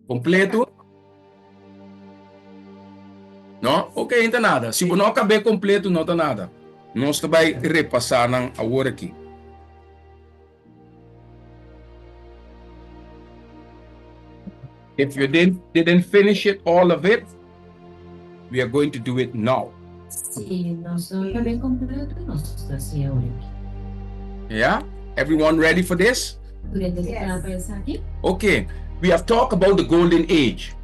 Completo? No? Ok, não tá nada. Se não acabar completo, não tá nada. Nós vai repassar a hora aqui. If you didn't finish it, all of it, we are going to do it now. Se nós não acabei completo, nós estamos assim agora. Yeah? Everyone ready for this? Yes. Okay. We have talked about the golden age.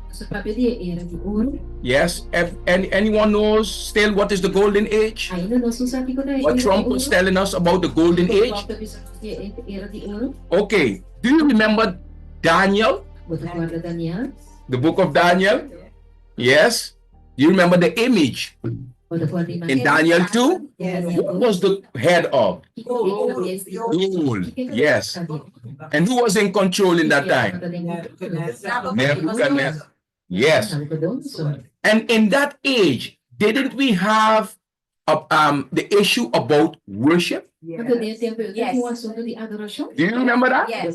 Yes. Anyone knows still what is the golden age? What Trump was telling us about the golden age? Okay. Do you remember Daniel? The book of Daniel? Yes. You remember the image in Daniel 2? What was the head of? Gold. Yes. And who was in control in that time? Nebuchadnezzar. Yes. And in that age, didn't we have the issue about worship? Yes. Do you remember that? Yes.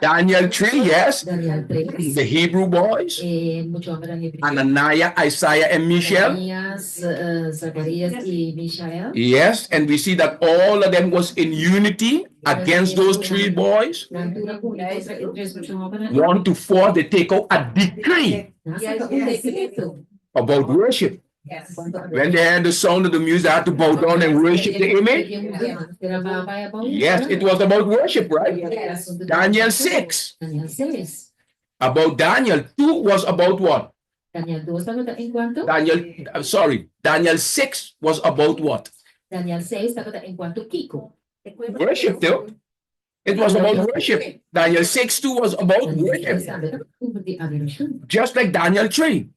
Daniel 3, yes. The Hebrew boys. Ananias, Isaiah, and Mishael. Yes, and we see that all of them was in unity against those three boys. 1 to 4, they take out a decree about worship. Yes. When they heard the sound of the music, they had to bow down and worship the image. Yes, it was about worship, right? Yes. Daniel 6. About Daniel 2 was about what? Daniel 6 was about what? Worship too. It was about worship. Daniel 6 2 was about worship. Just like Daniel 3.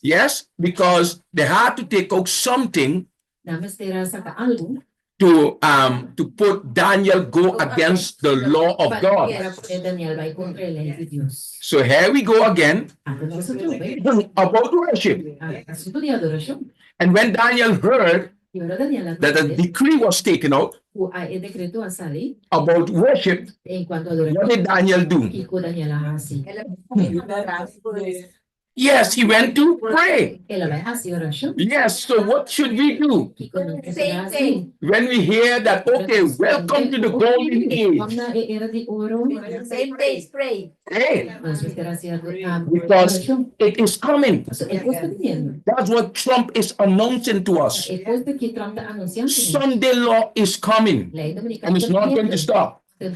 Yes, because they had to take out something to put Daniel go against the law of God. So here we go again about worship. And when Daniel heard that a decree was taken out about worship, what did Daniel do? Yes, he went to pray. Yes, so what should we do? Same thing. When we hear that, okay, welcome to the golden age. Same days, pray. Hey, because it is coming. That's what Trump is announcing to us. Sunday law is coming, and it's not going to stop. And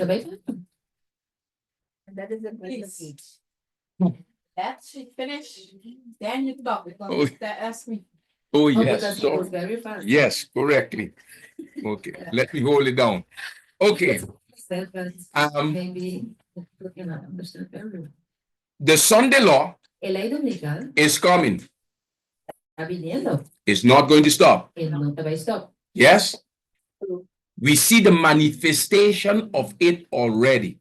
that is a great speech. That's it, finish. Then you talk because that asked me. Oh, yes. Because it was very fast. Yes, correctly. Okay, let me hold it down. Okay. Maybe you cannot understand very well. The Sunday law is coming. It's not going to stop. Yes? We see the manifestation of it already.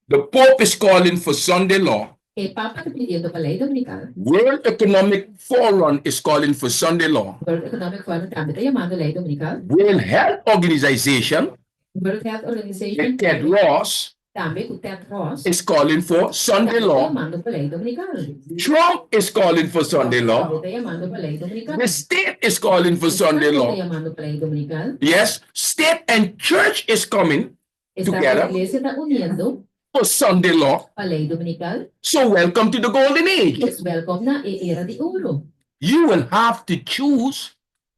The Pope is calling for Sunday law. World Economic Forum is calling for Sunday law. World Health Organization, Ted Ross, is calling for Sunday law. Trump is calling for Sunday law. The state is calling for Sunday law. Yes, state and church is coming together for Sunday law. So welcome to the golden age. You will have to choose.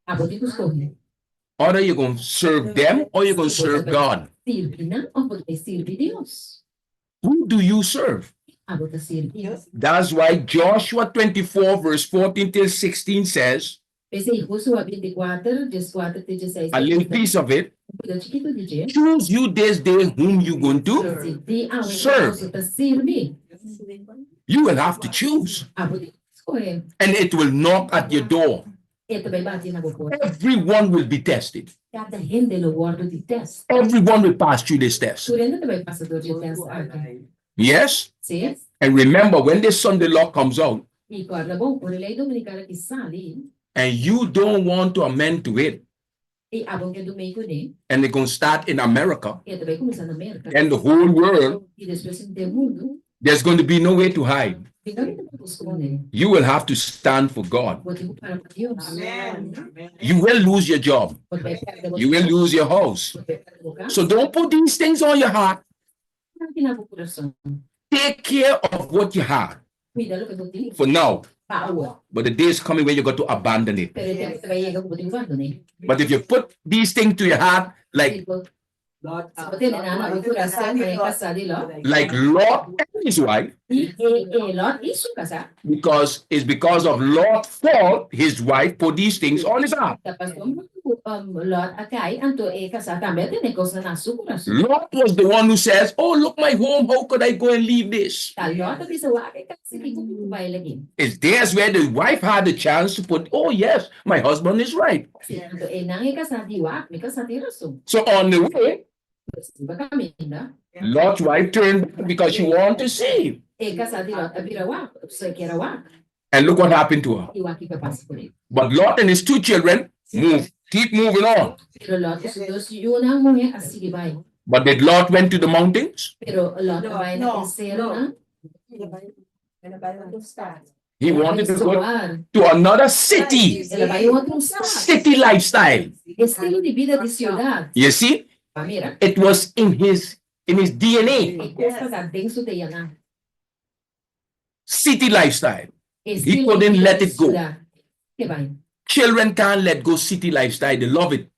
Either you're going to serve them or you're going to serve God. Who do you serve? That's why Joshua 24 verse 14 till 16 says, a little piece of it, choose you this day whom you're going to serve. You will have to choose. And it will knock at your door. Everyone will be tested. Everyone will pass through this test. Yes? And remember, when this Sunday law comes out, and you don't want to amend to it, And they're going to start in America and the whole world. There's going to be no way to hide. You will have to stand for God. You will lose your job. You will lose your house. So don't put these things on your heart. Take care of what you have for now. But the day is coming where you got to abandon it. But if you put these things to your heart, like Lot and his wife, because it's because of Lot's fault, his wife put these things on his heart. Lot was the one who says, "Oh, look, my home, how could I go and leave this?" It's there's where the wife had the chance to put, "Oh, yes, my husband is right." So on the way, Lot's wife turned back because she wanted to save. And look what happened to her. But Lot and his two children keep moving on. But did Lot went to the mountains? No. He wanted to go to another city. City lifestyle. You see? It was in his DNA. City lifestyle. He couldn't let it go. Children can't let go city lifestyle. They love it.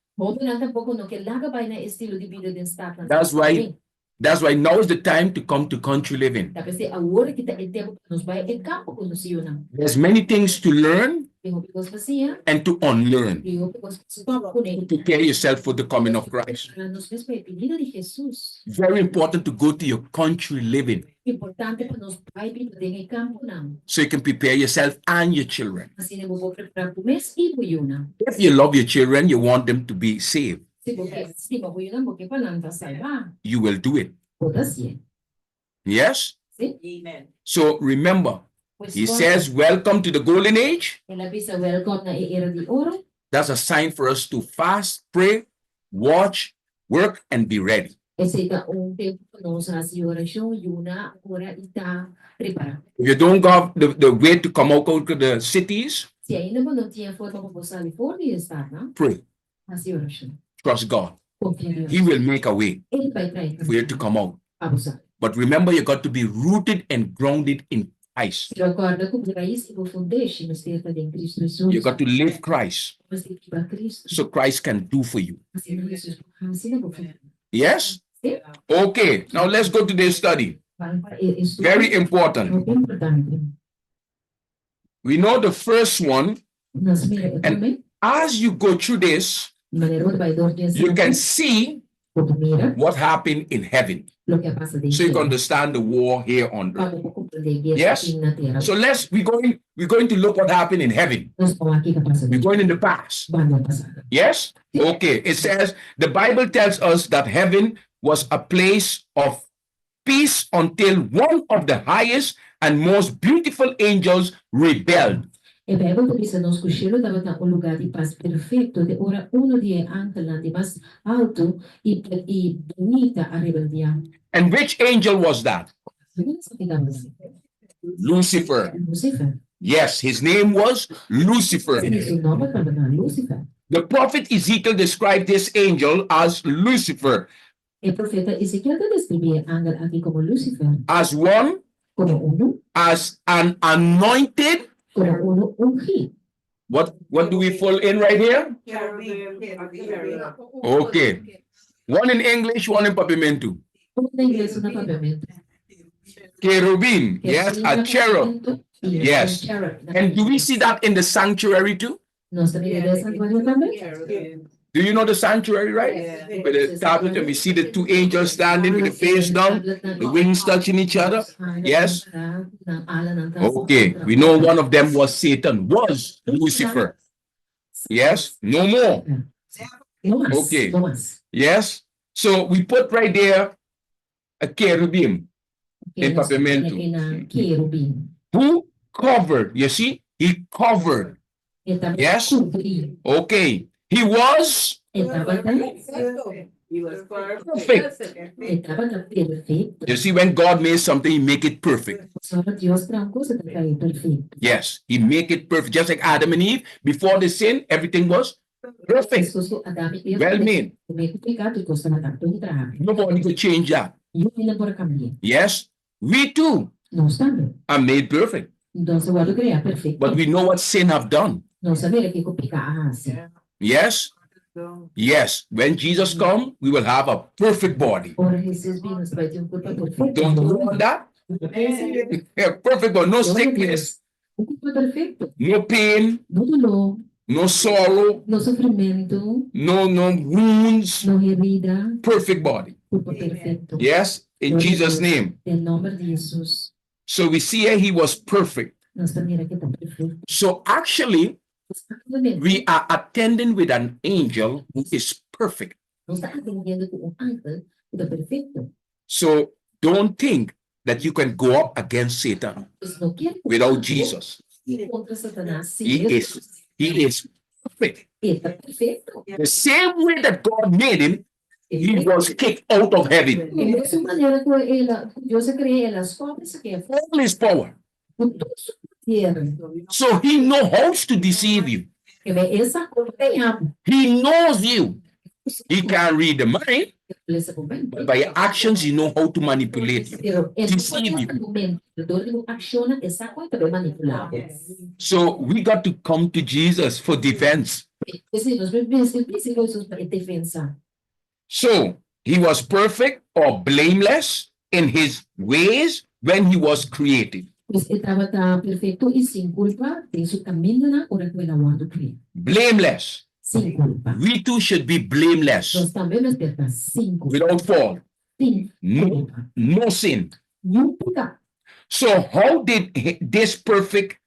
That's why now is the time to come to country living. There's many things to learn and to unlearn to prepare yourself for the coming of Christ. Very important to go to your country living so you can prepare yourself and your children. If you love your children, you want them to be saved, you will do it. Yes? Amen. So remember, he says, "Welcome to the golden age." That's a sign for us to fast, pray, watch, work, and be ready. If you don't have the way to come out to the cities, pray. Trust God. He will make a way for you to come out. But remember, you got to be rooted and grounded in Christ. You got to live Christ so Christ can do for you. Yes? Okay, now let's go to this study. Very important. We know the first one, and as you go through this, you can see what happened in heaven. So you can understand the war here on earth. Yes? So we're going to look what happened in heaven. We're going in the past. Yes? Okay. It says, the Bible tells us that heaven was a place of peace until one of the highest and most beautiful angels rebelled. E Bible dice nos que o cielo estava na lugar de paz perfeito, de ora uno de ángeles de mais alto e bonita a rebeldia. And which angel was that? Lucifer. Yes, his name was Lucifer. The prophet Ezekiel described this angel as Lucifer. El profeta Ezequiel describía ángel aquí como Lucifer. As one, como uno, as an anointed. What do we fall in right here? Okay. One in English, one in Papimento. Cherubim. Yes, a cherub. Yes. And do we see that in the sanctuary too? Do you know the sanctuary, right? With the tablet, and we see the two angels standing with the face down, the wings touching each other. Yes? Okay. We know one of them was Satan, was Lucifer. Yes? No more. Okay. Yes? So we put right there a cherubim in Papimento. Who covered? You see? He covered. Yes? Okay. He was Estaba tan He was Perfect. estaba tan perfecto. You see, when God makes something, he make it perfect. Só Dios crea uma coisa que é perfeito. Yes, he make it perfect. Just like Adam and Eve, before the sin, everything was perfect. Pessoas Adão e Eva Well made. meio pecado e costuma estar tudo errado. Nobody could change that. E o ainda por caminho. Yes, we too Nós também. are made perfect. Então, se o outro criar perfeito, But we know what sin have done. nós sabemos que o pecado hace. Yes, yes. When Jesus come, we will have a perfect body. Ora, Jesus vindo, você vai ter um corpo perfeito. Don't you want that? Yeah, perfect body. No sickness, Um corpo perfeito. no pain, No dolor, no sorrow, no sofrimento, no wounds. no herida. Perfect body. Corpo perfeito. Yes, in Jesus' name. Em nome de Jesus. So we see here he was perfect. Nós também aqui está perfeito. So actually, we are attending with an angel who is perfect. Nós estamos atendendo com ángel que está perfeito. So don't think that you can go up against Satan Você não quer without Jesus. contra Satanás. Sim, He is perfect. ele está perfeito. The same way that God made him, he was kicked out of heaven. Da mesma maneira que Deus criou ele, as cobras que é All his power. com todo o seu poder. So he knows how to deceive you. Essa cobra tem amo. He knows you. He can read the mind, but by actions, he knows how to manipulate you. Deceive you. Acciona essa coisa para manipular. So we got to come to Jesus for defense. Defesa. So he was perfect or blameless in his ways when he was created. Ele estava perfeito e sem culpa, tem seu caminho na hora que ele amado criou. Blameless. Sem culpa. We too should be blameless, Nós também nos perca sem culpa. without fault, Sem no, culpa. no sin. Não pecado. So how did this perfect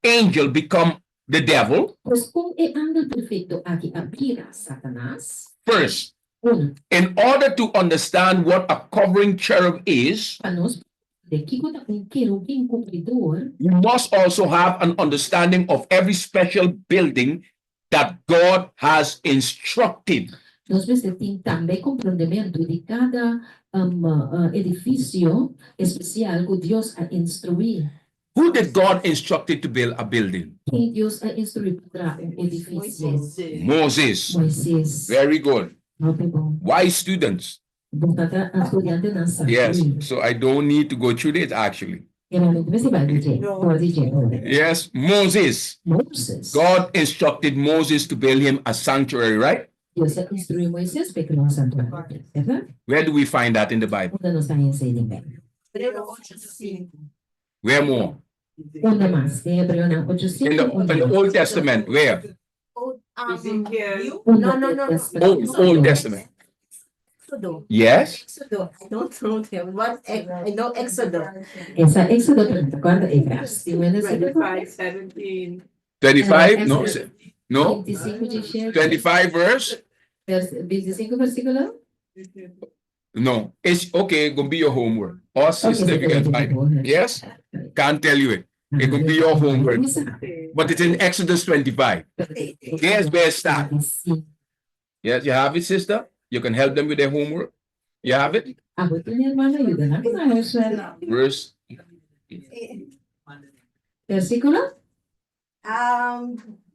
angel become the devil? Pois como é anda perfeito aqui abrir Satanás, First, um, in order to understand what a covering cherub is, para nós, de que quando um querubim cobridor, you must also have an understanding of every special building that God has instructed. nós precisamos também compreendimento de cada edifício especial que Deus a instruir. Who did God instructed to build a building? Quem Deus a instruir para edifício? Moses. Moisés. Very good. Muito bom. Why students? Voltar a estudante na sala. Yes. So I don't need to go through this actually. Geralmente você vai dizer, pode dizer. Yes, Moses. Moses. God instructed Moses to build him a sanctuary, right? Deus instruiu Moisés para criar um santuário. É verdade? Where do we find that in the Bible? Onde nós estamos ensinando? Where more? Onde mais? Em Hebreu não. In the Old Testament, where? Old Testament. Yes. Exodus. I don't know them. I know Exodus. Essa Éxodo 34 é verso. 17. 25? No. No. 25 de Xerxes. 25 verse? 25 versículo? No. It's okay, gonna be your homework. Or sister, you can find it. Yes? Can't tell you it. It will be your homework. But it's in Exodus 25. Here's where it starts. Yes, you have it, sister? You can help them with their homework. You have it? Verse. Versículo?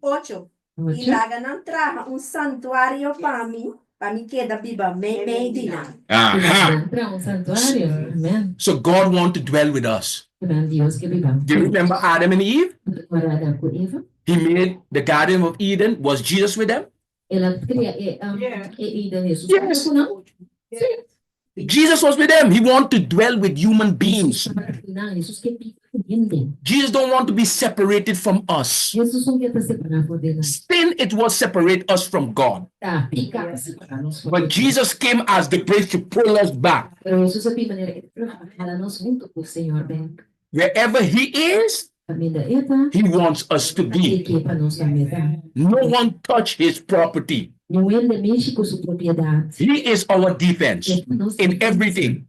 8. E lá não traga santuário para mim que é da Bíblia, Medina. Aha. Para um santuário. Amém. So God wants to dwell with us. Amém. Deus que viva. Do you remember Adam and Eve? Adão com Eva. He made the Garden of Eden. Was Jesus with them? Ela cria Jesus. Yes. Não? Jesus was with them. He wanted to dwell with human beings. Jesus que vive com gente. Jesus don't want to be separated from us. Jesus não quer se separar de nós. Sin, it was separate us from God. Tá, pica para separar-nos. But Jesus came as the bridge to pull us back. Pero Jesus é a maneira para nós junto com o Senhor bem. Wherever He is, Família Eta. He wants us to be. Que para nós também tá. No one touch His property. Não ele mexe com sua propriedade. He is our defense in everything.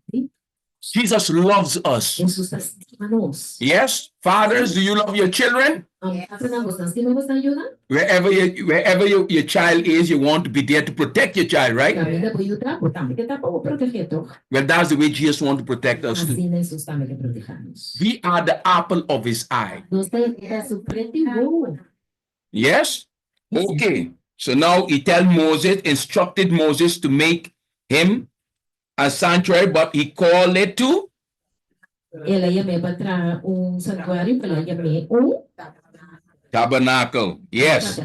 Jesus loves us. Jesus estima nós. Yes, fathers, do you love your children? Wherever your child is, you want to be there to protect your child, right? Well, that's the way Jesus wants to protect us too. We are the apple of his eye. Yes? Okay. So now he instructed Moses to make him a sanctuary, but he called it to tabernacle. Yes.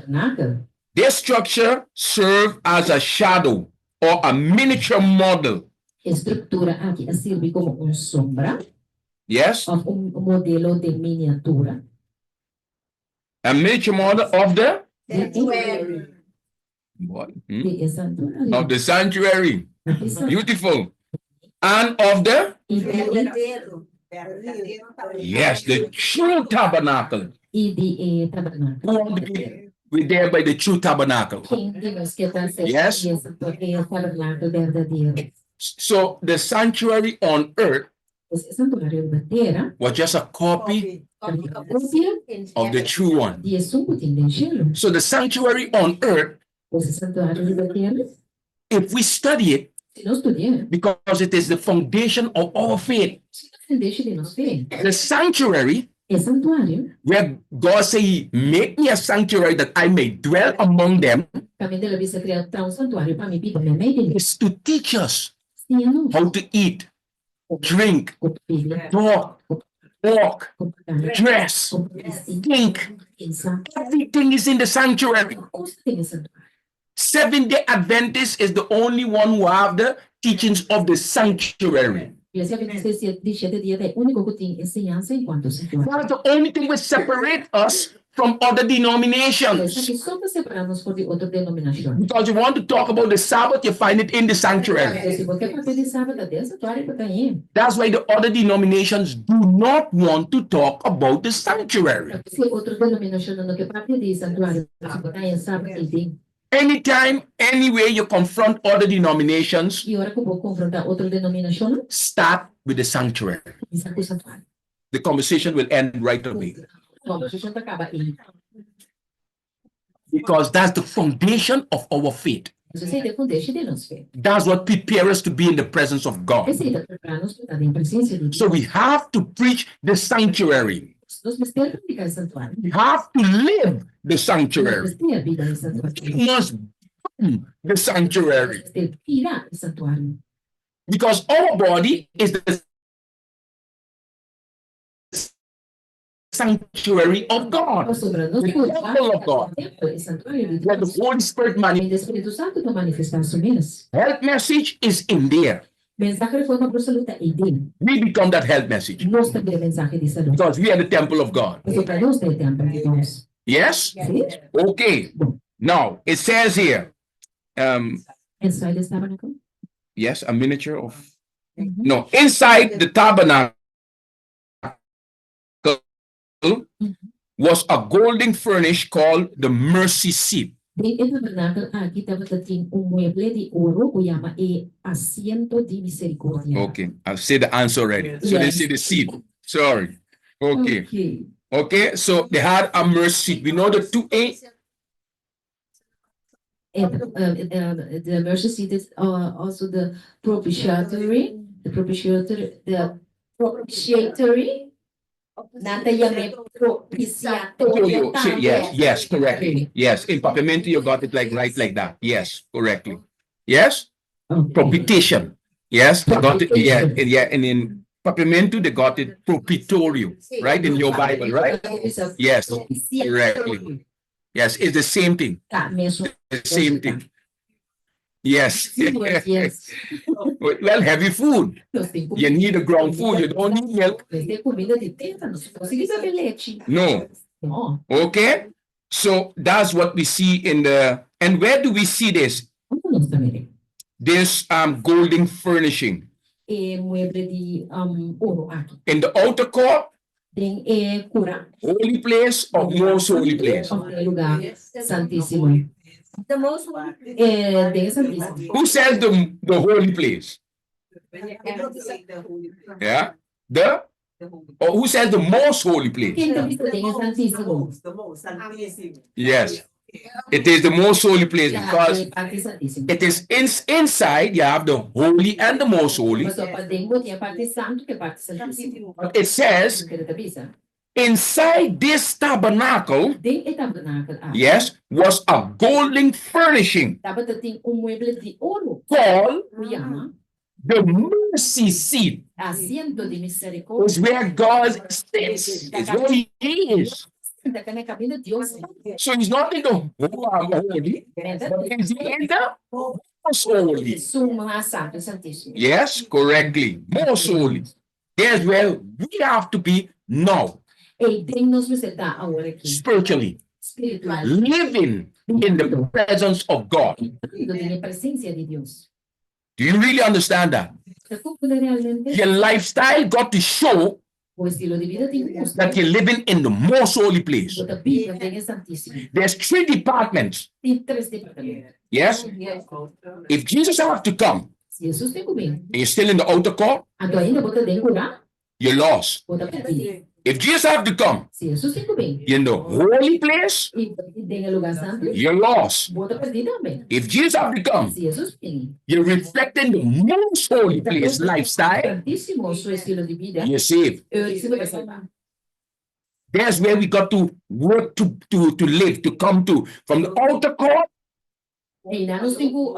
This structure served as a shadow or a miniature model. Estructura aqui serve como sombra Yes. of modelo de miniatura. A miniature model of the Sanctuary. what? Of the sanctuary. Beautiful. And of the yes, the true tabernacle. We're there by the true tabernacle. Yes. So the sanctuary on earth was just a copy of the true one. So the sanctuary on earth, if we study it, because it is the foundation of our faith, the sanctuary, where God say, make me a sanctuary that I may dwell among them, is to teach us how to eat, drink, talk, walk, dress, think. Everything is in the sanctuary. Seventh-day Adventist is the only one who have the teachings of the sanctuary. That's the only thing that separates us from other denominations. Because you want to talk about the Sabbath, you find it in the sanctuary. That's why the other denominations do not want to talk about the sanctuary. Anytime, anywhere you confront other denominations, start with the sanctuary. The conversation will end right away. Because that's the foundation of our faith. That's what prepares us to be in the presence of God. So we have to preach the sanctuary. We have to live the sanctuary. We must be the sanctuary. Because our body is the sanctuary of God, the temple of God, where the Holy Spirit manifests. Health message is in there. We become that health message because we are the temple of God. Yes? Okay. Now it says here, inside the tabernacle. Yes, a miniature of no inside the tabernacle was a golden furnish called the mercy seat. Okay, I'll say the answer already. So they say the seat. Sorry. Okay. Okay, so they had a mercy seat. We know the 2A. The mercy seat is also the propitiatory. Yes, correctly. Yes, in Papiamento you got it like right like that. Yes, correctly. Yes, propitiation. Yes, they got it. Yeah, and in Papiamento they got it propitorio, right in your Bible, right? Yes, correctly. Yes, it's the same thing. The same thing. Yes. Yes. Well, heavy food. You need a ground food. You don't need milk. No. Okay. So that's what we see in the. And where do we see this? This golden furnishing. In the outer court. Holy place or most holy place? The most one. Who says the holy place? Yeah. The Or who says the most holy place? Quem tem visto tem santíssimo. Yes. It is the most holy place because É parte santíssima. it is inside you have the holy and the most holy. Mas só para dentro tem a parte santo que é parte santíssima. But it says Que ele avisa. inside this tabernacle, Dentro do tabernáculo, yes, was a golden furnishing estava tem mueble de ouro. called O chama the mercy seat. assento de misericórdia. Is where God sits. It's where He is. Da cabine de Deus. So He's not in the holy, but He's in the most holy. Suma santo santíssimo. Yes, correctly. Most holy. There's where we have to be now, E tem nos visitar agora aqui. spiritually, Espiritual. living in the presence of God. Da presença de Deus. Do you really understand that? Realmente, Your lifestyle got to show o estilo de vida tem que that you're living in the most holy place. O da Bíblia tem santíssimo. There's 3 departments. Tem 3 departamentos. Yes? If Jesus have to come Se Jesus tem comigo, and you're still in the outer court, então ainda bota dentro lá, you're lost. bota perdido. If Jesus have to come, Se Jesus tem comigo, you're in the holy place, e tem lugar santo, you're lost. bota perdido também. If Jesus have to come, Se Jesus tem, you're reflecting the most holy place lifestyle, santíssimo o seu estilo de vida, you're saved. eu recebo essa palavra. That's where we got to work to live, to come to. From the outer court, E nós temos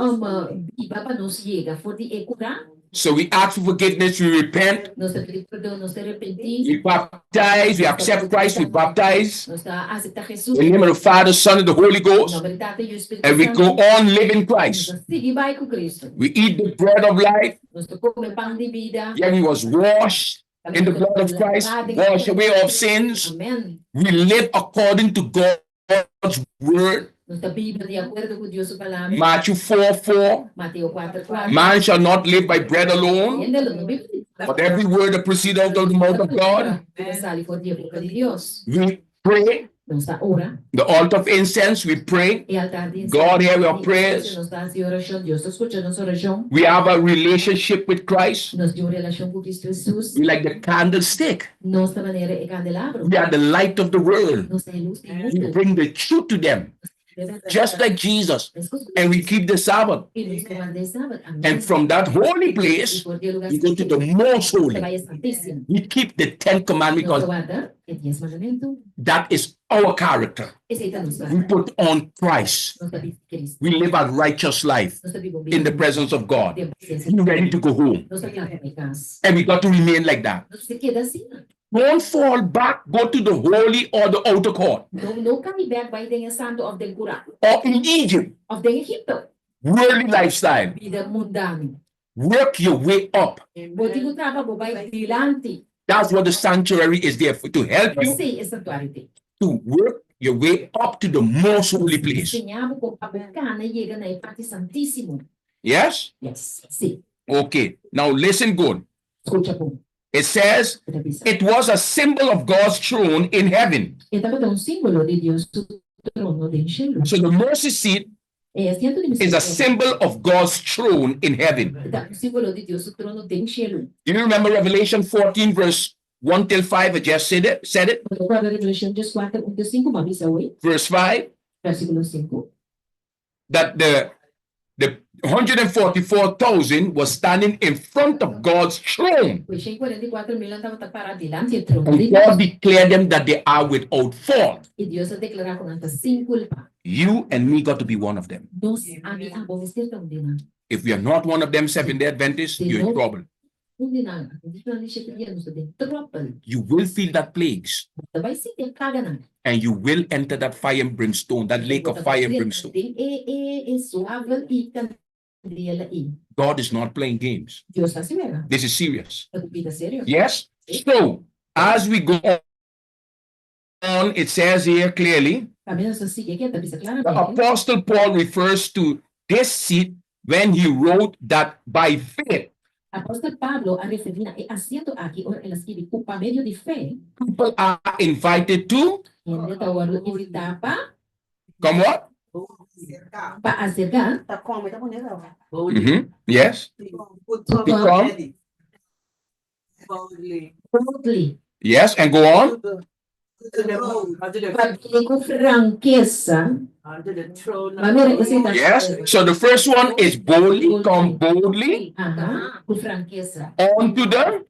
Bíblia para nos chegar, for de curar, so we ask for forgiveness, we repent, nós pedimos perdão, nós arrepentimos, we baptize, we accept Christ, we baptize. nós aceitamos Jesus, In the name of the Father, Son, and the Holy Ghost, na verdade, o Espírito and we Santo, go on living Christ. nós seguimos com Cristo, We eat the bread of life, nós comemos pão de vida, yet we was washed in the blood of Christ, wash away of sins. Amém. We live according to God's word. Nossa Bíblia de acordo com Deus sua palavra. Matthew 4:4. Mateus 4:4. Man shall not live by bread alone, Entendeu? No Bíblia. but every word that proceeds out of the mouth of God. Sale por de boca de Deus. We pray. Nossa ora. The altar of incense, we pray. E altar de God hear our prayers. Nós estamos em oração. Deus escuta nossa oração. We have a relationship with Christ. Nós temos uma relação com Cristo Jesus. We like the candlestick. Nossa maneira é candelabro. We are the light of the world. Nossa luz de We mundo. bring the truth to them, just like Jesus, and we keep the Sabbath. E nos comanda sábado. And from that holy place, we go to the most holy. We keep the 10 commandments Nós because guarda e 10 mandamentos. that is our character. Esse é nosso We put on Christ. Nós sabemos Cristo. We live a righteous life Nós sabemos in the presence of God. presence. We're ready to go home. Nós sabemos em casa. And we got to remain like that. Nós se queda assim. Don't fall back, go to the holy or the outer court. Não cai back by the santo of the Quran. Or in Egypt, Of the Egipto. worldly lifestyle. Vida mundana. Work your way up. Boti ko trabaho by dilante. That's what the sanctuary is there for, to help you Kasi é santuário. to work your way up to the most holy place. Ensinamos kung pabuka na chega na parte santíssimo. Yes? Yes. Sim. Okay. Now listen good. Escucha po. It says it was a symbol of God's throne in heaven. Ito ba itong simbolo de Dios sa trono din cielo? So the mercy seat Eh, asiento de is a symbol of God's throne in heaven. Ito ang simbolo de Dios sa trono din cielo. Do you remember Revelation 14 verse 1 till 5? I just said it. Pagkakaba Revelation 4:1-5, mabisa way. Verse 5. Versikulo 5. That the 144,000 was standing in front of God's throne. Pues siya 44,000 ang tawag para dilante sa trono And de God Dios. declared them that they are without fault. E Dios ang deklara kung nanta 5 pa. You and me got to be one of them. Nos ami abo vestir tong dina. If we are not one of them, Seventh-day Adventists, you're in trouble. Hindi na, hindi na ni siya kaya nos din trouble. You will feel that plagues, Tabay si yung kaganan. and you will enter that fire and brimstone, that lake of fire and brimstone. Suavel ikan dila i. God is not playing games. Dios na siya. This is serious. Pagpita seryo. Yes? So, as we go on, it says here clearly, Kami na sa sige kaya tabi sa the claramente. Apostle Paul refers to this seat when he wrote that by faith, Apostol Pablo ang referir na asiento aquí or el escribir kung pa medio de fe. people are invited to Hindi tawag invita pa come what? acercar. Yes. Become boldly. Yes, and go on. Pag-ibig ko francheza. Mamere kasi Yes. So the first one is boldly, come boldly Aha, ku francheza. onto the,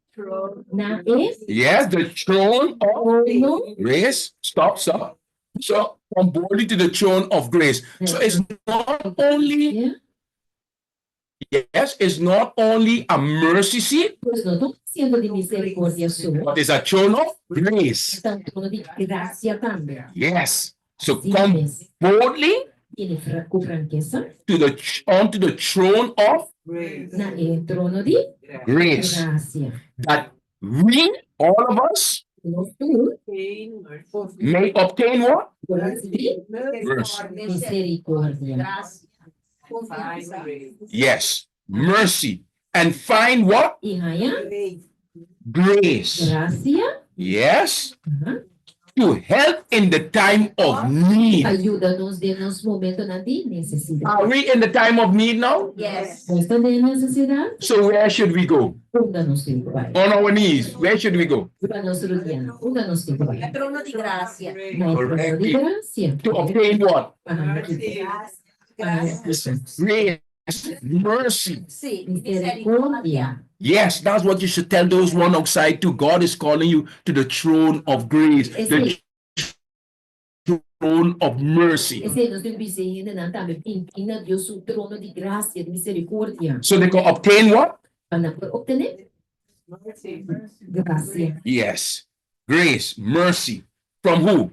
Na yes, the throne of no. grace. Stop, stop. So come boldly to the throne of grace. So it's not only, yes, it's not only a mercy seat, Pues no estoy siendo de misericordia solo. but it's a throne of grace. Está un trono de gracia también. Yes. So Sí, come es. boldly Tiene ku francheza. to the onto the throne of Na trono di grace. gracia. That we, all of us, Los tú, may obtain what? mercy. Mercy. Misericordia. Yes, mercy. And find what? Y haya Grace. gracia. Yes, Ajá. to help in the time of need. Ayúdanos de los momentos de necesidad. Are we in the time of need now? Yes. ¿Están de necesidad? So where should we go? Úndanos de Igual. On our knees. Where should we go? Úndanos rodeando. Úndanos de Igual. Trono di gracia. Na trono de gracia. To obtain what? Para Grace, mercy. Sí, misericordia. Yes, that's what you should tell those one outside too. God is calling you to the throne of grace, the throne of mercy. Esse nós temos dizendo na também impina Deus o trono de graça, de misericórdia. So they can obtain what? Para obter graça Yes. Grace, mercy. From who?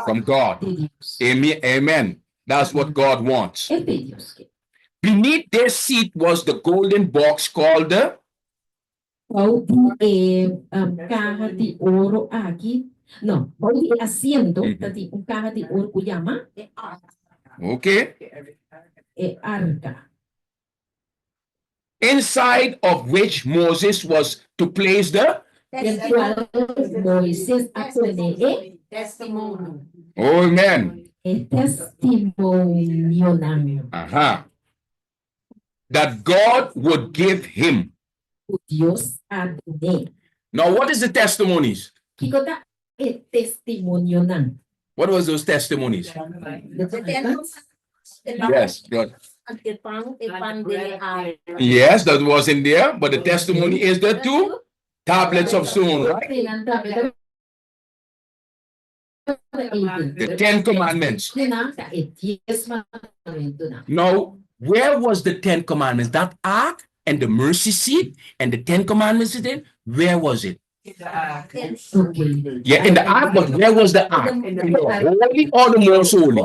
From God. de Deus. Amen. Amen. That's what God wants. É de Deus que Beneath their seat was the golden box called the qual carro de ouro aqui. Não, qual de assento de carro de ouro que chama okay, arca. inside of which Moses was to place the El cual Moisés apone Testemunho. oh amen. testimonio That God would give him. Dios adone. Now, what is the testimonies? Que kota testimonio nan. What was those testimonies? Yes, good. Yes, that was in there, but the testimony is the two tablets of stone, right? The 10 Commandments. Now, where was the 10 Commandments? That ark and the mercy seat and the 10 Commandments then? Where was it? Yeah, in the ark, but where was the ark? In the holy or the most holy?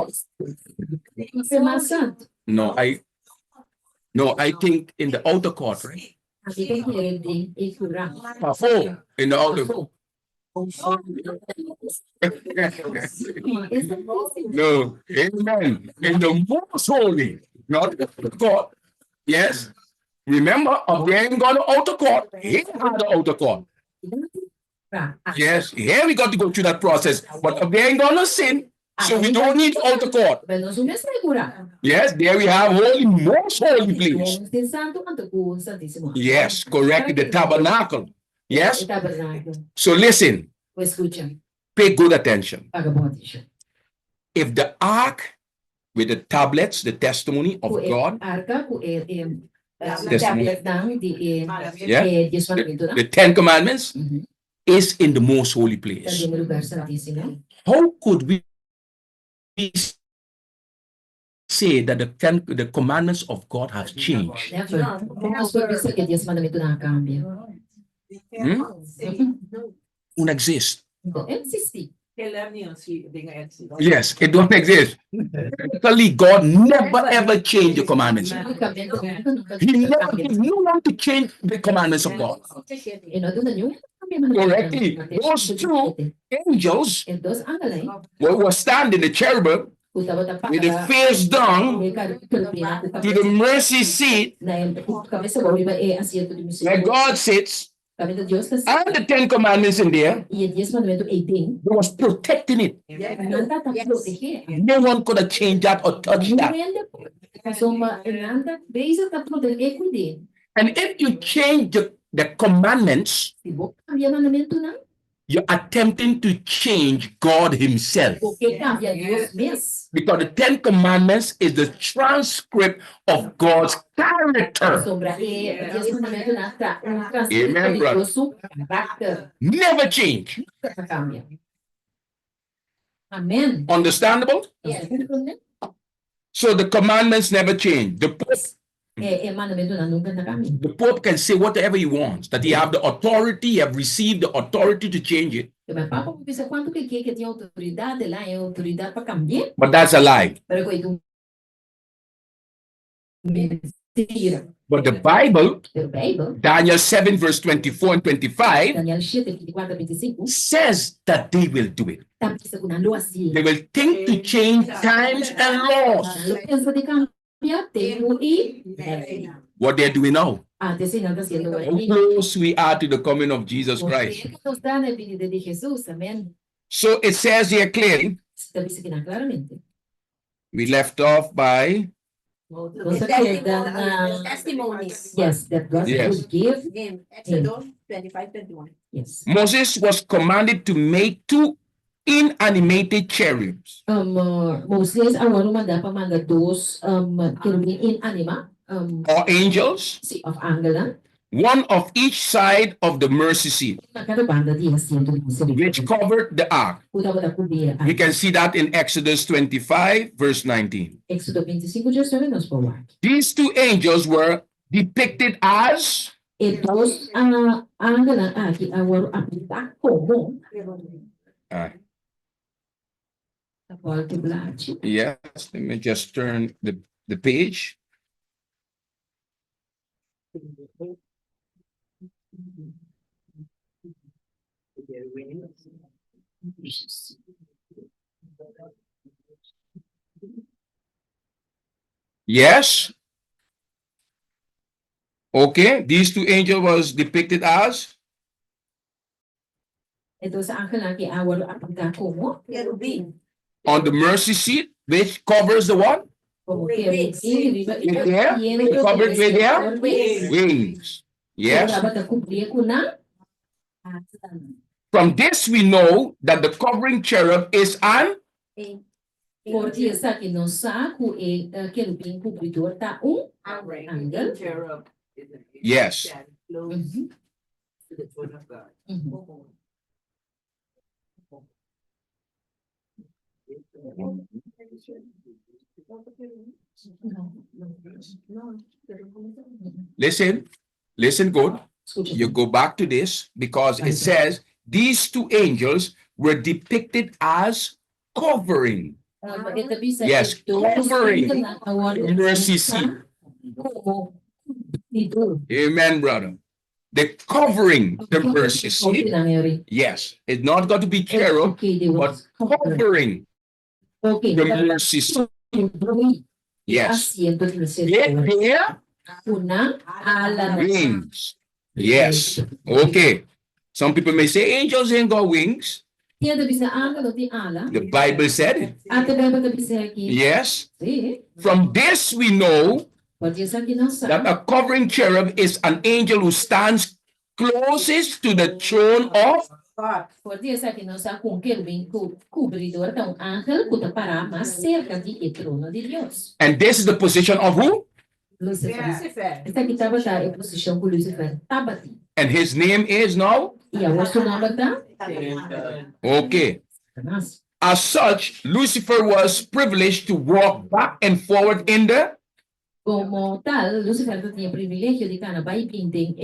No, I think in the outer court, right? Before, in the outer court. No, amen. In the most holy, not the court. Yes. Remember, up there ain't got the outer court. Here had the outer court. Yes, here we got to go through that process. But up there ain't got no sin, so we don't need outer court. Yes, there we have holy, most holy place. Yes, correct. The tabernacle. Yes. So listen. Pay good attention. If the ark with the tablets, the testimony of God, the 10 Commandments, is in the most holy place. How could we say that the commandments of God have changed? Don't exist. Yes, it don't exist. Technically, God never ever changed the commandments. He never gave no one to change the commandments of God. Correctly. Those two angels were standing, the cherubim, with the face down to the mercy seat where God sits, and the 10 Commandments in there. He was protecting it. No one could have changed that or touched that. And if you change the the commandments, Se você cambia mandamento não, you're attempting to change God Himself. porque cambia Deus mesmo. Because the Ten Commandments is the transcript of God's character. Sobre Deus mandamento não tá transcrito Amen, de brother. nosso caráter. Never change. Nunca cambia. Amém. Understandable? So the commandments never change. Mandamento não nunca cambia. The Pope can say whatever he wants, that he have the authority, he have received the authority to change it. Mas Papa pensa quanto que tem autoridade lá, é autoridade para cambiar. But that's a lie. Pero coito mentira. But the Bible, The Bible, Daniel 7, verse 24 and 25, Daniel 7, 24, 25, says that they will do it. tá segundo assim. They will think to change times and laws. Pensa de cambiar tempo e What they're doing now. assim não está sendo How close we are to the coming of Jesus Christ. Nos dá na vida de Jesus, amém. So it says here clearly, Está dizendo claramente. we left off by, Testimonies. Yes, that God Yes. would give. In Exodus 25, 21. Yes. Moses was commanded to make two inanimated cherubs. Moses agora manda dos querubim in anima Or angels, of Angela. one of each side of the mercy seat, Cada banda de assento de which covered the ark. cobrir. We can see that in Exodus 25, verse 19. Êxodo 25, 19, nós vamos lá. These two angels were depicted as, E dos Angela aqui agora aplicar como uh, a volta black. yes, let me just turn the page. Yes. Okay, these two angels was depicted as, E dos Angela aqui agora aplicar como Querubim. on the mercy seat, which covers the what? querubim. Yeah, covered with their wings. Yes. Cobrir com na From this we know that the covering cherub is an Porque essa aqui no saco e querubim cobridor tá Angel. Cherub. Yes. Close to the throne of God. Listen good. You go back to this because it says these two angels were depicted as covering. Yes, covering the mercy seat. Amen, brother. The covering the mercy seat. Yes, it's not got to be cherub, but covering the mercy seat. Yes. Yeah. Wings. Yes. Okay. Some people may say angels ain't got wings. The Bible said it. Yes. From this we know that a covering cherub is an angel who stands closest to the throne of God. Porque essa aqui não sabe com querubim cobridor, então ángel que para mais cerca de trono de Deus. and this is the position of who? Lucifer. Lucifer. Esta aqui estava tá em posição com Lucifer. Tabati. And his name is now? E a outro nome tá? Okay. Satanás. As such, Lucifer was privileged to walk back and forward in the Como tal, Lucifer tinha privilégio de cada vai pintem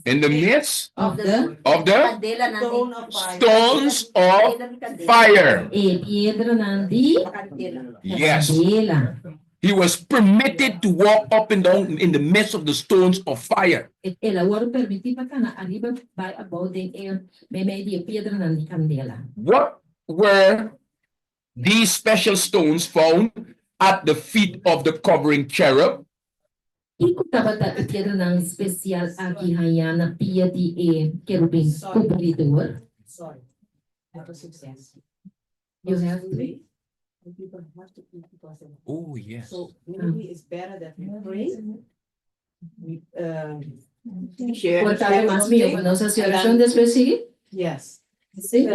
in the midst of the of the Stone of fire. stones of fire. piedra nandi Yes. candela. He was permitted to walk up and down in the midst of the stones of fire. Ela agora permitir para cá arriba vai about the meio de piedra nandi candela. What were these special stones found at the feet of the covering cherub? Iko tabata piedra nang especial aqui hanya na pia de querubim cobridor. Sorry. That was success. You have to. People have to keep people. Oh, yes. So maybe it's better that we pray share. Cortar más mío, pues no sé si oración después sigue. Yes. Sí.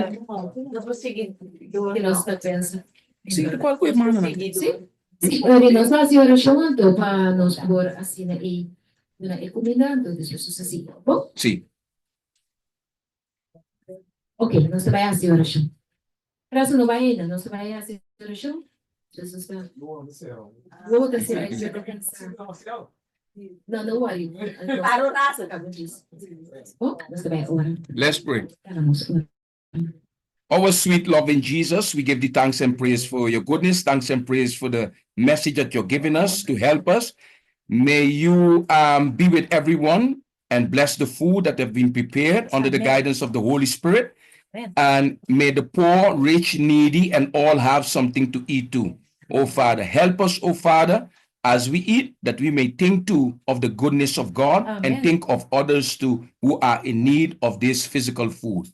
Depois seguir. Que nós está pensando. Sí, de qualquer maneira. Sí. Sí, pero nós fazemos oração então para nós por assim e na encomendando después isso assim. Bom, Sim. ok, nós vai fazer oração. Caso não vai ainda, nós vai fazer oração. Jesus vai. Vou descer aí para pensar. Não, não worry. Parou nada. Acabou disso. Bom, nós vai orar. Let's pray. Vamos orar. Our sweet loving Jesus, we give thee thanks and praise for your goodness. Thanks and praise for the message that you're giving us to help us. May you be with everyone and bless the food that have been prepared under the guidance of the Holy Spirit. And may the poor, rich, needy, and all have something to eat too. Oh Father, help us, oh Father, as we eat, that we may think too of the goodness of God and Amen. think of others too who are in need of this physical food.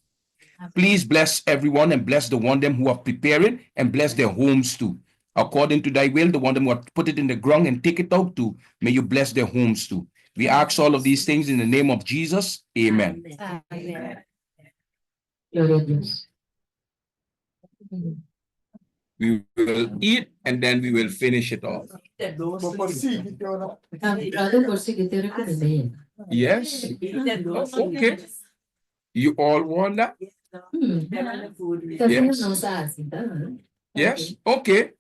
Please bless everyone and bless the one them who have prepared it and bless their homes too. According to thy will, the one them who have put it in the ground and take it out too, may you bless their homes too. We ask all of these things in the name of Jesus. Amen. Amen. Glória a Deus. We will eat and then we will finish it off. Brother, por seguir te recomendei. Yes? Okay. You all want that? Tá Yes. não sabe, tá? Yes? Okay.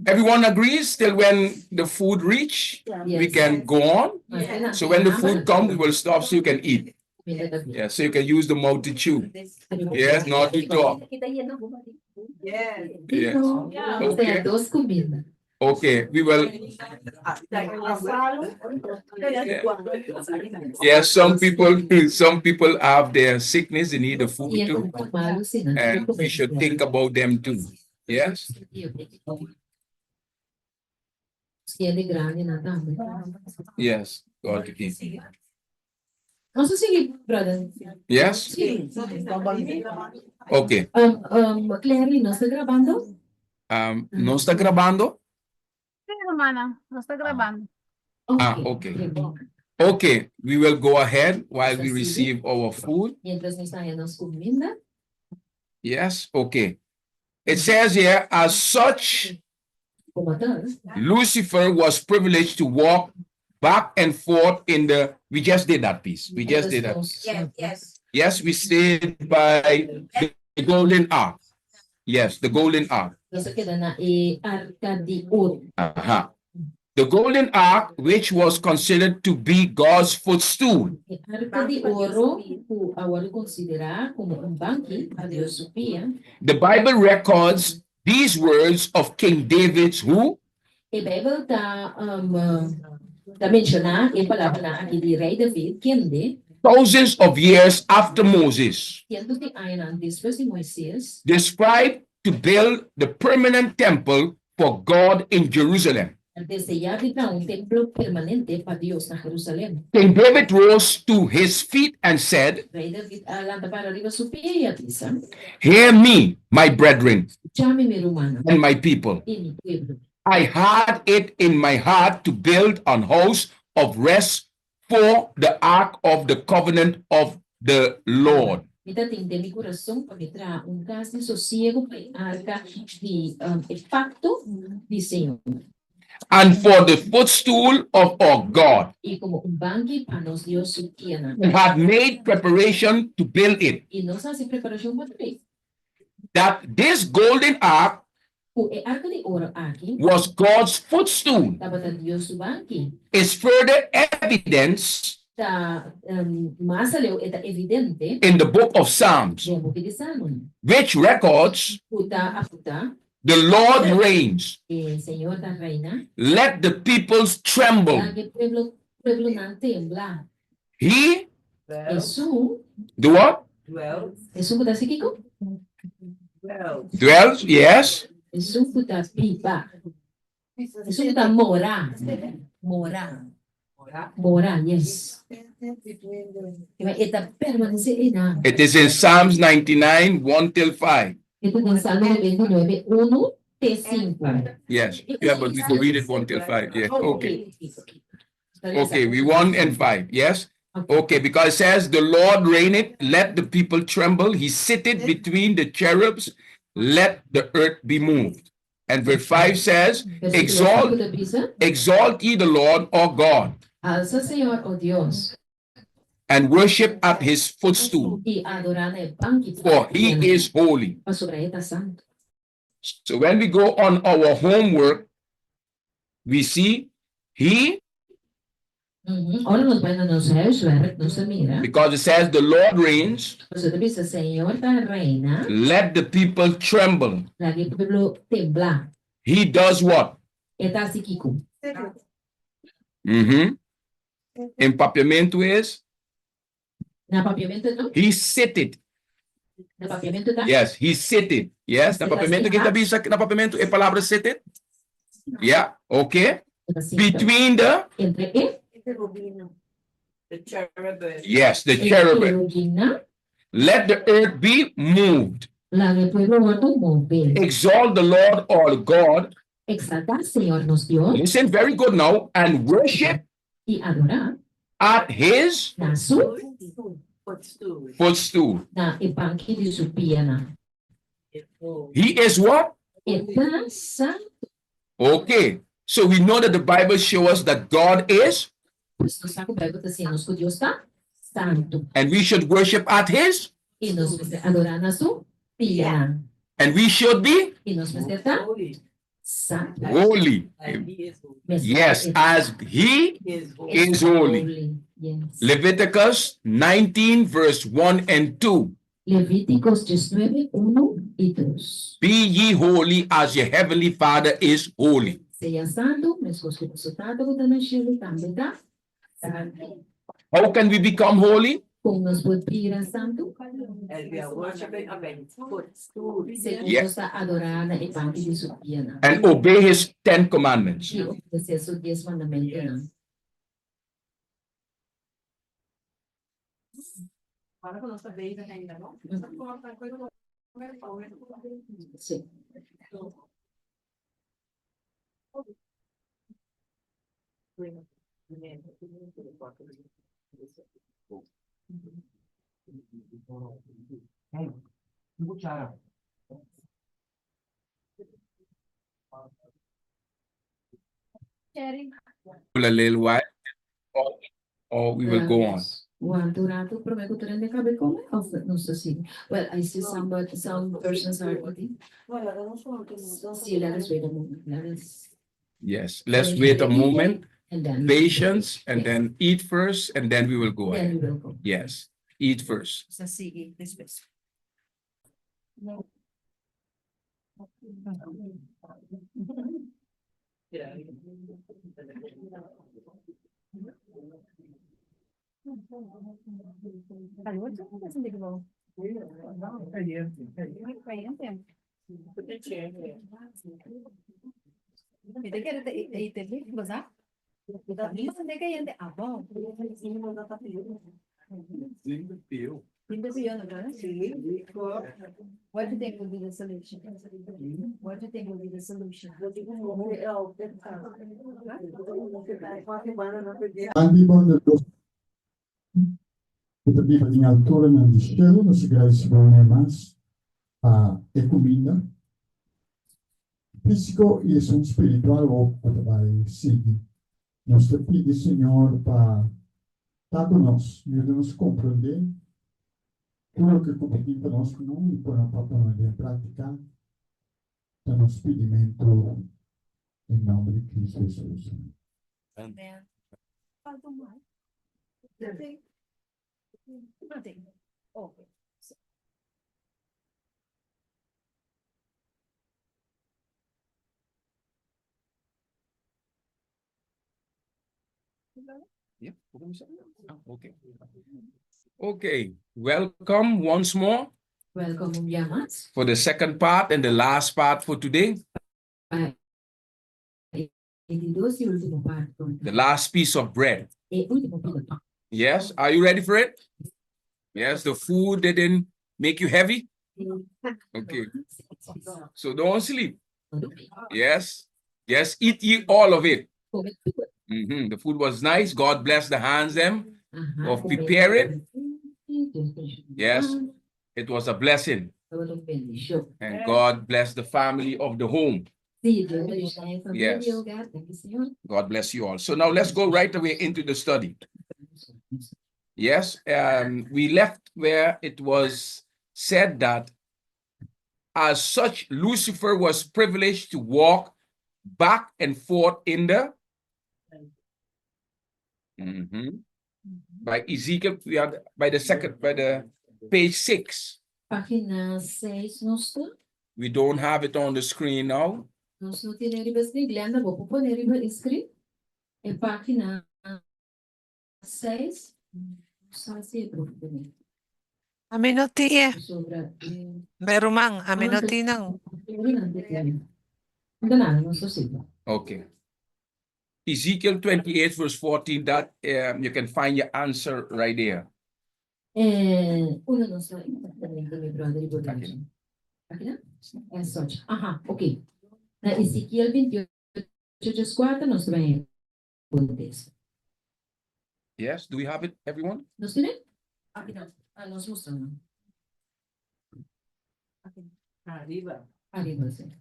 Everyone agrees till when the food reach, we can go on. So when the food comes, we will stop so you can eat. Yeah, so you can use the mouth to chew. Yes, not to talk. Yes. Yes. Tem Okay. duas comidas. Okay, we will. Yes, some people have their sickness, they need the food E é too. muito malo, sim, não. And we should think about them too. Yes? Se ele é grande, não tá? Yes. God to keep. Vamos seguir, brother. Yes? Sim. Okay. Clary, ¿no está grabando? ¿No está grabando? Sí, hermana, lo está grabando. Okay. Okay, we will go ahead while we receive our food. Mientras nos traemos comida. Yes, okay. It says here, as such, Como tal. Lucifer was privileged to walk back and forth in the, we just did that piece. We just did that. Yes, yes. Yes, we stayed by the golden ark. Yes, the golden ark. Nasa queda na arca de ouro. Uh-huh. The golden ark, which was considered to be God's footstool. Arca de ouro, o agora considerar como banco a Deus supia. The Bible records these words of King David's who? E Bible tá mencionar e palavra na aqui de rei David, quem de Thousands of years after Moses, cientos de anos depois de Moisés, described to build the permanent temple for God in Jerusalem. desejar de dar templo permanente para Deus na Jerusalém. King David rose to his feet and said, Rei David alanta para arriba su pie e avisa, "Hear me, my brethren chame mi romano and my people. e mi pueblo. I had it in my heart to build an house of rest for the ark of the covenant of the Lord." Mita tem de mi coração para me trazer casa de sossego para arca de pacto de Senhor. And for the footstool of our God, E como banco para nós Deus supiana. and had made preparation to build it. E nós fazemos preparação para isso. That this golden ark O arca de ouro aqui, was God's footstool estava da Deus do banco. is further evidence Tá mais ali é evidente in the book of Psalms, no book de Salmo. which records Puta a puta, the Lord reigns. o Senhor da reina, Let the peoples tremble. para que pueblo não tembla. He, Jesús, the what? Jesús puta Kiko? Dwells, yes. Jesús puta pipa. Jesús puta mora, yes. Esta permanece na. It is in Psalms 99, 1 till 5. Ito din Salmo 99, 1 T5. Yes. Yeah, but we can read it 1 till 5. Yeah. Okay. Okay, we 1 and 5. Yes. Okay, because it says the Lord reigneth, let the people tremble. He sitteth between the cherubs, let the earth be moved. And verse 5 says, exalt ye the Lord our God, Alza, Señor, oh Dios, and worship at his footstool, y adorad el banquete. for he is holy. Sobre esta santo. So when we go on our homework, we see he, Ahora nos van a nos huiswerk, nos mira. because it says the Lord reigns, Pues det dice, Señor da reina, let the people tremble. la que el pueblo tembla. He does what? Eta psíquico. Empapiamento is Na papiamento não? he seated. Na papiamento tá? Yes, he seated. Yes, na papiamento, quem sabe isso na papiamento é a palavra seated? Yeah, okay. Between the, Entre e? The cherubim. yes, the cherubim. Let the earth be moved. La que el pueblo muerto move. Exalt the Lord our God. Exaltar, Señor, nos dio. Listen very good now. And worship Y adorar. at his Na su. footstool. Na e banquete de su piana. He is what? Eta santo. Okay. So we know that the Bible shows us that God is, Pues nos saca o Bíblia assim, nos que Deus está santo. and we should worship at his, E nós vamos adorar na sua piana. and we should be E nós vamos estar santo. holy. Yes, as he is holy. Yes. Leviticus 19, verse 1 and 2. Levíticos 19, 1 y 2. Be ye holy as your heavenly Father is holy. Seja santo, mas que o seu tato que está no cielo também está santo. How can we become holy? Como nós podemos ir santo? And we are worshiping a footstool. Se Yeah. nós está adorando e parte de sua piana. And obey his 10 commandments. E obedecer seus 10 mandamentos. Para com nossa vez ainda, não? Sim. A little while, or we will go on. Durante prometo de caber como não sei se. Well, I see some persons are eating. See, let us wait a moment. Let us. Yes, let's wait a moment. And then. Patience, and Yes. then eat first, and then we will go Then ahead. we will go. Yes, eat first. What do you think will be the solution? What do you think will be the solution? Kita prima di altura nel discelo, non si grazie bene mas a ecumina. Físico e es un espiritual o vai seguir. Nos te pide, Senhor, para nos ajuda-nos a compreender tudo que compreendemos para nós não e para poder praticar. Então, nos pedimento em nome de Cristo Jesus. Amen. Okay. Yeah. Okay. Okay. Welcome once more Welcome, Yamas. for the second part and the last part for today. The last piece of bread. Yes. Are you ready for it? Yes. The food didn't make you heavy. Okay. So don't sleep. Yes. Yes. Eat ye all of it. The food was nice. God bless the hands them. Aha, Of comendo prepare it. Deus preencheu. Yes. It was a blessing. Todo bendición. And God bless the family of the home. Sí, Deus abençoe a família Yes. e o lugar. Thank you, Senhor. God bless you all. So now let's go right away into the study. Yes. We left where it was said that as such, Lucifer was privileged to walk back and forth in the by Ezekiel, we are by the page 6. Página 6 não está. We don't have it on the screen now. Nós não temos Glenda, vou pôr escrito. É página 6. Sabi Aminotiye. sobra. Berumang, aminotinang. Não nada, não sou sigo. Okay. Ezekiel 28 verse 14, that you can find your answer right there. Una não está exatamente, meu brother, e botagem. Página? É sorte. Aha, ok. Na Ezequiel 28, 4, nós também contexto. Yes, do we have it, everyone? Nós temos? Aqui não. Nós mostramos. Arriba. Arriba, sim.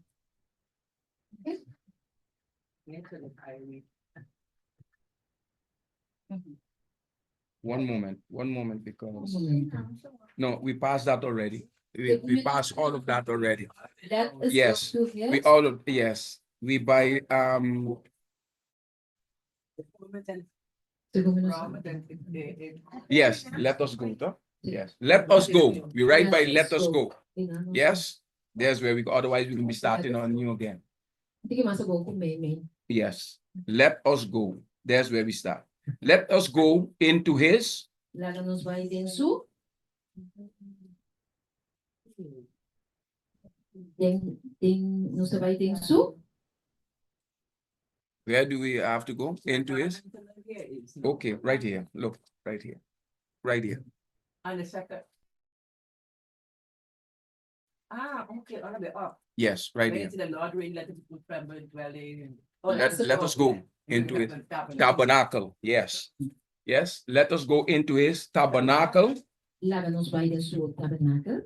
One moment, because Um no, we passed that already. We passed all of that already. That is Yes, what to We all of yes, we by yes, let us go. Huh? Yes, let us go. We write by let us go. Yes, there's where we go. Otherwise, we will be starting on new again. Hindi ka masabog kung may. Yes, let us go. There's where we start. Let us go into his. Laga nos vai denso. Nos vai denso. Where do we have to go? Into his. Okay, right here. Look, right here. Right here. On the second. Okay, all the up. Yes, right here. The Lord rain, let it put tremble dwelling. Let us go into it. Tabernacle. Yes. Yes. Let us go into his tabernacle. Laga nos vai denso tabernacle.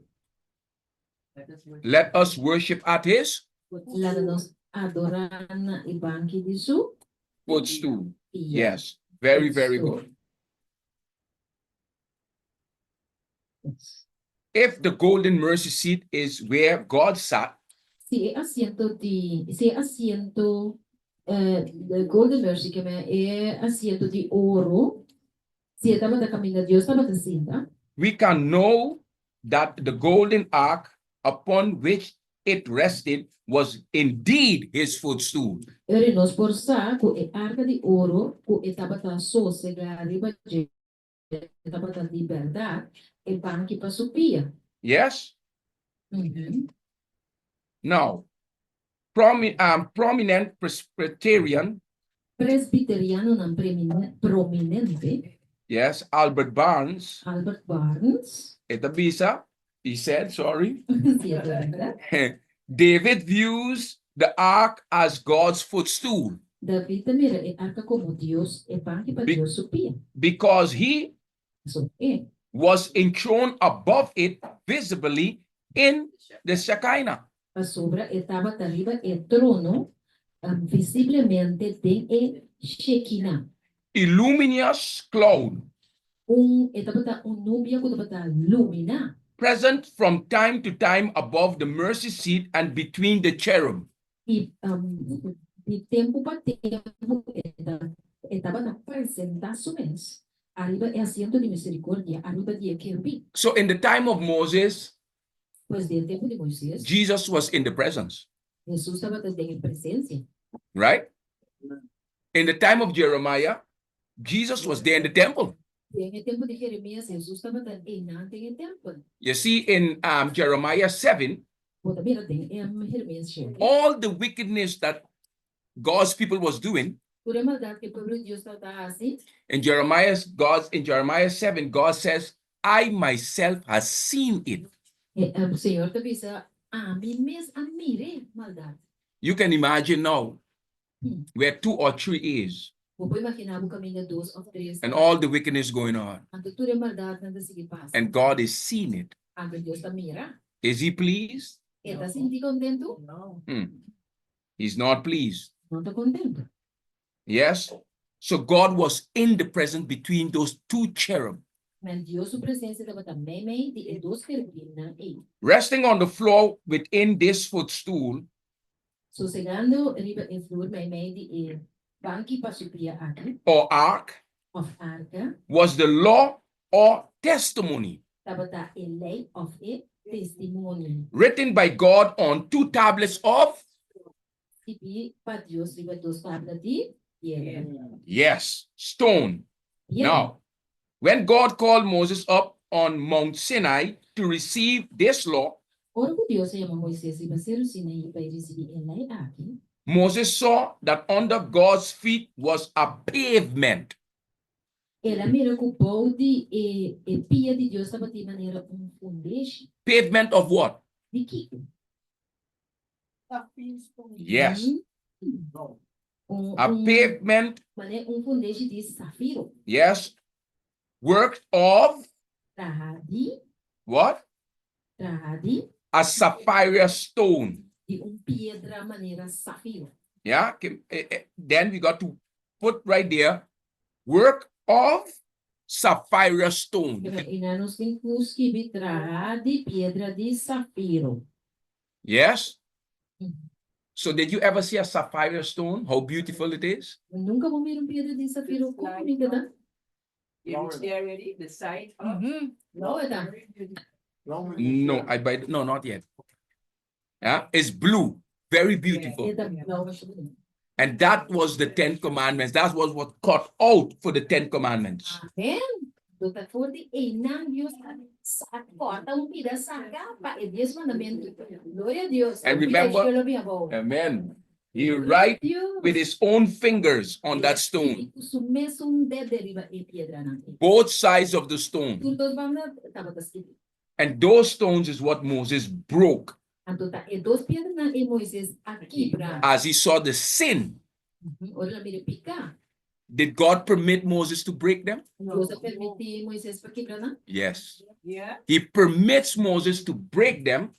Let us worship at his Laga nos adorar na ibanki disso. footstool. Yes. Very, very good. If the golden mercy seat is where God sat, Se asiento the golden mercy que é asiento de ouro, se estava da caminho de Deus, estava da cinta, we can know that the golden ark upon which it rested was indeed his footstool. nós por saco é arca de ouro, que estava da sossega, riba de estava da liberdade, e banque para subir. Yes. Now, prominent Presbyterian, Presbiteriano não prominente, yes, Albert Barnes, Albert Barnes, Etabisa, he said, sorry, se é verdade, David views the ark as God's footstool David mira é arca como Deus, e banque para Deus subir. because he So, was enthroned above it visibly in the Shekinah. a sobra estava arriba el trono, visiblemente tem e Shekinah. Illuminous cloud, Estava nubia que estava lumina. present from time to time above the mercy seat and between the cherub. E de tempo para tempo estava na apresentações. Arriba é assento de misericórdia, arriba de querubim. So in the time of Moses, Pois de tempo de Moisés, Jesus was in the presence, Jesus estava em presença. right? In the time of Jeremiah, Jesus was there in the temple. Em tempo de Jeremias, Jesus estava em templo. You see in Jeremiah 7, Bota mira tem Jeremias 7. all the wickedness that God's people was doing. Por a maldade que o povo de Deus estava assim. In Jeremiah 7, God says, I myself has seen it. O Senhor te avisa, a mim mesmo admirei maldade. You can imagine now where 2 or 3 is. Vou imaginar o caminho 2 of 3. and all the wickedness going on. Ando tudo é maldade nanda sige passa. And God is seeing it. Ando Deus tá mira. Is he pleased? Ele tá sentindo contento? No. He's not pleased. Não tá contento. Yes? So God was in the presence between those two cherub, Mas Deus sua presença estava também meio de dois querubins na ele. resting on the floor within this footstool. Sossegando riba em flor meio de banki para suprir aqui. Or ark Of arca. was the law or testimony Estava tá a lei of a testimony. written by God on two tablets of, Sipi para Deus riba dos tablas de pedra. yes, stone. Now, when God called Moses up on Mount Sinai to receive this law, Ora que Deus chama Moisés riba ser o Sinai para receber a lei aqui. Moses saw that under God's feet was a pavement. Ela mira que o pão de pia de Deus estava de maneira foundation Pavement of what? de Kiko. Yes, Um a pavement, foundation de safiro. yes, worked of Trahadi, what? trahadi A sapphire stone. de pedra maneira safiro. Yeah, then we got to put right there, work of sapphire stone. E nós temos que trahadi pedra de safiro. Yes. So did you ever see a sapphire stone? How beautiful it is? Nunca vou ver pedra de safiro como me dá. You there already? The side up? Não é da. No, no, not yet. Yeah, it's blue, very beautiful. É da não, mas And that was the 10 commandments. That was what cut out for the 10 commandments. Amen. Doutor for the enam Deus corta pedaço para e 10 mandamentos. Glória a Deus. And remember, amen. He write with his own fingers on that stone, both sides of the stone. And those stones is what Moses broke as he saw the sin. Did God permit Moses to break them? Yes. Yeah. He permits Moses to break them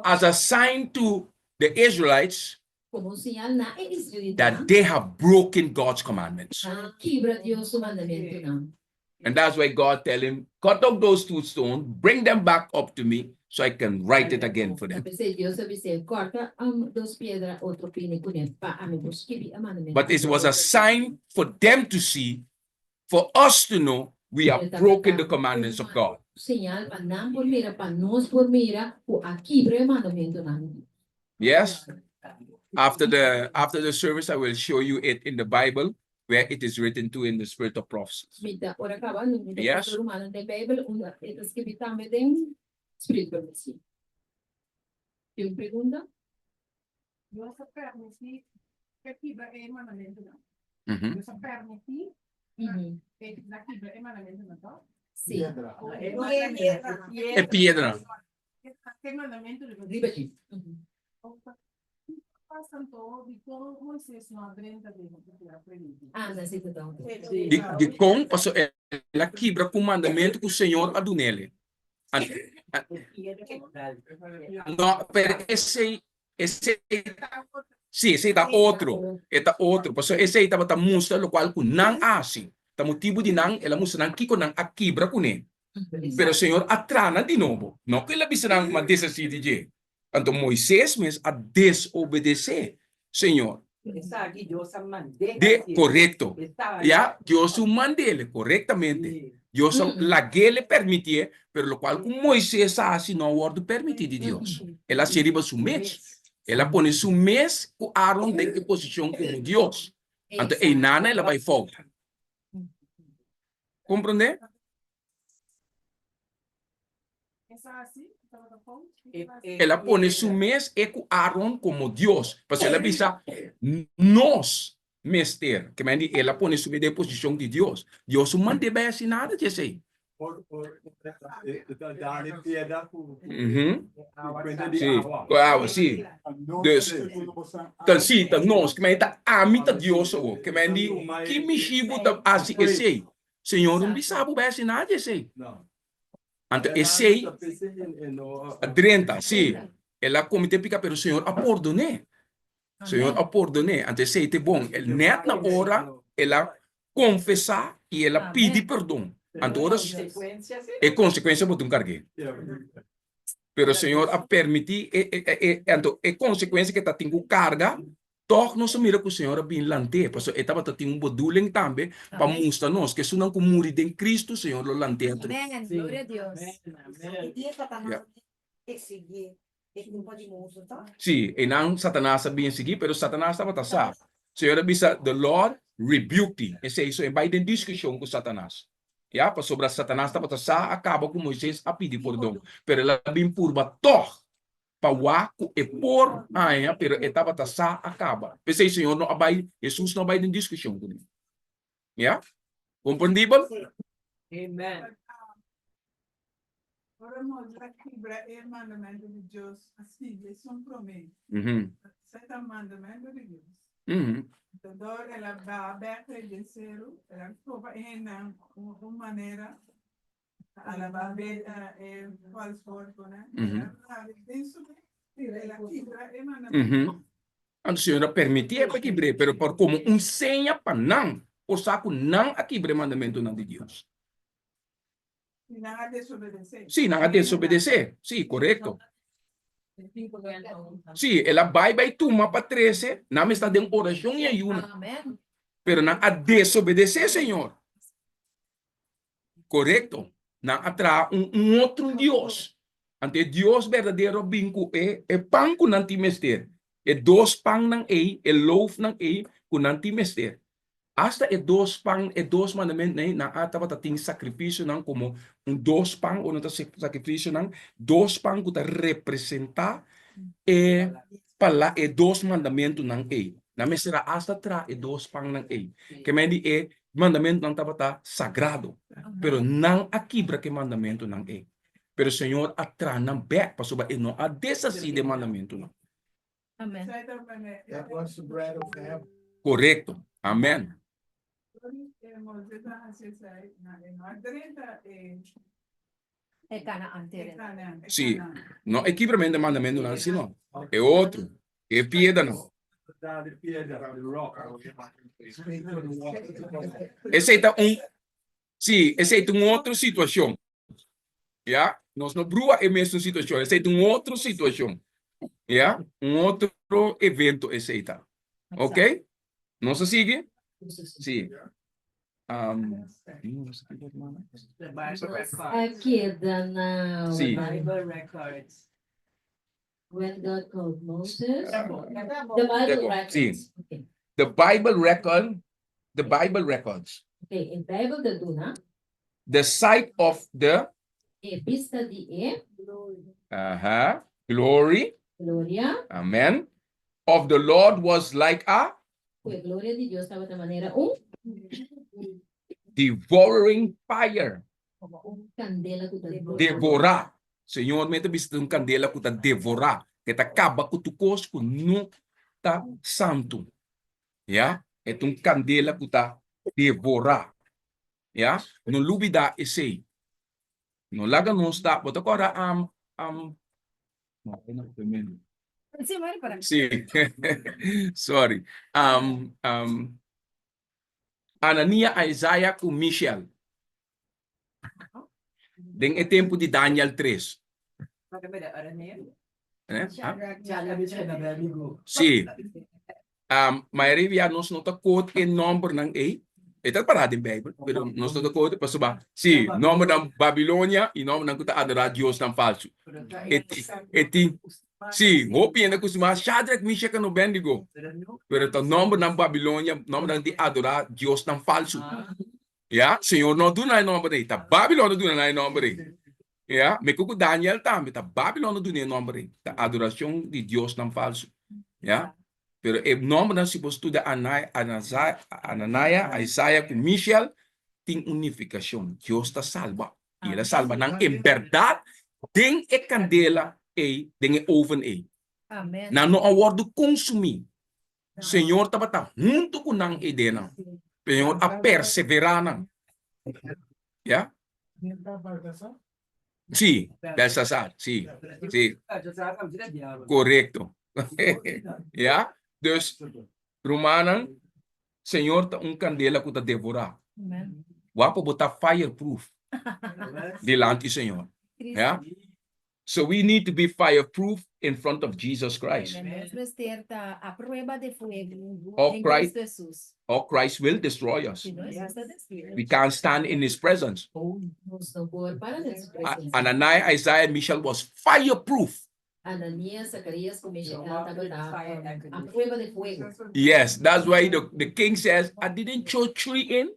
as a sign to the Israelites that they have broken God's commandments. And that's why God tell him, cut out those two stones, bring them back up to me so I can write it again for them. But it was a sign for them to see, for us to know we have broken the commandments of God. Yes. After the service, I will show you it in the Bible where it is written to in the spirit of prophecy. Yes. Tem pergunta? Deus permite que quebra é mandamento não. Mhm. Deus permite que na quebra é mandamento não. Sim. É pedra. Que mandamento de Liberty. passam todo de como Moisés não aprende de aprender. Ah, não sei então. De com, passo ela quebra com o mandamento que o Senhor a deu nele. No, pero esse sim, esse está outro, passo esse estava tá mostra o qual com não assim, tá motivo de não, ela mostra não que com não a quebra com ele. Pero o Senhor atrana de novo, não que ele bisa não mas decide de. Então Moisés mesmo a desobedecer, Senhor. De correcto. Ya, Dios manda correctamente. Dios la que le permitía, pero lo cual como Moisés hace no guarda permitido de Dios. Ela seria su mes. Ela pone su mes com Aaron de que posição como Dios. Então, e nana ela vai falta. Compreende? Ela pone su mes e com Aaron como Dios. Porque ela pensa, nós mester, que me ela pone su de posição de Deus. Deus não manda bem assim nada de sei. Sim, claro, sim. Dus, dan zie je nós, que meta amita Deus o, que mendi, que me chibo ta asi esse. Senhor, não sabe o esse nada esse. Ante esse, adrenta, sim. Ela comete pica, pero Senhor apordone. Senhor apordone. Ante esse te bom, el net na hora, ela confessar e ela pedir perdão. Ante horas, é consequência por um cargue. Pero o Senhor a permitir, é consequência que está tendo carga, toch não se mira que o Senhor a bem lante, porque ele estava tendo um bedoeling também, para mostrar nós que se não como morrer em Cristo, o Senhor lo lante. Amém. Glória a Deus. Sim, e não Satanás bem seguir, pero Satanás estava tassar. O Senhor bisa, the Lord rebuke thee. Esse é isso, é bem discussão com Satanás. Ya, para sobre Satanás estava tassar, acaba com Moisés a pedir perdão. Pero ela bem purba, toch, para o aco e por, pero estava tassar, acaba. Esse é Senhor não abai, Jesus não vai em discussão com ele. Ya? Compreendível? Amen. Oramos aqui o mandamento de Deus, assim, eles são promessas. Sete mandamento de Deus. Então, ela vai aberta e desceu, ela prova uma maneira, ela vai ver qual esforço, né? Ela quebra o mandamento. O Senhor permitia para quebrar, pero por como senha para não, o saco não a quebrar o mandamento de Deus. E não a desobedecer. Sim, não a desobedecer. Sim, correto. Sim, ela vai tomar para 13, não está dando oração e ayuno. Pero não a desobedecer, Senhor. Correto? Não atrai outro Deus. Ante Deus verdadeiro bingo é pão com anti-mester. É dois pão não é loaf não é com anti-mester. Hasta dois pão, dois mandamentos, né? Na atava tem sacrifício não como dois pão ou não tá sacrifício não, dois pão que tá representar para dois mandamentos não é. Na mesma hasta tra dois pão não é. Que me di mandamento não tava tá sagrado, pero não aqui para que mandamento não é. Pero o Senhor atra não back para sobre não a desassi de mandamento não. Amen. That was the bread of heaven. Correto. Amém. É Canaã. Sim. Não é quebramento de mandamento não, assim não. É outro. É piedra não. Esse é sim, esse é outra situação. Já? Nós não brua é a mesma situação. Esse é outra situação. Já? Outro evento esse aí tá. Ok? Não se sigue? Sim. The Bible records. Aqui, na Sim. Bible records. when God called Moses, the Bible records. Sim. Okay. The Bible record, the Bible records. Okay, in Bible da Duna, The sight of the vista de glory, glória, amen, of the Lord was like a a glória de Deus estava de maneira devouring fire. candela que Devorar. Senhor, me visto candela que devorar, que acaba com tu cosco no tá santo. Yeah? É candela que devorar. Yeah? No lubida esse. No laga não está, bota agora sim. Sorry. Anania, Isaiah com Michel. Den é tempo de Daniel 3. Sim. Mas já nós não tocamos o nome ng A. Ito parado em Bible, pero nós não tocamos para saber. Sim, nome da Babilônia e nome ng adorar Deus ng falso. Sim, hopi na kusuma Shadrach, Meshach e Abednego. Pero o nome ng Babilônia, nome ng adorar Deus ng falso. Yeah, Senhor não do na nome dele, tá Babilônia do na nome dele. Yeah, me cuco Daniel também, tá Babilônia do na nome dele, tá adoração de Deus não falso. Yeah, pero o nome não se posto da Anania, Isaiah com Michel tem unificação. Deus está salva. Ila salva nang em verdade, ding e candela e ding e oven e. Amen. Na no awardo consumir. Senhor tabata junto com nang idena. Senhor a perseverar nang. Yeah? Sí, that's asad. Sí, sí. Correcto. Yeah? Dus, Romanan, Senhor ta candela que ta devorar. Amen. Wapo botar fireproof. Delante Senhor. Yeah? So we need to be fireproof in front of Jesus Christ. Debemos ter a prueba de fuego Oh, em Christ. Cristo Jesús. Or Christ will destroy us. Si no, Jesús está destruido. We can't stand in his presence. Nos não pôr para a sua presença. Ananias, Isaiah, Michal was fireproof. Ananias, Zacarias, como estava a prueba de fuego. Yes, that's why the king says, I didn't show 3 in,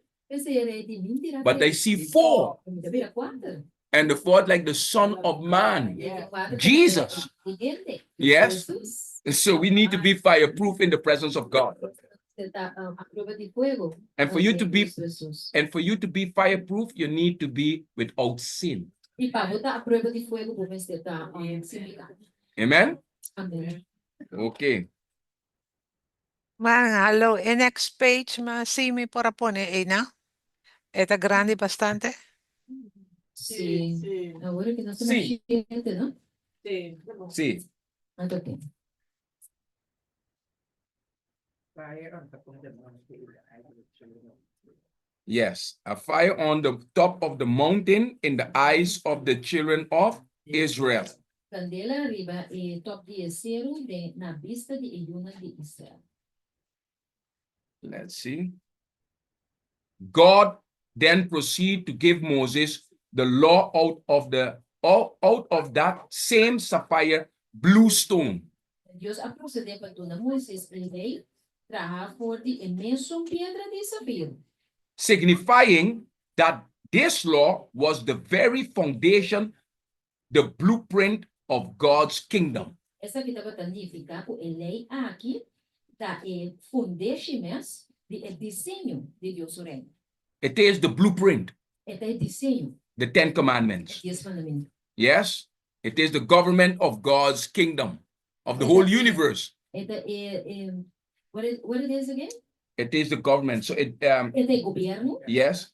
but I see 4. And the 4th like the Son of Man, Jesus. Yes. So we need to be fireproof in the presence of God. And for you to be fireproof, you need to be without sin. Amen? Amen. Okay. Hello, next page, simi para pone, na? Eta grande bastante. Sí. Ahora que no se Sí. siente, ¿no? Sí. See, Okay. yes, a fire on the top of the mountain in the eyes of the children of Israel. Candela arriba e top de cero na vista de Iuna de Israel. Let's see. God then proceed to give Moses the law out of that same sapphire blue stone. Deus a proceder para tornar Moisés e rei trazer for de imenso pedra de safiro. Signifying that this law was the very foundation, the blueprint of God's kingdom. Essa que estava significa que a lei aqui da fundamentos de desenho de Deus o reino. It is the blueprint, É desenho, the 10 Commandments. 10 mandamentos. Yes, it is the government of God's kingdom, of the whole universe. What it is again? It is the government. So it Governo. yes,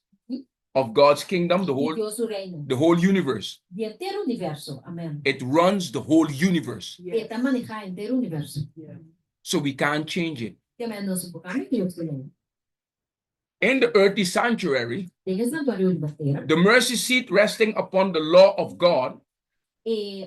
of God's kingdom, the Deus o reino. whole universe. De inteiro universo. Amen. It runs the whole universe. Está manejar inteiro universo. So we can't change it. Também não se pode Deus o reino. In the earthly sanctuary, Tem esse santuário de bateria. the mercy seat resting upon the law of God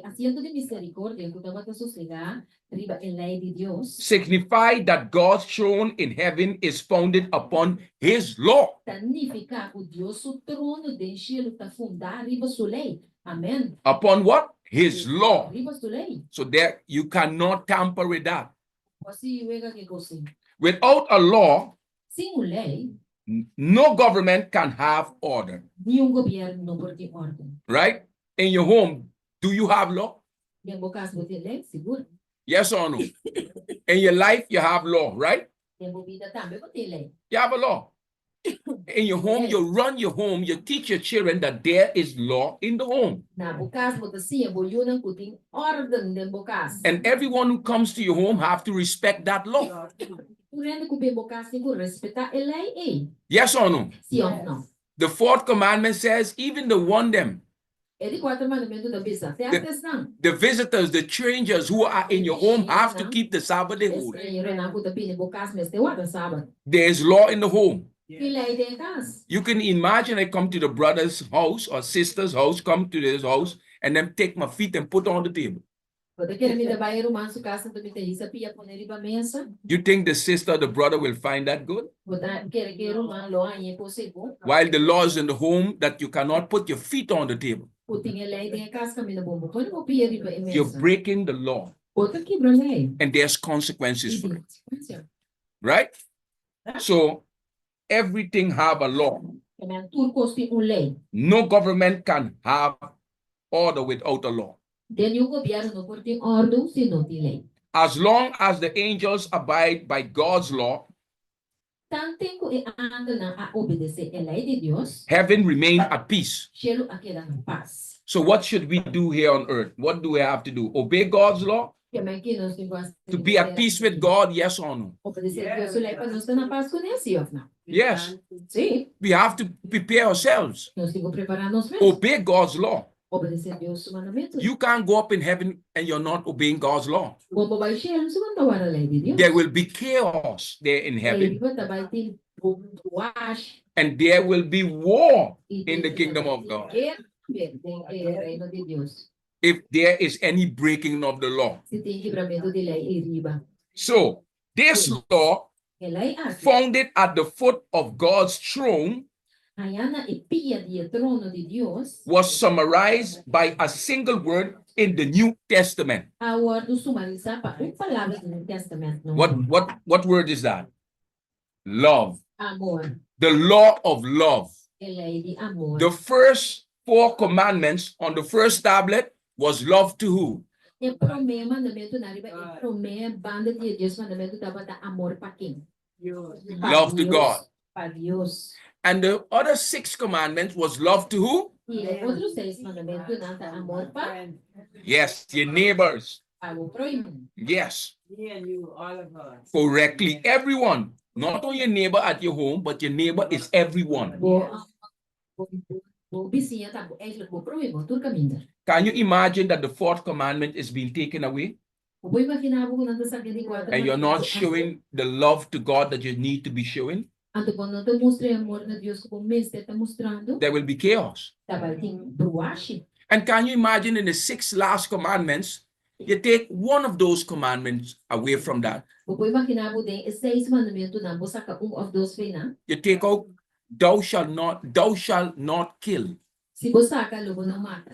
Asiento de misericórdia que estava a sossegar riba em lei de Deus. signify that God's throne in heaven is founded upon his law. Significa que Deus o trono de cielo está fundado riba sua lei. Amen. Upon what? His law. Riba sua lei. So there you cannot tamper with that. Assim vega que coisa. Without a law, Sem uma lei, no government can have order, nenhum governo não pode ter ordem. right? In your home, do you have law? Em boca você tem lei, seguro. Yes or no? In your life, you have law, right? Em vida também você tem lei. You have a law. In your home, you run your home, you teach your children that there is law in the home. Na boca você sim, bolhona que tem ordem em boca. And everyone who comes to your home have to respect that law. O rende que bem boca tem que respeitar a lei. Yes or no? Sim ou não? The 4th commandment says, even the one them, É de 4 mandamentos da Bíblia. Tem atenção. the visitors, the strangers who are in your home have to keep the Sabbath day holy. There is law in the home. You can imagine I come to the brother's house or sister's house, come to this house, and then take my feet and put on the table. You think the sister or the brother will find that good? While the law is in the home that you cannot put your feet on the table. You're breaking the law. And there's consequences for it. Right? So everything have a law. No government can have order without a law. As long as the angels abide by God's law, importante ko i-ando na obedecer a lei de Deus, heaven remain at peace. cielo aquela ng paz. So what should we do here on earth? What do we have to do? Obey God's law? Kaya may kinos ni Boas. To be at peace with God, yes or no? Obedecer a Deus, sulay pa nós na paz com esse, ou não? Yes. Sim, We have to prepare ourselves. nós temos que preparar nós mesmos. Obey God's law. Obedecer a Deus os mandamentos. You can't go up in heaven and you're not obeying God's law. Como vai cielo, se não tawar a lei de Deus. There will be chaos there in heaven, and there will be war in the kingdom of God if there is any breaking of the law. So this law, founded at the foot of God's throne, was summarized by a single word in the New Testament. What word is that? Love. Amor. The law of love. A lei de amor. The first 4 commandments on the first tablet was love to who? E primeiro mandamento na riba, e primeira banda de Deus mandamento tava da amor para quem? Love to God. Para Deus. And the other 6 commandments was love to who? E outros 6 mandamentos na da amor para Yes, your neighbors. o próximo. Yes, Me and you, all of us. correctly. Everyone. Not only your neighbor at your home, but your neighbor is everyone. Vizinha tá, eigenlijk o próximo, tudo caminho. Can you imagine that the 4th commandment is being taken away? Vou imaginar que não está sabendo qual. And you're not showing the love to God that you need to be showing? Anto quando te mostrei amor na Deus como mês está mostrando, There will be chaos. tá vai ter bruache. And can you imagine in the 6 last commandments, you take one of those commandments away from that. Vou imaginar que tem 6 mandamentos na você saca of those foi na. You take out, thou shalt not kill. Se você saca logo não mata.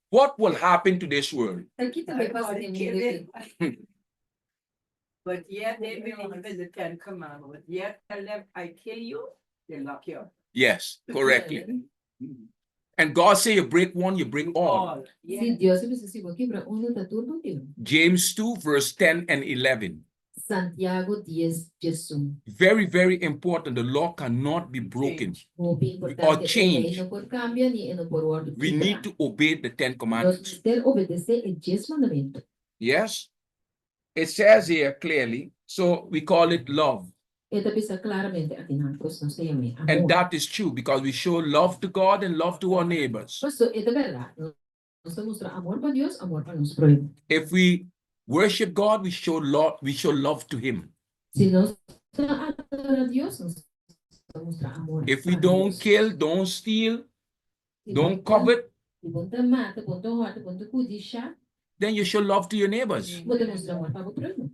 What will happen to this world? Aqui também passa de mim. But yet they believe in the 10 commandments. But yet tell them, I kill you, they lock you up. Yes, correctly. And God say you break one, you break all. Se Deus se quebra tá tudo contigo. James 2 verse 10 and 11. Santiago 10:11. Very, very important. The law cannot be broken. Or change. We We need to obey the 10 commandments. obedecer o 10 mandamentos. Yes? It says here clearly, so we call it love. Ito bisa claramente aqui na cruz nós temos amor. And that is true because we show love to God and love to our neighbors. Pasto, ito verdad. Nós mostra amor para Deus, amor para nós próximos. If we worship God, we show love to Him. Se nós adoramos a Deus, nós mostra amor. If we para don't Deus. kill, don't steal, Se don't não- covet, se não te mata, não te rouba, não te cobiça, then you show love to your neighbors. você mostra amor para o próximo.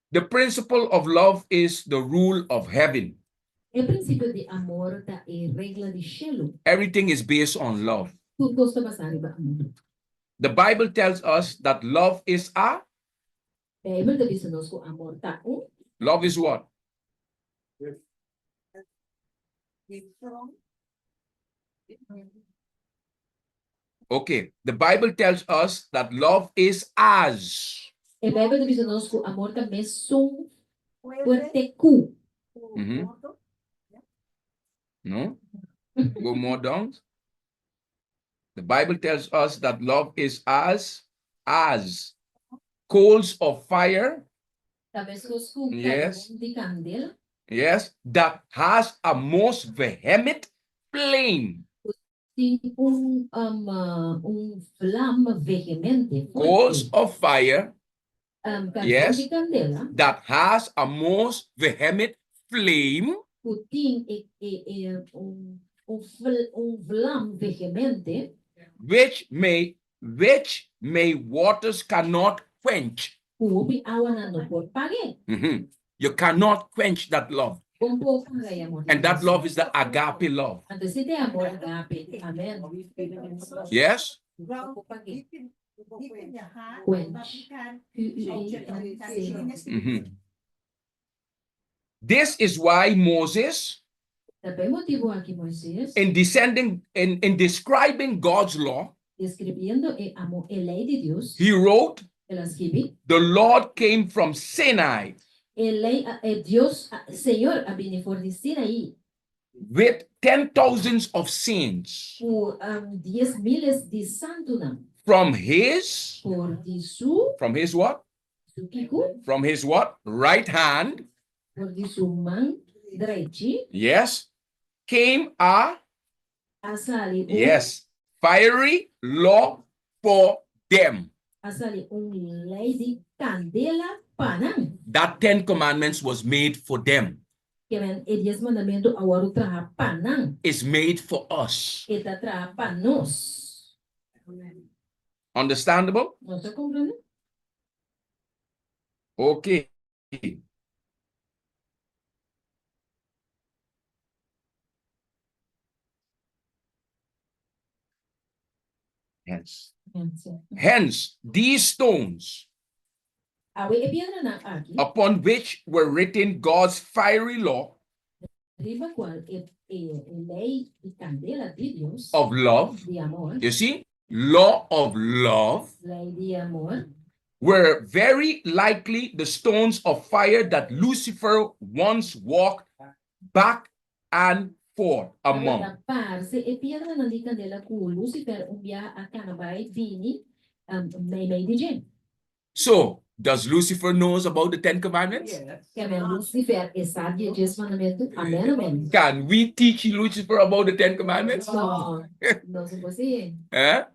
The principle of love is the rule of heaven. O princípio de amor tá em regra de cielo. Everything is based on love. Tudo está basado em amor. The Bible tells us that love is a Bíblia diz nos que amor tá love is what? Okay, the Bible tells us that love is as. A Bíblia diz nos que amor também são fuerte cu. Mhm. No? Go more down. The Bible tells us that love is as coals of fire, Talvez os cu Yes. de candela, yes, that has a most vehement flame. tem flama veemente. Coals of fire Yes. De candela, that has a most vehement flame, tem vlam veemente, which may waters cannot quench. houve água na no por pague. Mhm. You cannot quench that love. Com pouco pague amor. And that love is the agape love. Então se tem amor agape, amém. Yes? Pouco pague. Mhm. This is why Moses, Também motivou aqui Moisés, in describing God's law, escrevendo a lei de Deus, he wrote, ela escreve, the Lord came from Sinai. Dios, Señor, a bine fornecer aí with 10,000s of saints por 10 miles de santo não. from his Por what? su Kiko, From his what? Right hand. por de su mão direita, Yes. Came a sale yes, fiery law for them. sale lei de candela panang. That 10 commandments was made for them. Que ven e 10 mandamento agora traha panang. It's made for us. Eta traha panos. Understandable? Não se compreende? Okay. Hence, these stones Awe e piedra na aqui. upon which were written God's fiery law Riba qual lei de candela de Deus. of love, De amor. you see, law of love, Lei de amor. were very likely the stones of fire that Lucifer once walked back and forth among. Parce e piedra na di candela cu Lucifer umbia a canabai bini mei de gen. So, does Lucifer knows about the 10 commandments? Yes. Que men Lucifer e sabe de mandamento. Amen, amen. Can we teach Lucifer about the 10 commandments? No, não se pode. Eh?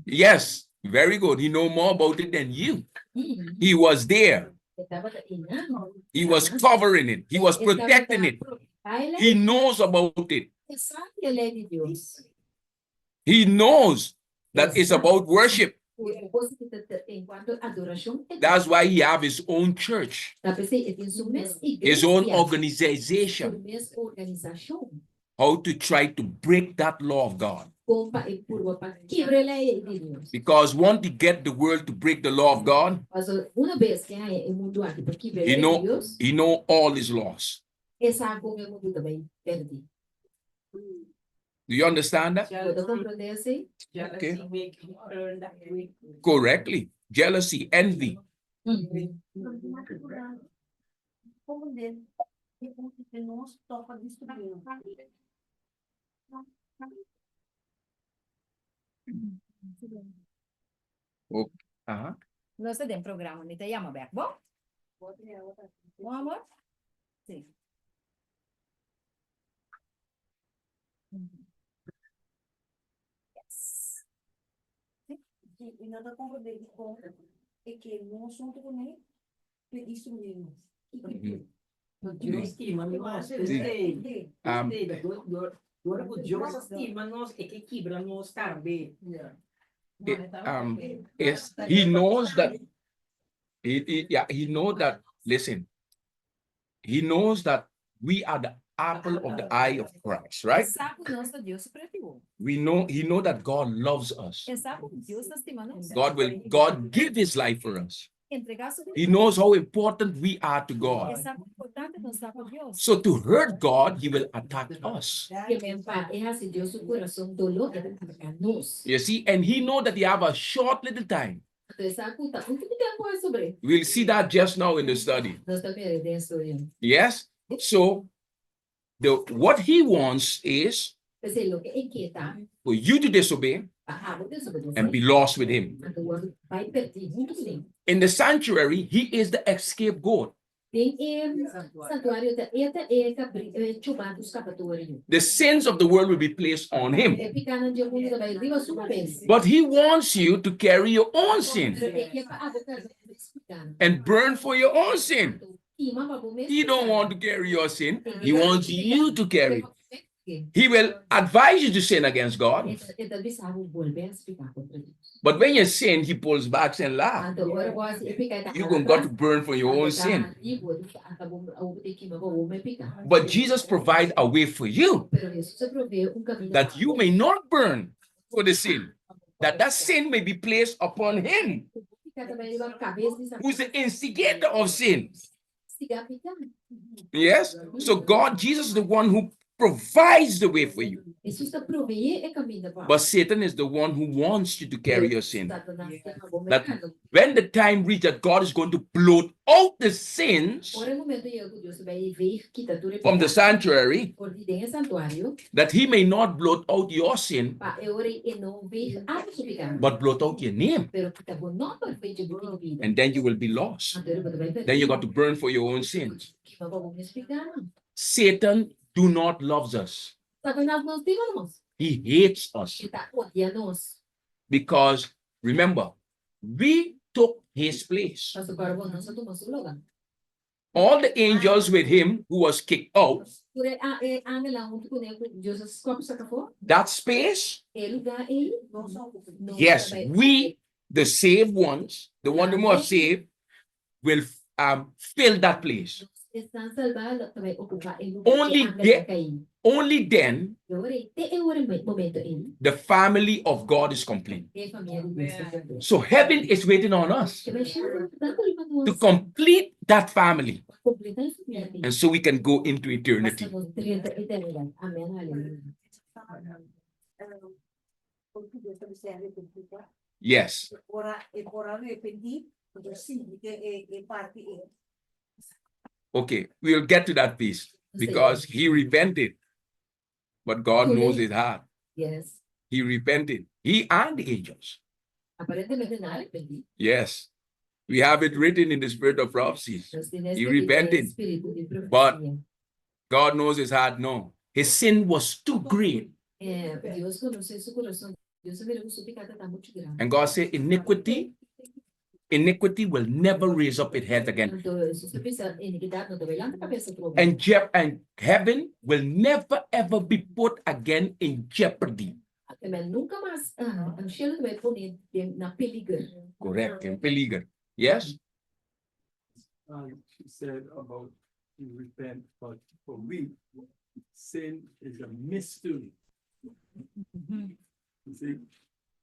Yes, very good. He know more about it than you. He was there. He was covering it. He was protecting it. He knows about it. He knows that it's about worship. That's why he have his own church, his own organization, how to try to break that law of God. Because once he get the world to break the law of God, he know all his laws. Do you understand that? Okay. Correctly. Jealousy, envy. Okay. Nós temos programa, me te llama back, bom? Bom, amor? Sim. Yes. E nada com é que não são também isso mesmo. He knows that he knows that, listen, he knows that we are the apple of the eye of Christ, right? He know that God loves us. God give his life for us. He knows how important we are to God. So to hurt God, he will attack us. You see, and he know that he have a short little time. We'll see that just now in the study. Yes. So what he wants is for you to disobey and be lost with him. In the sanctuary, he is the scapegoat. The sins of the world will be placed on him. But he wants you to carry your own sin and burn for your own sin. He don't want to carry your sin. He wants you to carry it. He will advise you to sin against God. But when you sin, he pulls back and laughs. You're going to got to burn for your own sin. But Jesus provides a way for you that you may not burn for the sin, that sin may be placed upon him, who's the instigator of sin. Yes? So Jesus is the one who provides the way for you. Jesus está proveer e caminho para. But Satan is the one who wants you to carry your sin. Satanás que acabou me That dando. when the time reaches that God is going to blot out the sins Ora, no momento em que Deus vai ver quita tudo from the sanctuary, por dentro do santuário, that he may not blot out your sin, para eu e não ver a sua pecado. but blot out your name. Pero que tá bom não para feito book de vida. And then you will be lost. Então, você vai ver. Then you got to burn for your own sins. Que vai bom explicar. Satan do not loves us. Satanás não tem nós. He hates us Ele tá odiando nós. because remember, we took his place. Mas agora nós só tomamos o lugar. All the angels with him who was kicked out, Por a angela onde conecta Deus os corpos sacou. that space, É lugar ele. yes, we, the saved ones, the one who are saved, will fill that place. Estão salvados vai ocupar ele. Only then Momento ele. the family of God is complete. É família de Deus. So heaven is waiting on us to complete that family. And so we can go into eternity. Amém. Aleluia. Porque Deus também se arrependeu. Yes. Ora arrependi, porque sim, é parte. Okay, we'll get to that piece because he repented. But God knows his heart. Yes. He repented. He and the angels. Aparentemente não arrependi. Yes. We have it written in the spirit of prophecies. He repented. But God knows his heart. No. His sin was too great. Deus conhece seu coração. Deus sabe que o seu pecado está muito grande. And God said, iniquity will never raise up its head again. And heaven will never ever be put again in jeopardy. Correct. In peligro. Yes? She said about you repent, but for we, sin is a mystery. You see,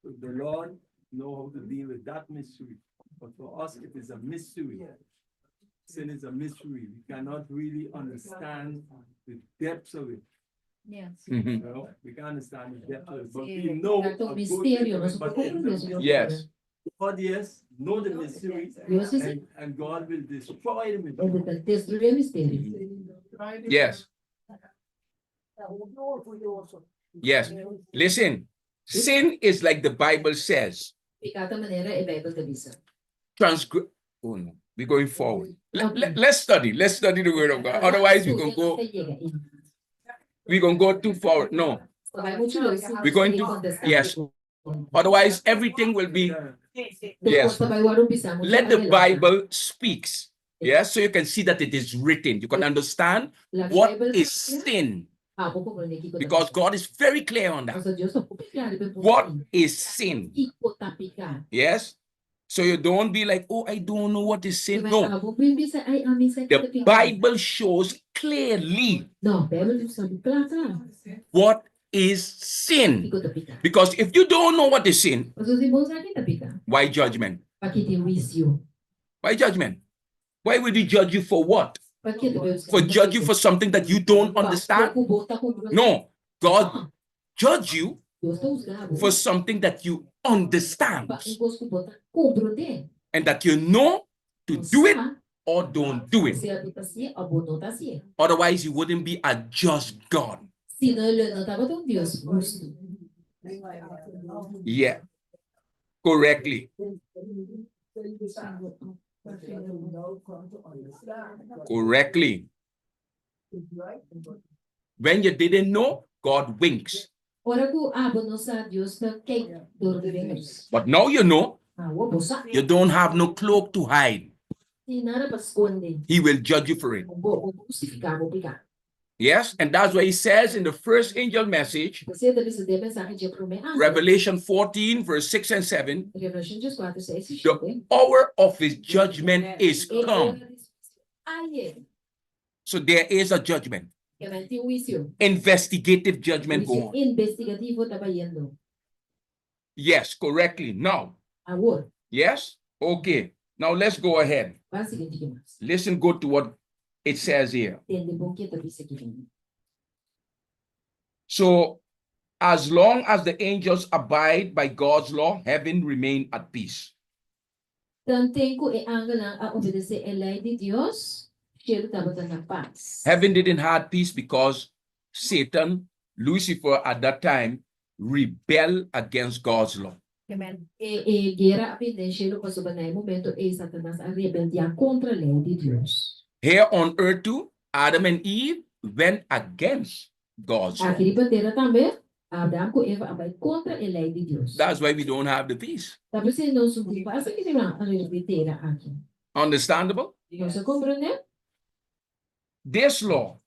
the Lord knows how to deal with that mystery. But for us, it is a mystery. Sin is a mystery. We cannot really understand the depths of it. Yes. Mhm. You know? We can't understand the depths of it. But we know a good Mistério, nós but Yes. God, yes, know the mystery, Deus é and God will destroy the mystery. destruir o mistério. Yes. Yes. Listen, sin is like the Bible says. Pecado maneira é Bíblia da visa. Oh no, we're going forward. Let's study. Let's study the word of God. Otherwise, we're gonna go too forward. No, we're going to, yes. Otherwise, everything will be, yes. Let the Bible speaks. Yes, so you can see that it is written. You can understand what is sin. Because God is very clear on that. What is sin? Yes. So you don't be like, oh, I don't know what is sin. No. The Bible shows clearly what is sin. Because if you don't know what is sin, why judgment? Why judgment? Why would he judge you for what? For judge you for something that you don't understand? No. God judge you for something that you understand and that you know to do it or don't do it. Otherwise, you wouldn't be a just God. Yeah, correctly. Correctly. When you didn't know, God winks. But now you know, you don't have no cloak to hide. He will judge you for it. Yes, and that's why he says in the first angel message, Revelation 14, verse 6 and 7, the hour of his judgment is come. So there is a judgment. Investigative judgment going on. Yes, correctly. Now. Yes? Okay. Now let's go ahead. Listen good to what it says here. So as long as the angels abide by God's law, heaven remain at peace. Tanto kung ang lang a obedecer a lei de Deus, cielo estava na paz. Heaven didn't have peace because Satan, Lucifer at that time, rebelled against God's law. Amen. Guerra apinde cielo passou ba na momento Satanás a rebeldia contra a lei de Deus. Here on earth too, Adam and Eve went against God's law. Aqui de terra também, Adão com Eva vai contra a lei de Deus. That's why we don't have the peace. Talvez se não subir, passa que tem uma terra aqui. Understandable? Você compreende? This law,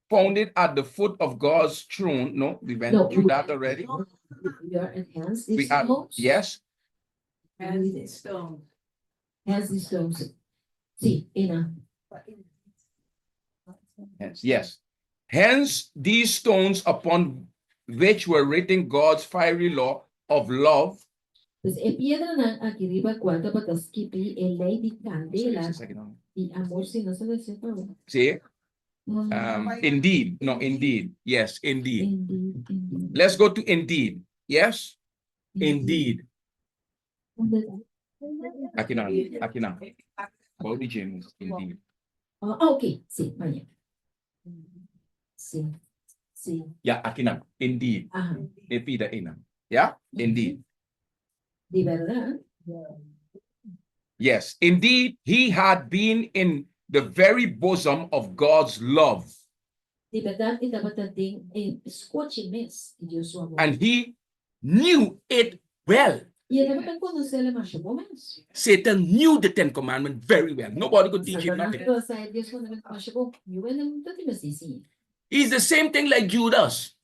founded at the foot of God's throne. No, we went No, through that already. Your hands, We are, yes. As the stone. Hands the stones. Sim, ina. Yes. Hence, these stones upon which were written God's fiery law of love. Dus e piedra na aqui riba quanto para skipi e lei de candela e amor se não se deixa para. See? Indeed. No, indeed. Yes, indeed. Indeed. Let's go to indeed. Yes? Indeed. Aqui não. Aqui não. Body James, indeed. Ok, sim, manhã. Sim, sim. Yeah, aqui não. Indeed. Aham. Repeat it in. Yeah? Indeed. De verdade? Yes, indeed, he had been in the very bosom of God's love. De verdade, ele estava também em escote mês de Deus sua amor. And he knew it well. E ele estava conhecendo ele mais bom mês. Satan knew the Ten Commandments very well. Nobody could teach him nothing. Então, sai Deus quando ele mais bom, e ele não tem mais assim. He's the same thing like Judas.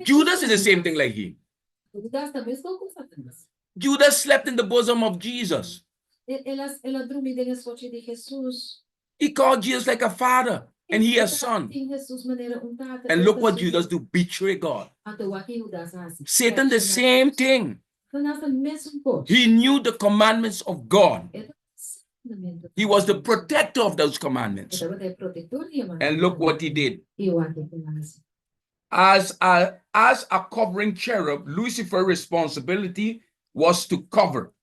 Judas is the same thing like he. Judas também está com Satanás. Judas slept in the bosom of Jesus. Ela dormiu no escote de Jesus. He called Jesus like a father, and he a son. And look what Judas do, betray God. Satan the same thing. He knew the commandments of God. He was the protector of those commandments. And look what he did. As a covering cherub, Lucifer's responsibility was to cover.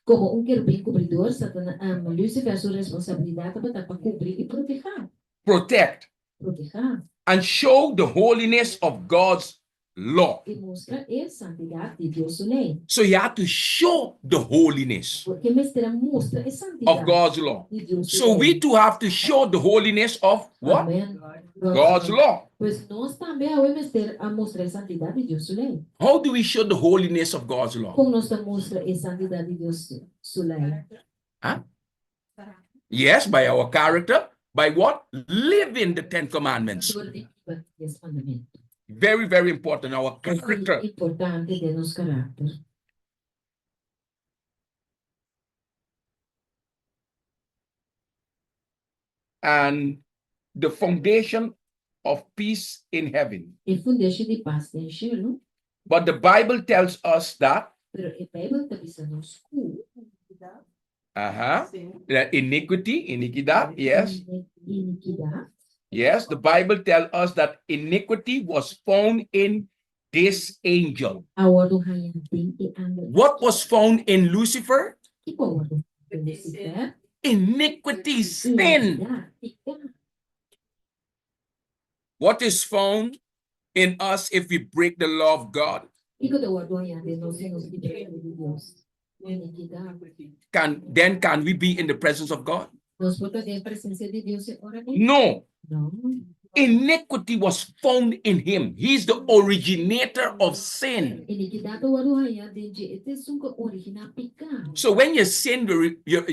Como querubim cobridor, Lúcifer sua responsabilidade para cobrir e proteger. Protect. Proteger. And show the holiness of God's law. E mostra a santidade de Deus sua lei. So he had to show the holiness Porque mostra a santidade of God's law. de Deus sua So lei. we too have to show the holiness of what? Amen. God's law. Pois nós também vamos a mostrar a santidade de Deus sua lei. How do we show the holiness of God's law? Como nós mostra a santidade de Deus sua lei? Huh? Yes, by our character. By what? Living the Ten Commandments. Very, very important. Our character. Importante de nosso caráter. And the foundation of peace in heaven. E fundeixe de paz em cielo. But the Bible tells us that Pero a Bíblia está nos that iniquidad, yes. iniquidade. Yes, the Bible tells us that iniquity was found in this angel. A ordem raiante e anda. What was found in Lucifer? Que ordem? Lucifer. Iniquity, sin. Iniquidade. What is found in us if we break the law of God? E quando a ordem raiante nós temos que de Deus. Iniquidade. Can we be in the presence of God? Nós podemos ter a presença de Deus e orar. No. Não. Iniquity was found in him. He's the originator of sin. Iniquidade a ordem raiante é sunca original pecado. So when you sin, you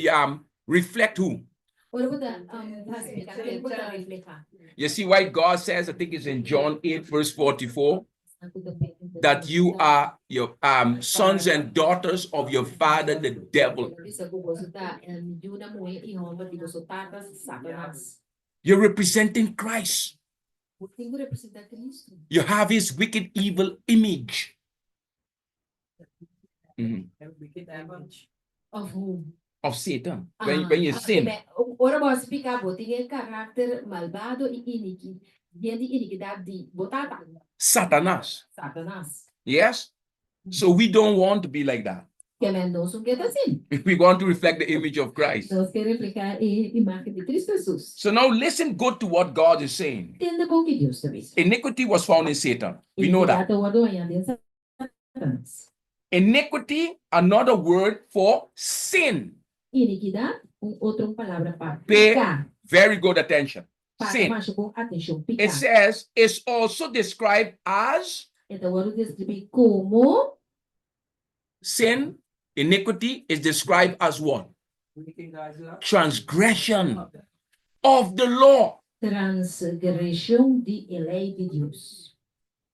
reflect who? You see why God says, I think it's in John 8, verse 44, that you are your sons and daughters of your father, the devil. You're representing Christ. You have his wicked, evil image. Of whom? Of Satan. When you sin. Ora posso explicar, tem caráter malvado e Dia di iniquidade de botata. Satanas. Satanás. Yes? So we don't want to be like that. Que nós não queremos assim. We want to reflect the image of Christ. Nós queremos replicar a imagem de Cristo Jesus. So now listen good to what God is saying. Entenda bom que Deus está dizendo. Iniquity was found in Satan. We know that. Iniquity, another word for sin. Iniquidade, outra palavra para Pay pecar. very good attention. Para Sin. mais com atenção, pecar. It says it's also described as Então, agora descreve como sin. Iniquity is described as what? Transgression of the law. transgressão de lei de Deus.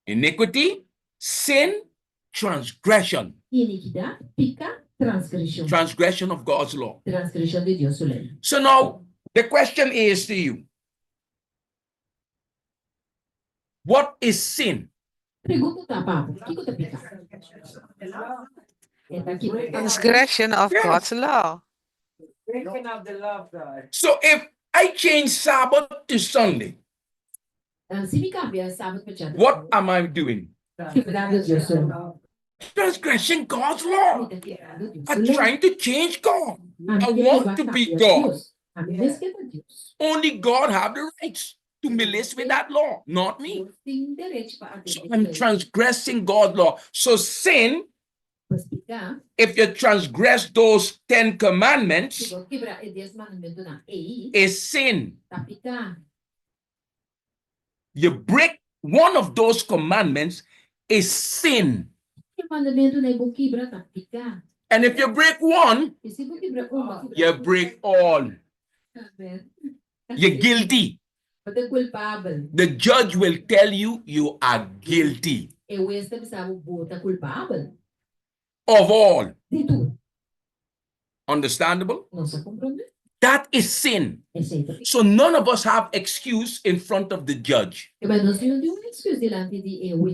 Iniquity, sin, transgression. Iniquidade, pecar, transgressão. Transgression of God's law. Transgressão de Deus, sua lei. So now the question is to you, what is sin? Pergunta tá, Pablo, o que é pecar? É daqui. Transgression of Yes. God's law. So if I change Sabbath to Sunday, Se me cambiar sábado para dia. what am I doing? Quebrado Deus, sua lei. Transgressing God's law. Quebrado Deus, I'm sua lei. trying to change God. A I mim want to be God. A mim respeita Deus. Only God have the rights to milice with that law, not me. Deus tem direito para So atender. I'm transgressing God's law. So sin, Para explicar, if you transgress those 10 commandments, se você quebrar e 10 mandamentos na EI, is sin. tá pecar. You break one of those commandments is sin. Que mandamento não é bom quebrar, tá pecar. And if you break one, E se você quebrar uma, you break all. Tá vendo? You're guilty. Você é culpável. The judge will tell you you are guilty Eu estou pensando, bota culpável of all. de tudo. Understandable? Não se compreende? That is sin. Esse aí tá pecado. So none of us have excuse in front of the judge. Mas nós não temos excuse delante de eu.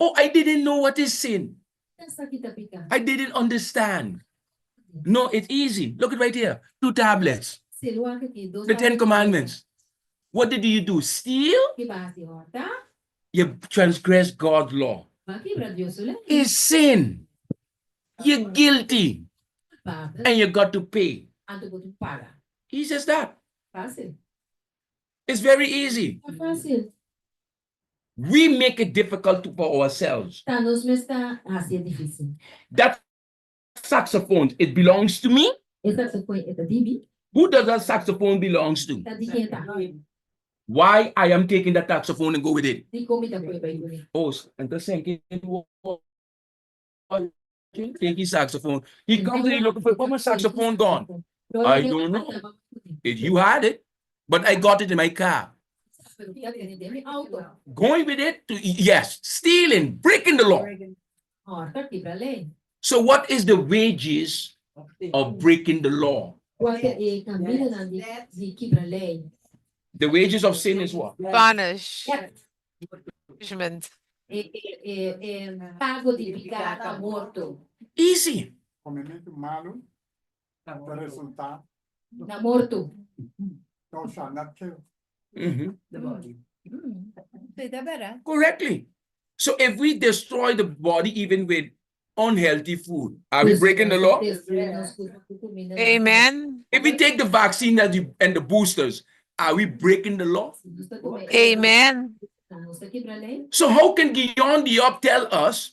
Oh, I didn't know what is sin. Essa aqui tá pecado. I didn't understand. No, it's easy. Look at right here. 2 tablets. Se lo hace aqui, The 10 commandments. What did you do? Steal? Que vai assim, ó, tá? You transgress God's law. Vai quebrar Deus, né? It's sin. You're guilty. Culpável. And you got to pay. Ando botar paga. He says that. Fácil. It's very easy. É fácil. We make it difficult for ourselves. Tá, nós mesmos tá assim, é difícil. That saxophone, it belongs to me. Essa foi, essa dibi, Who does that saxophone belongs to? tá de quem tá? Why I am taking that saxophone and go with it? De como tá foi bem bonito. Oh, and the second taking saxophone. He comes and he looking for, where my saxophone gone? I don't know. You had it, but I got it in my car. Going with it to, yes, stealing, breaking the law. Ó, tá aqui pra lei. So what is the wages of breaking the law? Qual é o caminho de quebrar lei? The wages of sin is what? Punishment. Pago de pecar, tá morto. Easy. Comimento malo, o resultado, Tá morto. não shall not kill. Mhm. Tá barato. Correctly. So if we destroy the body even with unhealthy food, are we breaking the law? Amen. If we take the vaccine and the boosters, are we breaking the law? Amen. So how can Guillaume Diop tell us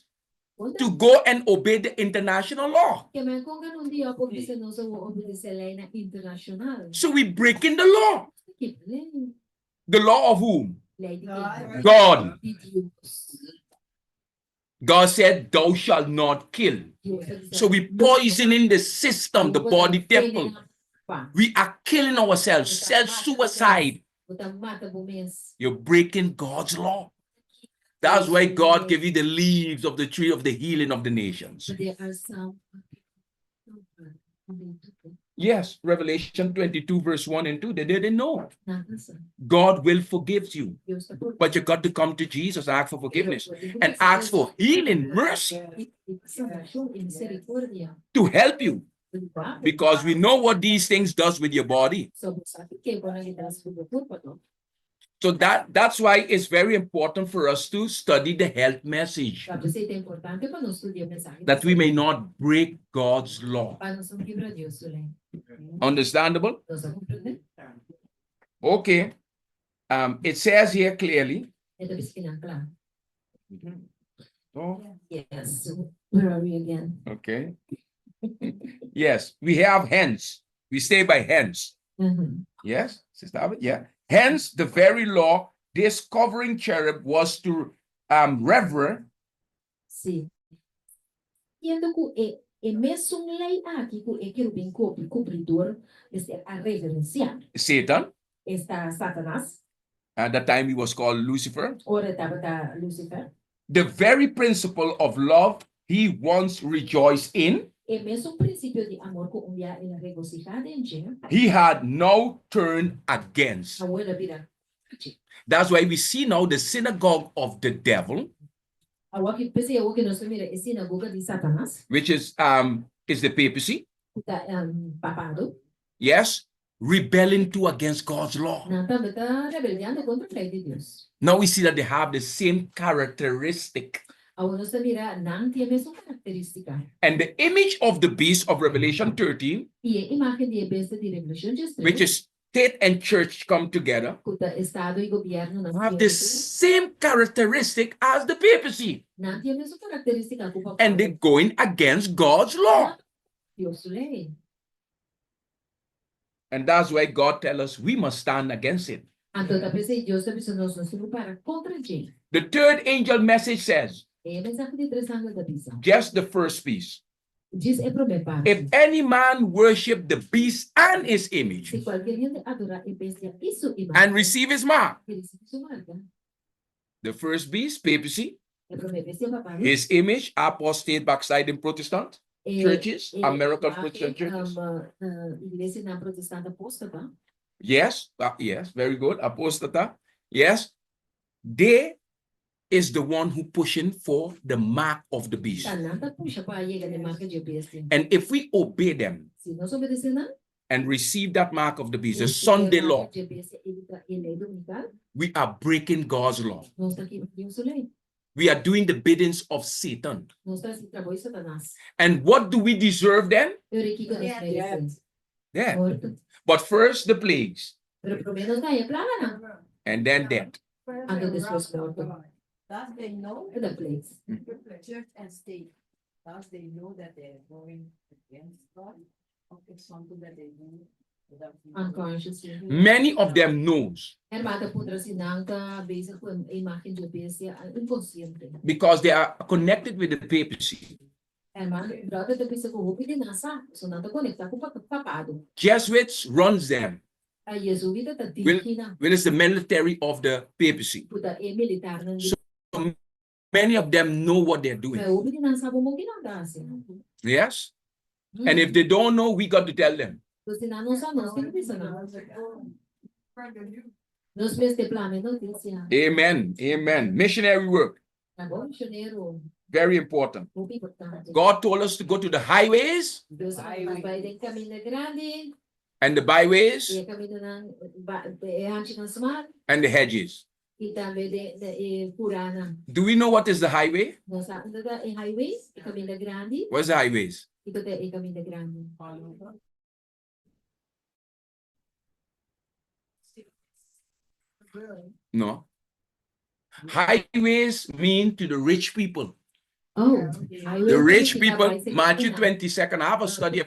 to go and obey the international law? So we breaking the law. The law of whom? God. God said, thou shalt not kill. So we poisoning the system, the body temple. We are killing ourselves, self-suicide. You're breaking God's law. That's why God gave you the leaves of the tree of the healing of the nations. Yes, Revelation 22 verse 1 and 2, they didn't know. God will forgive you, but you got to come to Jesus and ask for forgiveness and ask for healing, mercy to help you, because we know what these things does with your body. So that's why it's very important for us to study the health message, Por isso é importante para nós estudar a mensagem. that we may not break God's law. Para nós não quebrar Deus, né? Understandable? Nós vamos compreender. Okay. It says here clearly. Então, isso que não claro. Oh, Yes. Where are we again? okay. Yes, we have hence. We stay by hence. Yes, Sister Abby? Yeah. Hence, the very law, this covering cherub was to revere. Sim. Sendo que é mesmo lei aqui que é querubim cobridor, a reverenciar. Satan. Está Satanás. At that time, he was called Lucifer. Ora estava da Lucifer. The very principle of love he once rejoiced in, É mesmo princípio de amor que ele regocijado em Deus. he had now turned against. Agora vira. That's why we see now the synagogue of the devil, Agora que pensei que nós mira é sinagoga de Satanás, which is the papacy. está papado. Yes, rebelling to against God's law. Não também está rebeliando contra a lei de Deus. Now we see that they have the same characteristic. Agora nós mira não tem a mesma característica. And the image of the beast of Revelation 13, E a imagem de besta de Revelação de which is state and church come together, Estado e governo não have the same characteristic as the papacy. não tem a mesma característica que o And they're going against God's law. Deus lei. And that's why God tells us we must stand against it. Então tá pensei Deus tá pensando nós não para contra ele. The third angel message says, É a mensagem de três anos da visão. just the first piece. Diz é primeira parte. If any man worship the beast and his image Se qualquer gente adorar a bestia isso and receive his mark, ele recebe sua marca. the first beast, papacy, É a primeira bestia papai. his image, apostate, backsliding Protestant churches, American Protestant churches. Igreja na protestante apóstata. Yes, yes, very good. Apostata, yes. They is the one who pushing for the mark of the beast. Tananta puxa para chegar na marca de bestia. And if we obey them Se nós obedecermos and receive that mark of the beast, the Sunday law, we are breaking God's law. Nós está aqui Deus lei. We are doing the biddings of Satan. Nós está se trabalhando Satanás. And what do we deserve then? Eu requigo nós merecemos. Yeah. Morto. But first the plagues, Pero pelo menos daí é plana não. and then death. Ando después morto. Does they know The place. church and state? Does they know that they're going against God? Or it's something that they do without Unconsciously. Many of them knows Hermana putra sinangka basic com a imagem de bestia inconsciente. because they are connected with the papacy. Hermana, brother da pessoa com roupa de nasa, so nada conectar com o papado. Jesuits runs them. A jesuíta tá dirigida. Well, it's the military of the papacy. Puta é militar não. Many of them know what they're doing. Mas roupa de nasa bom que não dá assim. Yes? And if they don't know, we got to tell them. Você não sabe nós tem que pensar não. Nós vemos de plano notícia. Amen. Amen. Missionary work, Tá bom, janeiro. very important. Muito importante. God told us to go to the highways Deus vai de caminho grande, and the byways e caminho antes nas mar, and the hedges. e também de Purana. Do we know what is the highway? Nós sabemos da highways, e caminho grande, What's the highways? e também caminho grande. No. Highways mean to the rich people. Oh, The rich people, Matthew 22nd. I have a study.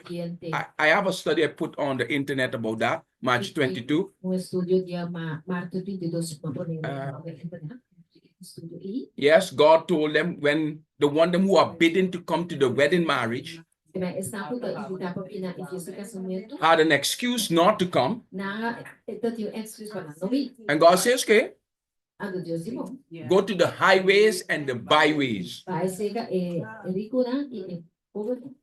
I have a study I put on the internet about that. Matthew 22. Estudio dia Marto 22 Estudio Yes, God told them when the one them who are bidden to come to the wedding marriage had an excuse not to come. And God says, okay, go to the highways and the byways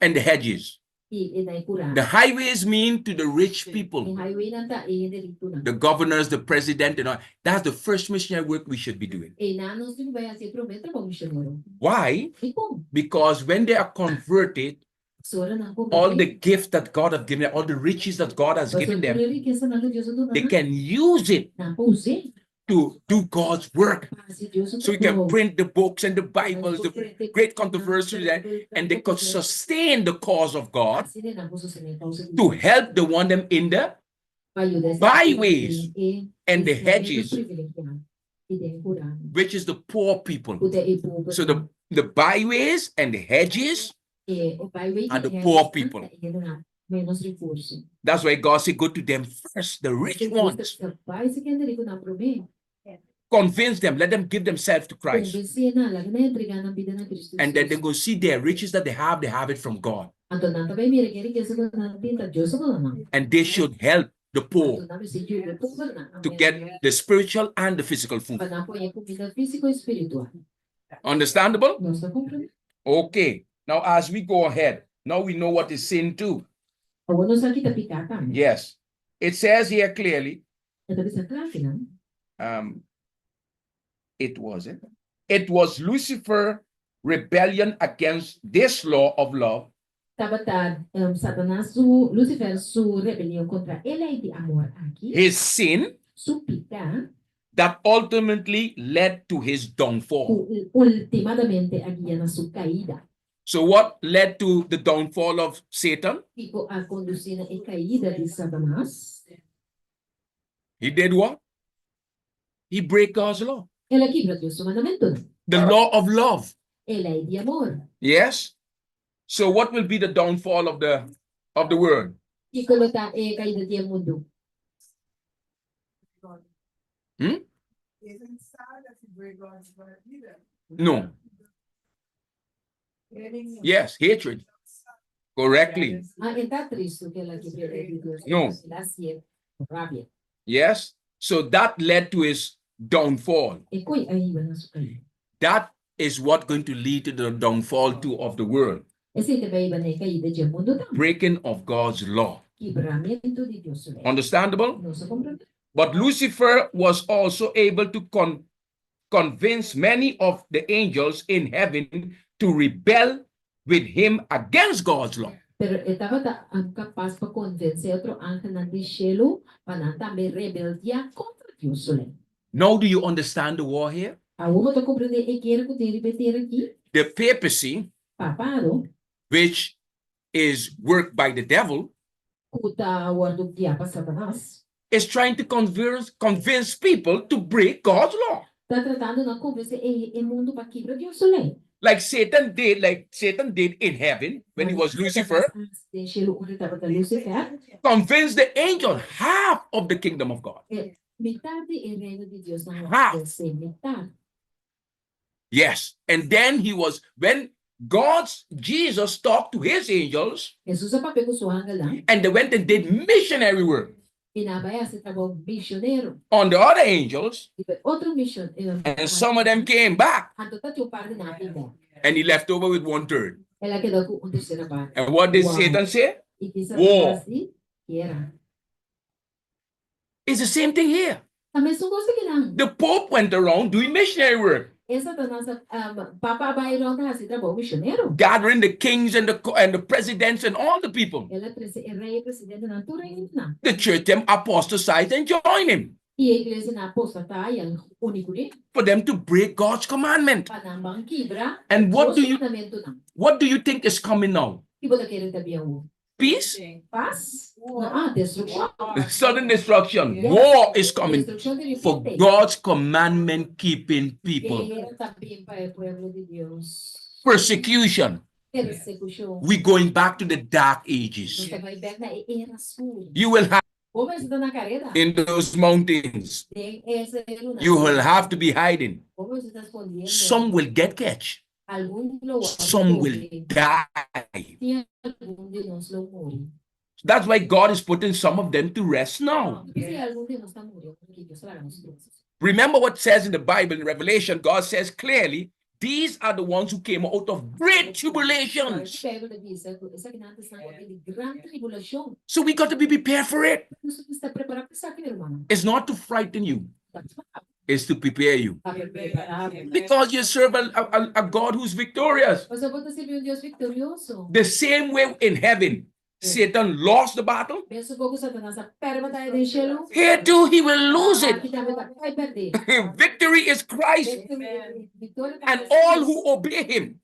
and the hedges. The highways mean to the rich people, the governors, the president, and all. That's the first missionary work we should be doing. Why? Because when they are converted, all the gifts that God has given them, all the riches that God has given them, they can use it to do God's work. Paz de Deus no So we can povo. print the books and the Bibles, the great controversy that, and they could sustain the cause of God Assim, né, na rua, você nem causa de to Deus. help the one them in the byways and the hedges, which is the poor people. So the byways and the hedges are the poor people. That's why God said, go to them first, the rich ones. Convince them, let them give themselves to Christ. And then they go see their riches that they have it from God. And they should help the poor to get the spiritual and the physical food. Understandable? Okay. Now, as we go ahead, now we know what is sin too. Yes. It says here clearly, it was Lucifer rebellion against this law of love Satanás, Lucifer, su rebelión contra el ley de amor aquí, his sin su pecado, that ultimately led to his downfall. últimamente guía a su caída. So what led to the downfall of Satan? Tipo, a conducir a caída de Satanás. He did what? He break God's law. Ele quebrou su mandamento. The law of love. El ley de amor. Yes. So what will be the downfall of the world? E colocar a caída do mundo. Isn't sad that you break God's word either. No. Yes, hatred. Correctly. Está triste que ela quebrou a lei de Deus. No. Rabia. Yes. So that led to his downfall. E coi arriva na sua caída. That is what going to lead to the downfall too of the world. E se te vai na caída do mundo também. Breaking of God's law. Quebramento de Deus. Understandable? Não se compreende. But Lucifer was also able to convince many of the angels in heaven to rebel with him against God's law. Pero estava capaz para convencer outro anjo no cielo para também rebeldia contra Deus. Now do you understand the war here? Agora tu compreende e quero que te repetir aqui. The papacy, Papado, which is worked by the devil, kuta word diabo Satanás. is trying to convince people to break God's law. Está tratando de convencer o mundo para quebrar Deus. Like Satan did in heaven when he was Lucifer, convinced the angel half of the kingdom of God. Yes. And then when Jesus talked to his angels, and they went and did missionary work on the other angels, and some of them came back, and he left over with 1/3. And what did Satan say? War. It's the same thing here. The Pope went around doing missionary work, gathering the kings and the presidents and all the people. The church them apostatized and joined him for them to break God's commandment. And what do you think is coming now? Peace? Sudden destruction. Yes. War is coming for God's commandment keeping people. Persecution. We're going back to the dark ages. You will have in those mountains. You will have to be hiding. Some will get catch. Some will die. That's why God is putting some of them to rest now. Remember what it says in the Bible in Revelation. God says clearly, these are the ones who came out of great tribulations. So we got to be prepared for it. It's not to frighten you. It's to prepare you. Because you serve a God who's victorious. The same way in heaven, Satan lost the battle, Penso pouco Satanás a perde a batalha do cielo. here too he will lose Aqui it. também vai perder. Victory is Christ Vitória and all who obey him.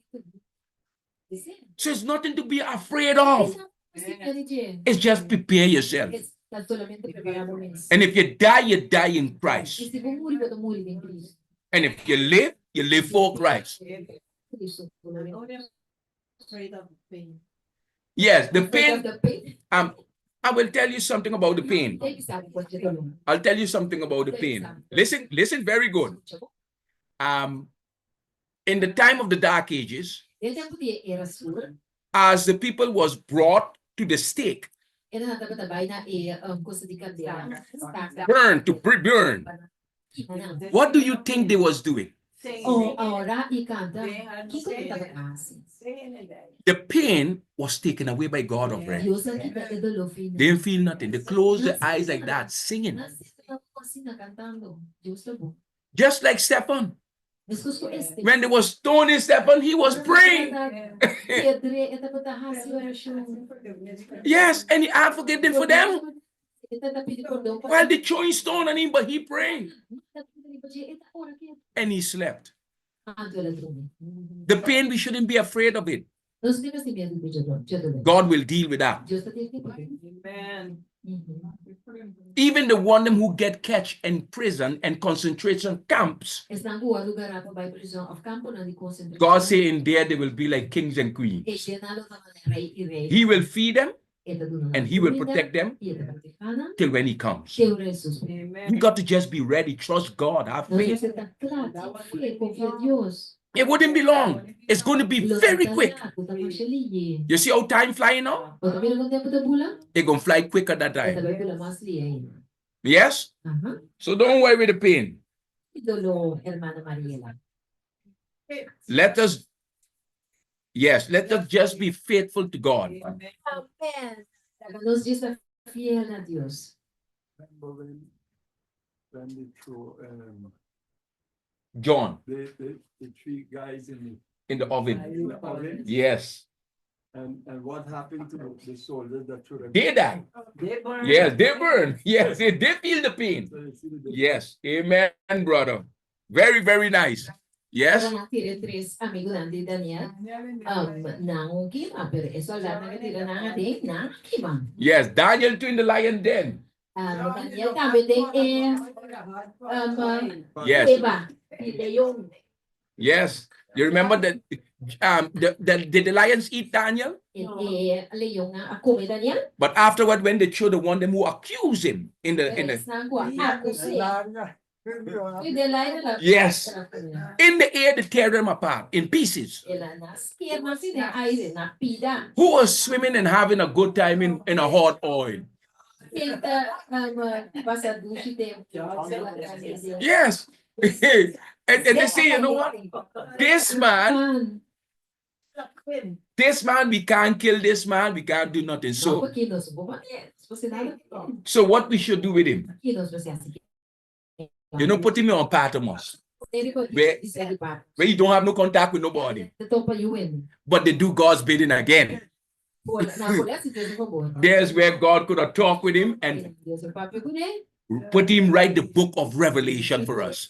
So it's nothing to be afraid of. It's just prepare yourself. And if you die in Christ. And if you live for Christ. Afraid of pain. Yes, the pain. I will tell you something about the pain. I'll tell you something about the pain. Listen very good. In the time of the Dark Ages, as the people was brought to the stake, burn, what do you think they was doing? The pain was taken away by God already. They didn't feel nothing. They closed their eyes like that, singing. Just like Stephen. When they was stoning Stephen, he was praying. Yes, and he asked forgiveness for them. While they throwing stone on him, but he praying. And he slept. The pain, we shouldn't be afraid of it. God will deal with that. Amen. Even the one who get catch in prison and concentration camps, God say in there they will be like kings and queens. He will feed them and he will protect them till when he comes. You got to just be ready. Trust God. Have faith. It wouldn't be long. It's going to be very quick. You see how time flying now? It's going to fly quicker that time. Yes? So don't worry with the pain. Let us just be faithful to God. John, the three guys in the oven. the oven. Yes. And what happened to the soldiers that threw them? They die. They burn. Yes, they burn. Yes, they feel the pain. So you see the difference. Yes. Amen, brother. Very, very nice. Yes. Yes, Daniel too in the lion den. Yes. Yes. You remember that did the lions eat Daniel? But afterward, when they showed the one them who accused him in the yes, in the air they tear them apart in pieces. Who was swimming and having a good time in a hot oil? Yes. And they say, you know what? This man, we can't kill this man. We can't do nothing. So what we should do with him? You know, put him on Patmos, where you don't have no contact with nobody. But they do God's bidding again. There's where God could have talked with him and put him write the book of Revelation for us.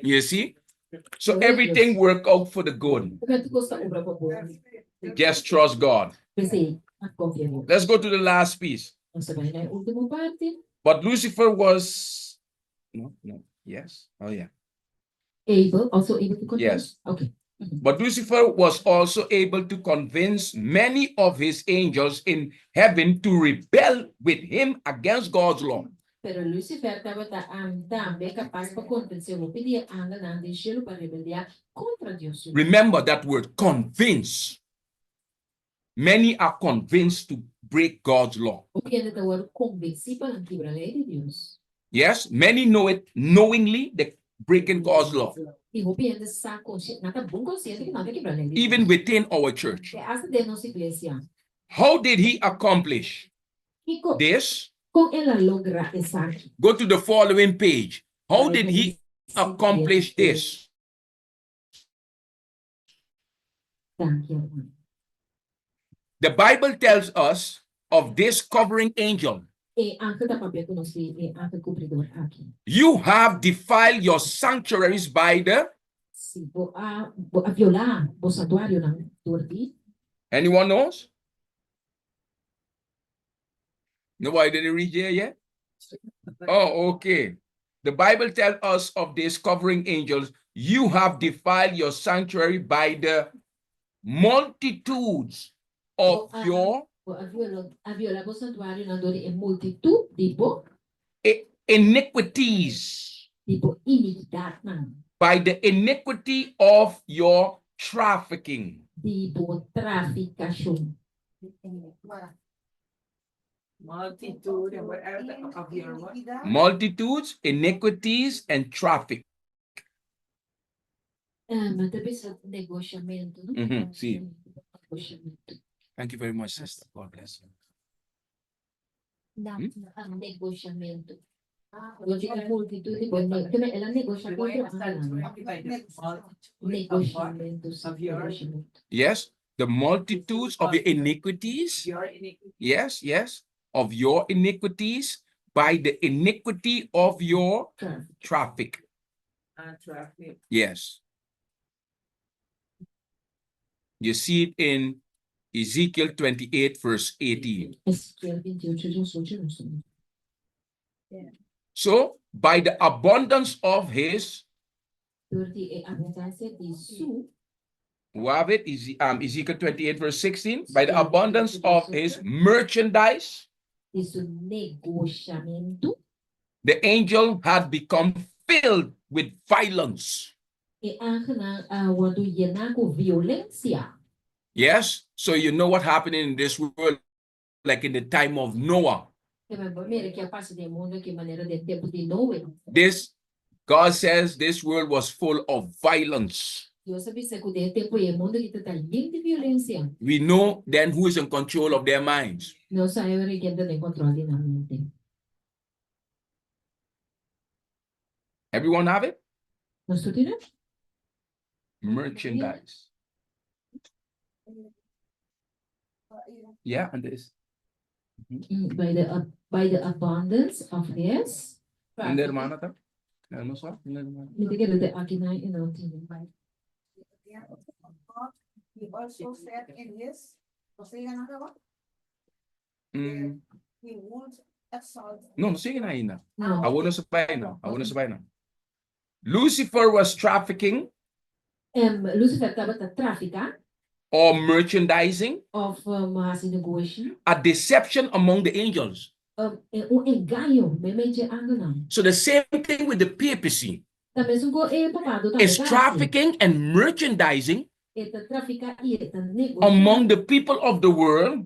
You see? So everything worked out for the good. Just trust God. Let's go to the last piece. But Lucifer was yes. Oh yeah. Also able to convince? Yes. Okay. But Lucifer was also able to convince many of his angels in heaven to rebel with him against God's law. Pero Lucifer também capaz para convencer o pedir anda de cielo para rebeliar contra Deus. Remember that word, convince. Many are convinced to break God's law. Yes, many know it knowingly, they're breaking God's law. Even within our church. How did he accomplish this? Go to the following page. How did he accomplish this? The Bible tells us of this covering angel. E anche da proprio conosci, e anche copridor aqui. You have defiled your sanctuaries by the... Si bo a violar o santuário ng Turdi. Anyone knows? Nobody didn't read here yet? Oh, okay. The Bible tells us of these covering angels. You have defiled your sanctuary by the multitudes of your A violar o santuário ng Turdi e multitud tipo iniquities, iniquidad man. by the iniquity of your trafficking. Tipo traficação. Multitude and whatever of your what? Multitudes, iniquities, and traffic. Mas também sa negociamento, não? Sim. Negociamento. Thank you very much, sister. God bless you. Ang negociamento. Eu digo multitud, depois ela negocia contra negociamento. Yes, the multitudes of your iniquities. Yes, yes, of your iniquities by the iniquity of your traffic. Traffic. Yes. You see it in Ezekiel 28, verse 18. So, by the abundance of his, we have it, Ezekiel 28, verse 16, by the abundance of his merchandise, the angel had become filled with violence. Yes, so you know what happened in this world, like in the time of Noah. This, God says, this world was full of violence. We know then who is in control of their minds. Everyone have it? Merchandise. Yeah, and this. By the abundance of his. And their manata. No, sir. He also said in his, he won't exalt. No, sige na ina. I want to sabay na. I want to sabay na. Lucifer was trafficking. Lucifer estava trafficking. Or merchandising. Of negócio. A deception among the angels. Engaño, so the same thing with the papacy. Is trafficking and merchandising among the people of the world.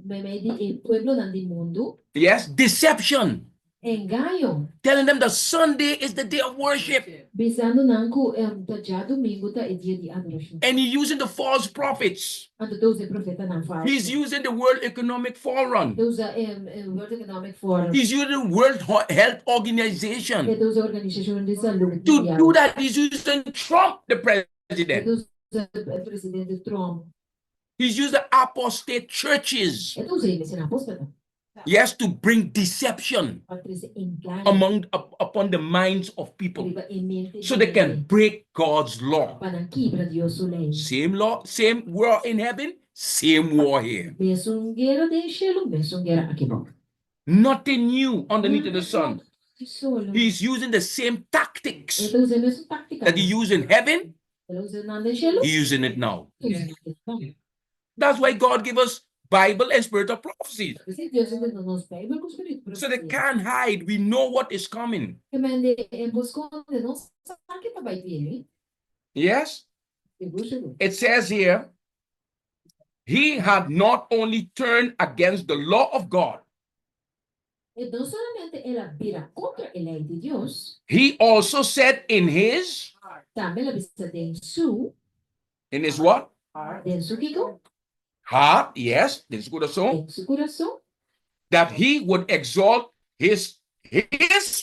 Yes, deception. Engaño. Telling them that Sunday is the day of worship. And he's using the false prophets. He's using the World Economic Forum. He's using the World Health Organization. To do that, he's using Trump, the president. He's using the apostate churches. Yes, to bring deception upon the minds of people, so they can break God's law. Same law, same war in heaven, same war here. Nothing new underneath the sun. He's using the same tactics that he used in heaven. He's using it now. That's why God gave us Bible and spiritual prophecies. So they can't hide. We know what is coming. Yes? It says here, he had not only turned against the law of God, he also said in his what? Heart, yes, that he would exalt his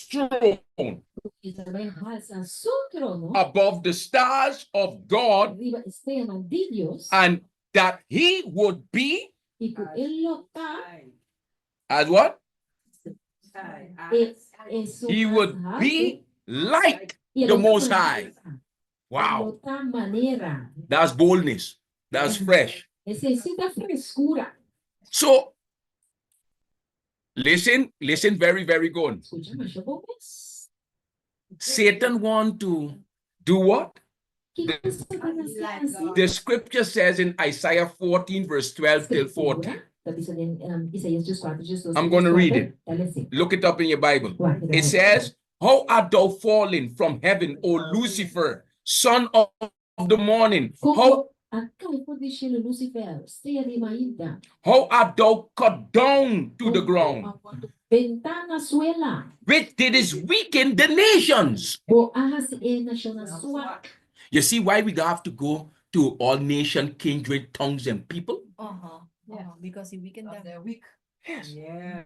throne above the stars of God, and that he would be Iku ilota As what? He he would be like the Most High. Wow. Ilota manera. That's boldness. That's fresh. Necesita frescura. So, listen very, very good. Escucha, mas eu vou pensar. Satan want to do what? Que Satanás quer assim? The scripture says in Isaiah 14, verse 12 till 14. Tá dizendo em Isaías 14, 12. I'm going to read it. Dá licença. Look it up in your Bible. It says, "How art thou fallen from heaven, O Lucifer, son of the morning? Como acai por destino Lucifer, estrela de manhã. How art thou cut down to the ground, Ventana suela. which didst weaken the nations?" Boas e naciona sua. You see why we have to go to all nation, kindred, tongues, and people? Yeah, because if we can They're weak. Yes. Yeah.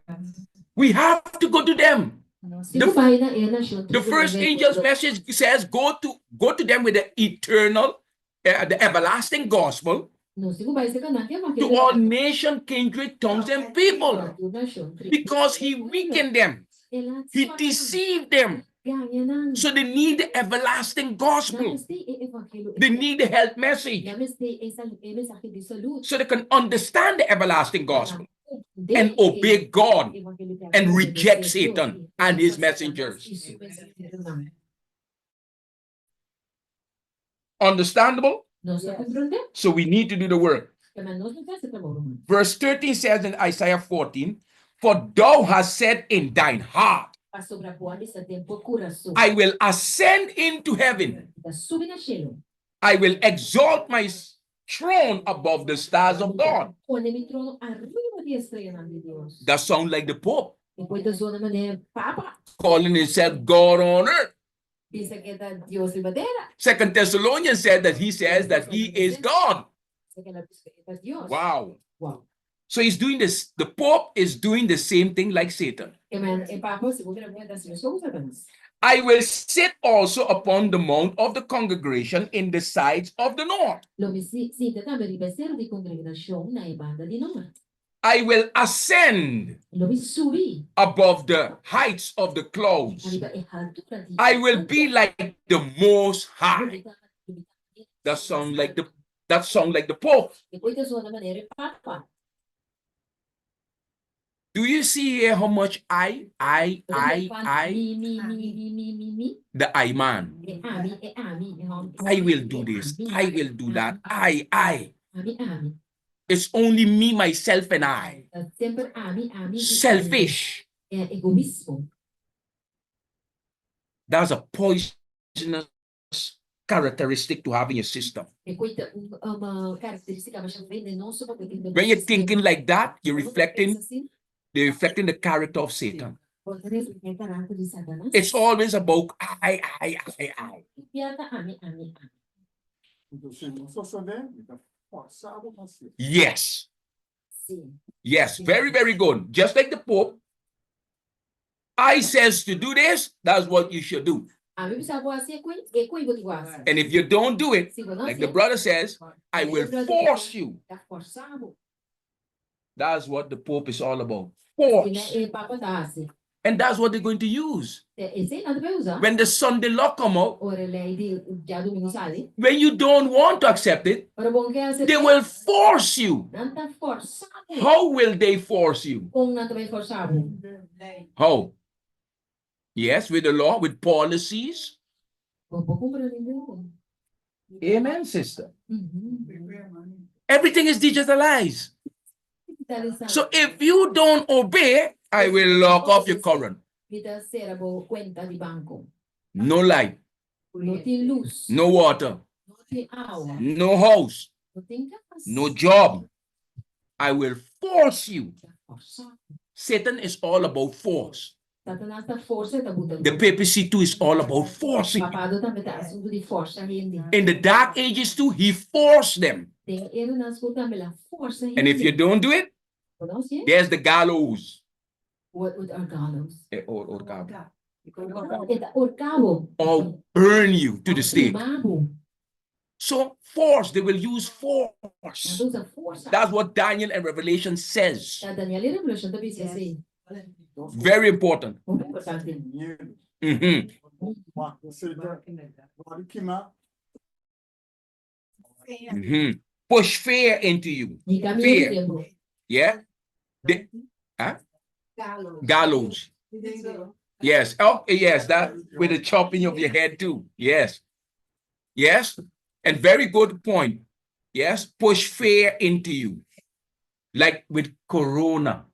We have to go to them. Sigo vai na e naciona. The first angel's message says, go to them with the eternal, the everlasting gospel No, sigo vai ser canal. to all nation, kindred, tongues, and people. Because he weakened them. He deceived them. So they need the everlasting gospel. They need the health message so they can understand the everlasting gospel and obey God and reject Satan and his messengers. Understandable? So we need to do the work. Verse 13 says in Isaiah 14, "For thou hast said in thine heart, I will ascend into heaven. I will exalt my throne above the stars of God." That sounds like the Pope calling himself God on earth. Second Thessalonians said that he says that he is God. Wow. Wow. So he's doing this. The Pope is doing the same thing like Satan. "I will sit also upon the mount of the congregation in the sides of the north. I will ascend above the heights of the clouds. I will be like the Most High." That sounds like the Pope. Do you see here how much I, the I man? I will do this. I will do that. I. It's only me, myself, and I. Selfish. That's a poisonous characteristic to have in your system. When you're thinking like that, you're reflecting the character of Satan. It's always about I. Yes. Yes, very, very good. Just like the Pope, I says to do this, that's what you should do. And if you don't do it, like the brother says, I will force you. That's what the Pope is all about. Force. And that's what they're going to use. When the Sunday law come out, when you don't want to accept it, they will force you. How will they force you? How? Yes, with the law, with policies. Amen, sister. Everything is digitalized. So if you don't obey, I will lock off your current. No light, no water, no house, no job. I will force you. Satan is all about force. The papacy too is all about forcing. In the dark ages too, he forced them. And if you don't do it, there's the gallows. What are gallows? Or burn you to the stake. So force, they will use force. Nandun sa força. That's what Daniel and Revelation says. Sa Daniel e Revelation, tabi siya si. Very important. Muito importante. Dinheiro, Mhm. uma seita, agora que má, Mhm. Push fear into you. Di kami Fear. yung tempo. Yeah. Huh? Gallows. Gallows. Yes. Oh, yes. That with the chopping of your head too. Yes. Yes. And very good point. Yes. Push fear into you. Like with Corona.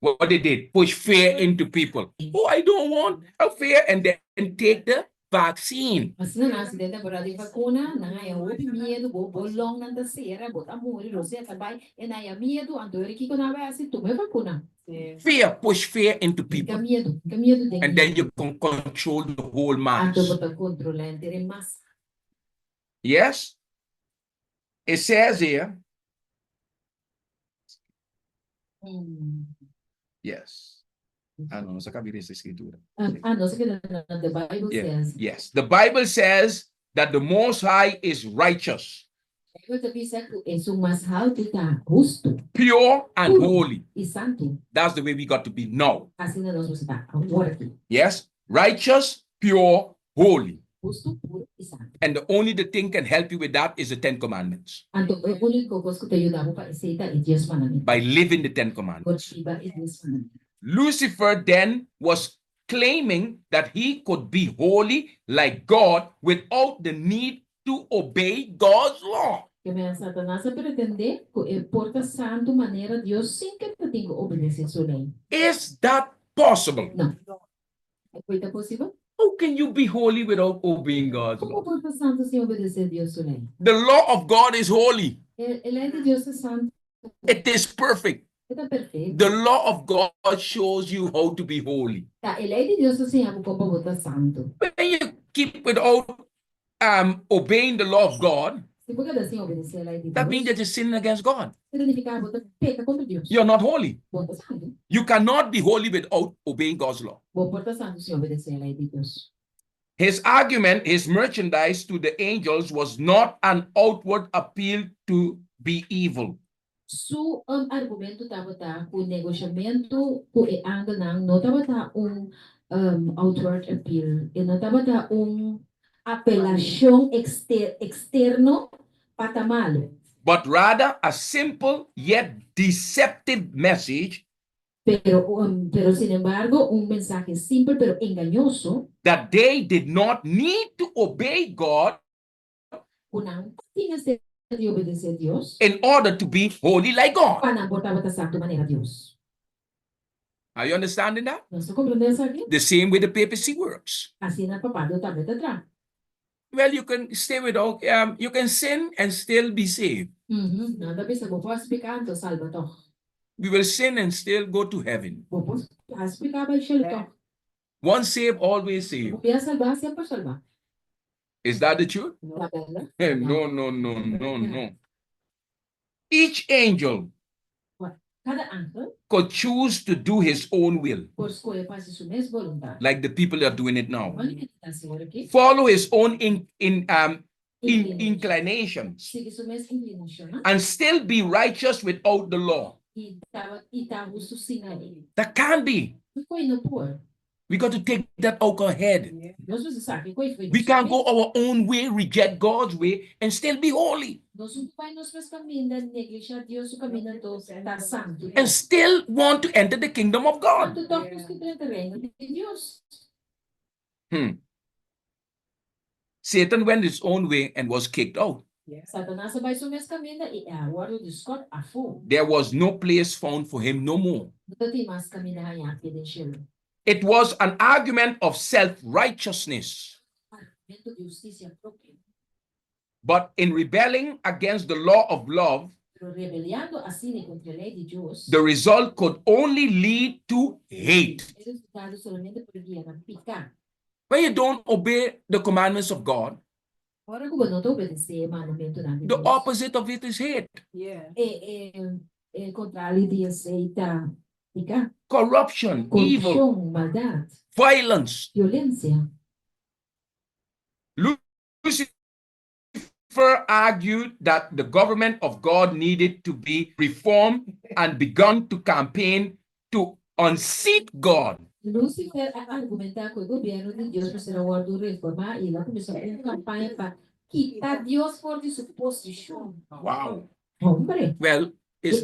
What they did, push fear into people. Oh, I don't want a fear, and then take the vaccine. Mas na acidente por ali vacuna, na é o medo, o bolong na terceira, bota muri, rosé também, e na é medo, andou aqui com a vai assim, toma vacuna. Fear, push fear into Fica people. medo de And then you can control the whole mass. Andou bota controle entre mas. Yes? It says here, yes. Ah, no, sa kabila sa escritura. Não sei que the Bible Yeah. says. Yes. The Bible says that the Most High is righteous, Eu também sei que é o mais alto está justo pure, and holy. e santo. That's the way we got to be now. Assim nós vamos estar agora aqui. Yes? Righteous, pure, holy. Justo, puro e santo. And the thing can help you with that is the 10 Commandments. Então, o único coisa que te ajuda para aceitar é Deus mandamento. By living the 10 Commandments. Gostar é Deus mandamento. Lucifer then was claiming that he could be holy like God without the need to obey God's law. Que me Satanás pretende que porta santo maneira Deus sem que te tenha que obedecer sua lei. Is that possible? Não. É coisa possível? How can you be holy without obeying God's Como law? porta santo sem obedecer Deus sua lei? The law of God is holy. A lei de Deus é santo. It is perfect. Está perfeito. The law of God shows you how to be holy. Tá, a lei de Deus assim é como porta santo. When you keep without obeying the law of God, Se você assim obedecer a lei de that means Deus, that you're sinning against God. significa que peca contra Deus. You're not holy. Porta santo. You cannot be holy without obeying God's law. Porta santo sem obedecer a lei de Deus. His argument, his merchandise to the angels was not an outward appeal to be evil. Su argumento estava com o negociamento com o angle não estava outward appeal, e não estava apelação externo para mal, But rather a simple yet deceptive message pero sin embargo mensaje simple pero engañoso, that they did not need to obey God não tinha de obedecer a Deus, in order to be holy like God. para não botar a santo maneira a Deus. Are you understanding that? Nós compreendemos isso aqui? The same way the papacy works. Assim na papado também está. Well, you can stay without, you can sin and still be saved. Nada bisa vou explicar então salva toch. We will sin and still go to heaven. Vou explicar para ele toch. Once saved, always saved. Vou salvar sempre salvar. Is that the truth? Tá bem? No, no, no, no, no. Each angel Cada anjo could choose to do his own will, por escolher fazer sua mesma vontade. like the people are doing it now. Olha que está seguro aqui. Follow his own inclinations Siga sua mesma inclinação. and still be righteous without the law. E tá justo sem a lei. That can't be. Não foi no por. We got to take that out of our head. Nós vamos saber que foi. We can't go our own way, reject God's way, and still be holy, Nós não vai nos mesmos caminhos, negligenciar Deus o caminho do tá santo. and still want to enter the kingdom of God. Santo toca os que têm terreno de Deus. Satan went his own way and was kicked out. Satanás vai seu mesmo caminho e agora o Scott a fogo. There was no place found for him no more. Não tem mais caminho aí aqui de enxergo. It was an argument of self-righteousness. Argumento de justiça própria. But in rebelling against the law of love, Pero rebeliando assim contra a lei de Deus, the result could only lead to hate. o resultado solamente poderia picar. When you don't obey the commandments of God, Ora que não obedecer o mandamento da the Deus. opposite of it is hate. Yeah. É contrário de aceitar picar. Corruption, evil, Corrupção, maldade, violence. violência. argued that the government of God needed to be reformed and begun to campaign to unseat God. Lucifer a argumentar que o governo de Deus precisa reformar e lá começou uma campanha para quitar Deus fora de sua posição. Wow. Hombre, Well, it's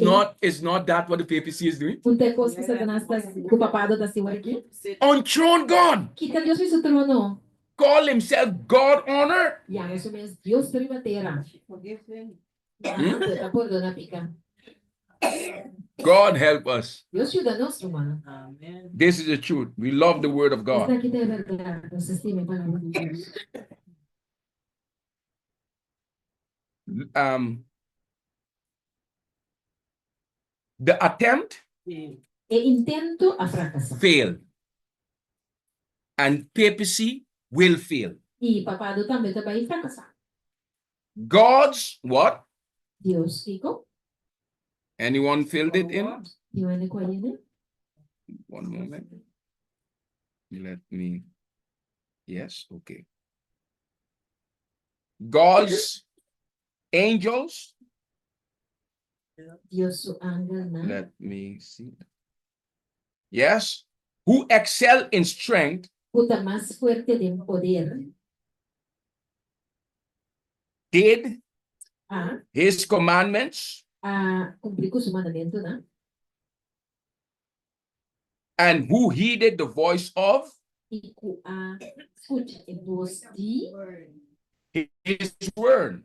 not that what the papacy is doing? não tem coisa que Satanás está, o papado está se aqui. Unthrone God. Quita Deus de seu trono. Call himself God on earth. E a isso mesmo, Deus primateira. Tá por dona pica. God help us. Deus ajuda nós, mano. This is the truth. We love the word of God. Esta aqui é verdade. Nós estima a palavra de Deus. The attempt E intento a fracassar. failed. And papacy will fail. E papado também vai fracassar. God's what? Deus ficou. Anyone filled it in? E o com ele. One moment. Let me. Yes, okay. God's angels. Deus o ángel na. Let me see. Yes, who excel in strength Puta mais fuerte de poder. did A his commandments cumprir com o mandamento, né? and who heeded the voice of E escute a voz de his word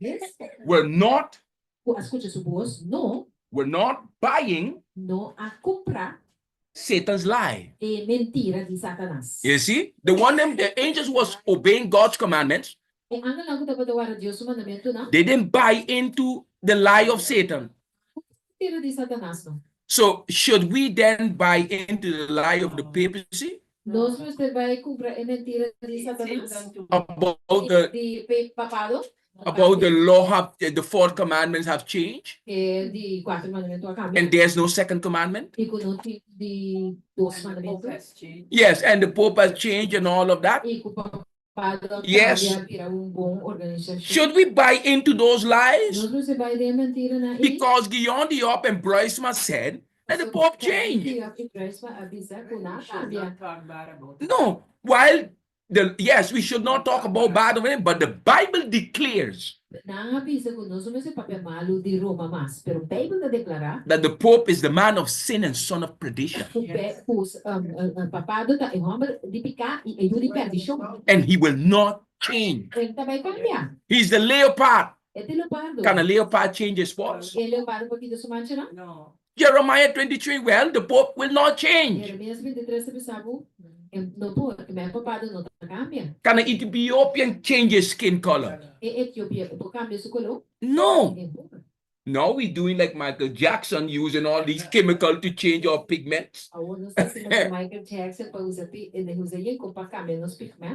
vez, were not escute sua voz, não buying a comprar Satan's lie. mentira de Satanás. You see, the angels was obeying God's commandments. E ángel não estava doando Deus o mandamento, não? They didn't buy into the lie of Satan. Mentira de Satanás, não? So should we then buy into the lie of the papacy Nós você vai comprar mentira de Satanás? about De papado? the law the fourth commandments have changed De quatro mandamentos a cambiar. and there's no second commandment? E com de dois mandamentos. Yes, and the Pope has changed and all of that. E com papado Yes. virar bom organização. Should we buy into those lies? Nós você vai de mentira na Because Guillaume Diop and Bryceman said that the Pope changed. No, while yes, we should not talk about bad of him, but the Bible declares that the Pope is the man of sin and son of perdition. And he will not change. He's the leopard. Can a leopard change his spots? No. Jeremiah 23, well, the Pope will not change. Can an Ethiopian change his skin color? No. No, we're doing like Michael Jackson, using all these chemicals to change our pigments.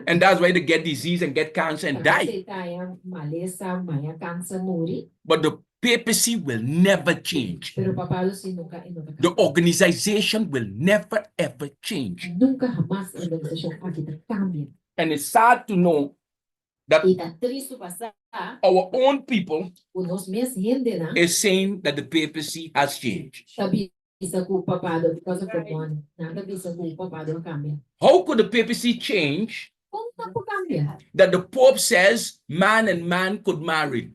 And that's why they get disease and get cancer and die. But the papacy will never change. The organization will never ever change. And it's sad to know that our own people is saying that the papacy has changed. How could the papacy change that the Pope says man and man could marry?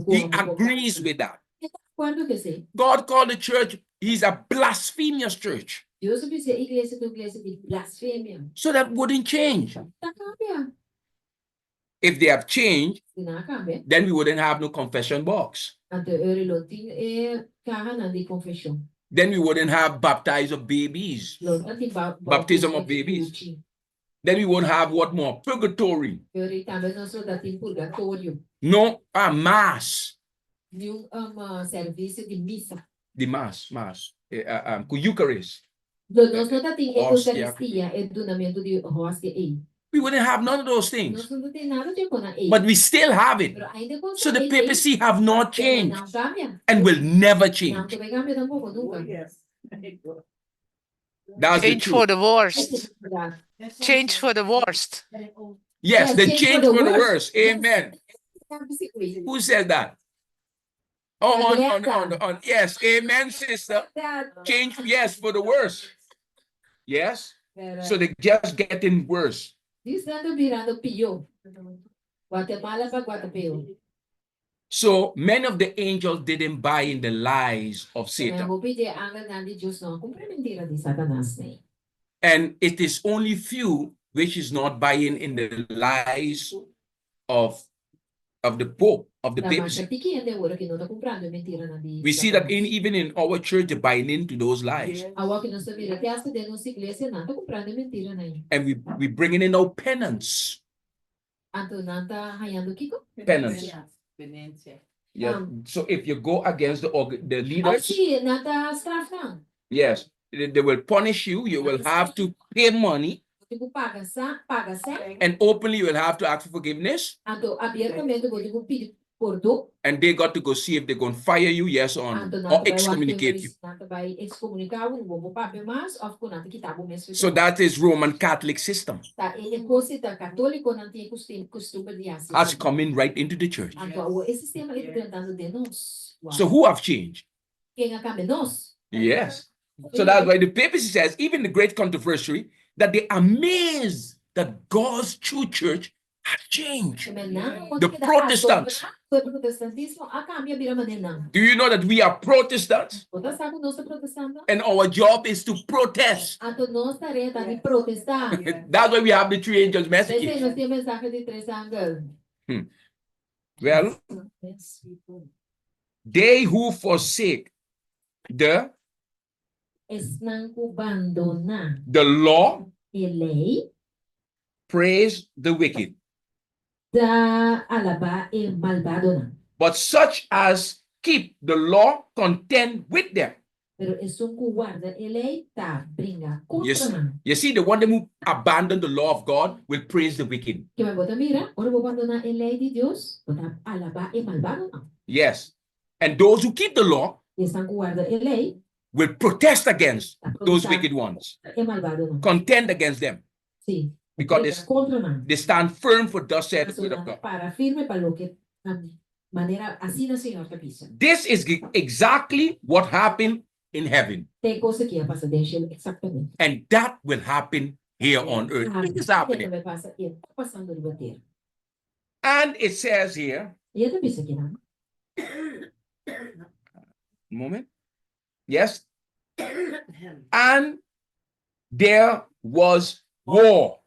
He agrees with that. God called the church, he's a blasphemous church. So that wouldn't change. If they have changed, then we wouldn't have no confession box. Then we wouldn't have baptize of babies. Baptism of babies. Then we won't have what more? Purgatory. No, mass. The mass. Eucharist. We wouldn't have none of those things. But we still have it. So the papacy have not changed and will never change. Oh, yes. That's the Change for truth. the worst. change for the worst. Yes, Yes, the change change for for the the worse. worse. Amen. Who said that? Oh, yes, amen, sister. Change, yes, for the worse. Yes. So they're just getting worse. Dizendo virando pior. Guatemala para Guatapeu. So many of the angels didn't buy in the lies of Kaya Satan. mo pide ang nandi Diyos no, kung mentira di Satanas na And it is only few which is not buying in the lies of the Pope, of the papacy. We see that even in our church, they're buying into those lies. And we bringing in our penance. Penance. Yeah. So if you go against the leaders, yes, they will punish you. You will have to pay money. And openly you will have to ask for forgiveness. And they got to go see if they're going to fire you, yes or no, or excommunicate you. So that is Roman Catholic system. Has come in right into the church. So who have changed? Yes. So that's why the papacy says, even the great controversy, that they're amazed that God's true church has changed. The Protestants. Do you know that we are Protestants? And our job is to protest. That's why we have the three angels messages. Well, they who forsake the law praise the wicked. But such as keep the law contend with them. Yes. You see, the one who abandon the law of God will praise the wicked. Yes. And those who keep the law will protest against those wicked ones. Contend against them. Because they stand firm for thus said the word of God. This is exactly what happened in heaven. And that will happen here on earth. It is happening. And it says here, moment. Yes. And there was war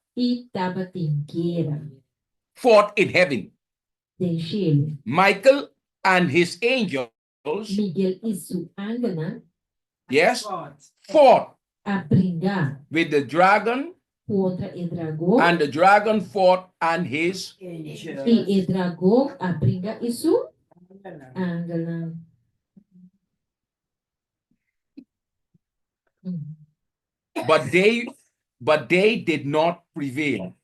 fought in heaven. Michael and his angels, yes, fought with the dragon, and the dragon fought and his but they did not prevail.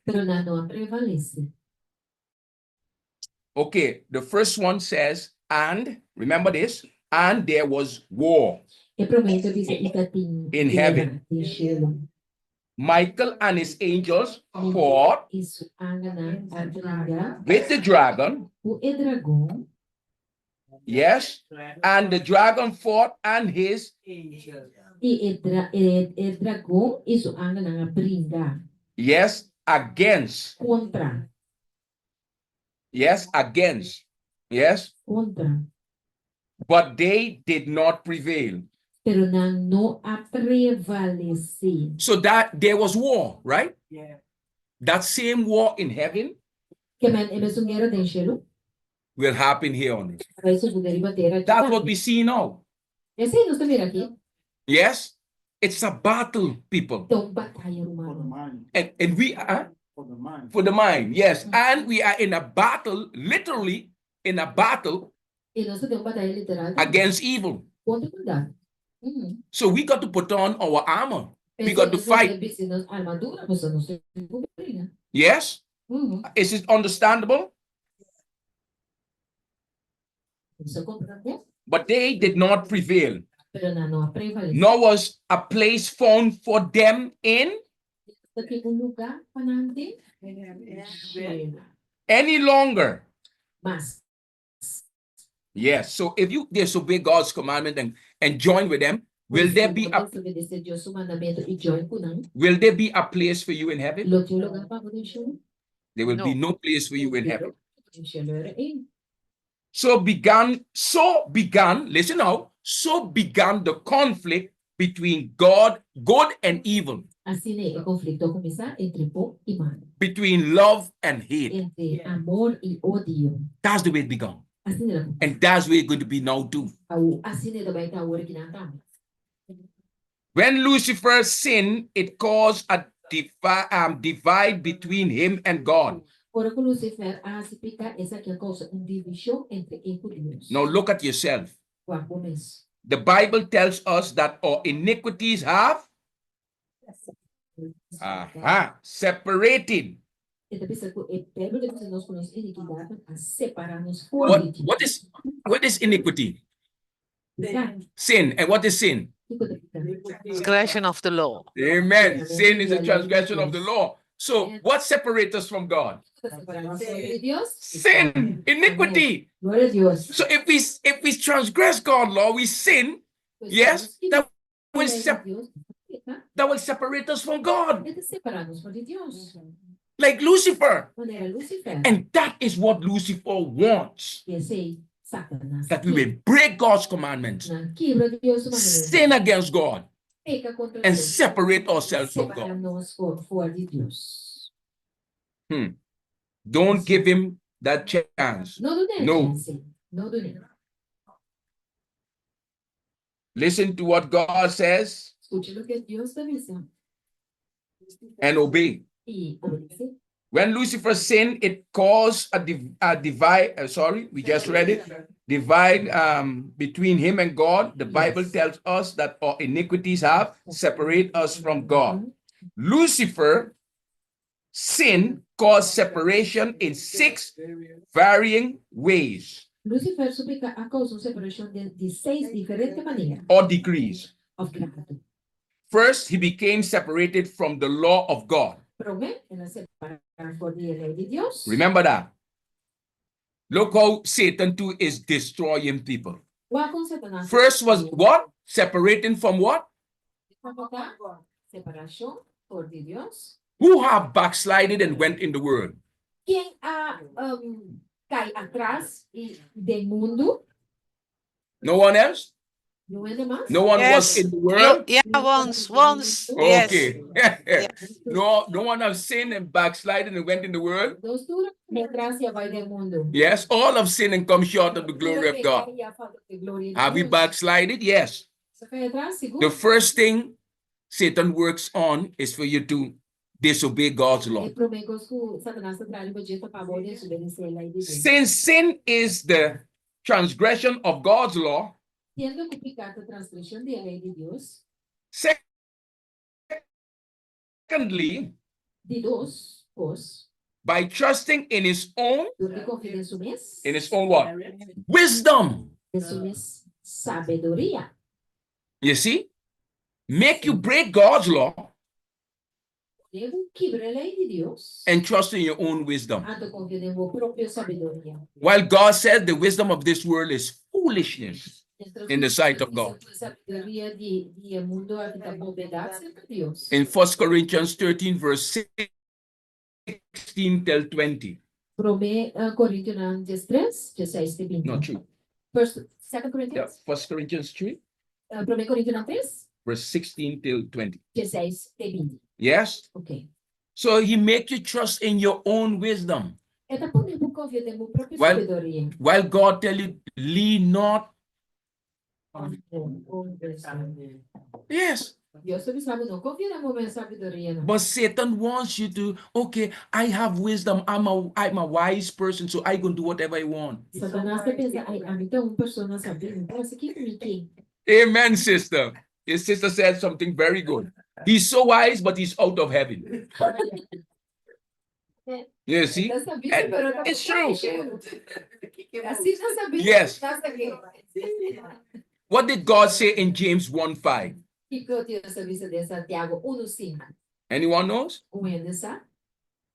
Okay, the first one says, and remember this, and there was war in heaven. Michael and his angels fought with the dragon. Yes, and the dragon fought and his yes, against. Yes, against. Yes. But they did not prevail. So that there was war, right? Yeah. That same war in heaven will happen here on earth. That's what we see now. Yes, it's a battle, people. And we are for the mind, yes. And we are in a battle, literally in a battle against evil. So we got to put on our armor. We got to fight. Yes? Is it understandable? But they did not prevail. Nor was a place found for them in Porque un lugar para natin, any longer. mas. Yes. So if you disobey God's commandment and join with them, will there be a place for you in heaven? There will be no place for you in heaven. So began, listen now, so began the conflict between God, good and evil. Así el conflicto comienza entre bom y mal, Between love and hate. entre amor y odio. That's the way it began. Así nila And that's the way it's going to be now too. así nila ba ita award kinatama. When Lucifer sinned, it caused a divide between him and God. Ora con Lucifer significa esa que causa división entre él y Dios. Now look at yourself. Guapones. The Bible tells us that our iniquities have separated. What is iniquity? Sin. And what is sin? Transgression of the law. Amen. Sin is a transgression of the law. So what separates us from God? Sin, iniquity. So if we transgress God's law, we sin. Yes, that will separate us from God. Like Lucifer. And that is what Lucifer wants. That we will break God's commandments, sin against God, and separate ourselves from God. Don't give him that chance. No. Listen to what God says and obey. When Lucifer sinned, it caused a divide. We just read it. Divide between him and God. The Bible tells us that our iniquities have separated us from God. Lucifer sin caused separation in 6 varying ways. Lucifer suplica a causa separation de 6 diferentes maneras. Or degrees. Of grado. First, he became separated from the law of God. Remember that. Look how Satan too is destroying people. First was what? Separating from what? Who have backslided and went in the world? No one else? No one was in the world? Yeah, once. Okay. Yes. No one has sinned and backslided and went in the world? Yes, all have sinned and come short of the glory of God. Have we backslided? Yes. The first thing Satan works on is for you to disobey God's law. Since sin is the transgression of God's law, secondly, by trusting in his own what? Wisdom. You see? Make you break God's law and trust in your own wisdom. While God said the wisdom of this world is foolishness in the sight of God. In 1 Corinthians 13, verse 16 till 20. Not true. Second Yeah, Corinthians? 1 Corinthians 3, 1 Coríntios 3, verse 16 till 20. 16 e 20. Yes? Ok. So he make you trust in your own wisdom. While God tell you, lean not. Yes. But Satan wants you to, okay, I have wisdom. I'm a wise person, so I can do whatever I want. Amen, sister. His sister said something very good. He's so wise, but he's out of heaven. You see? And it's true. Yes. What did God say in James 1:5? Anyone knows? Hoe je dat?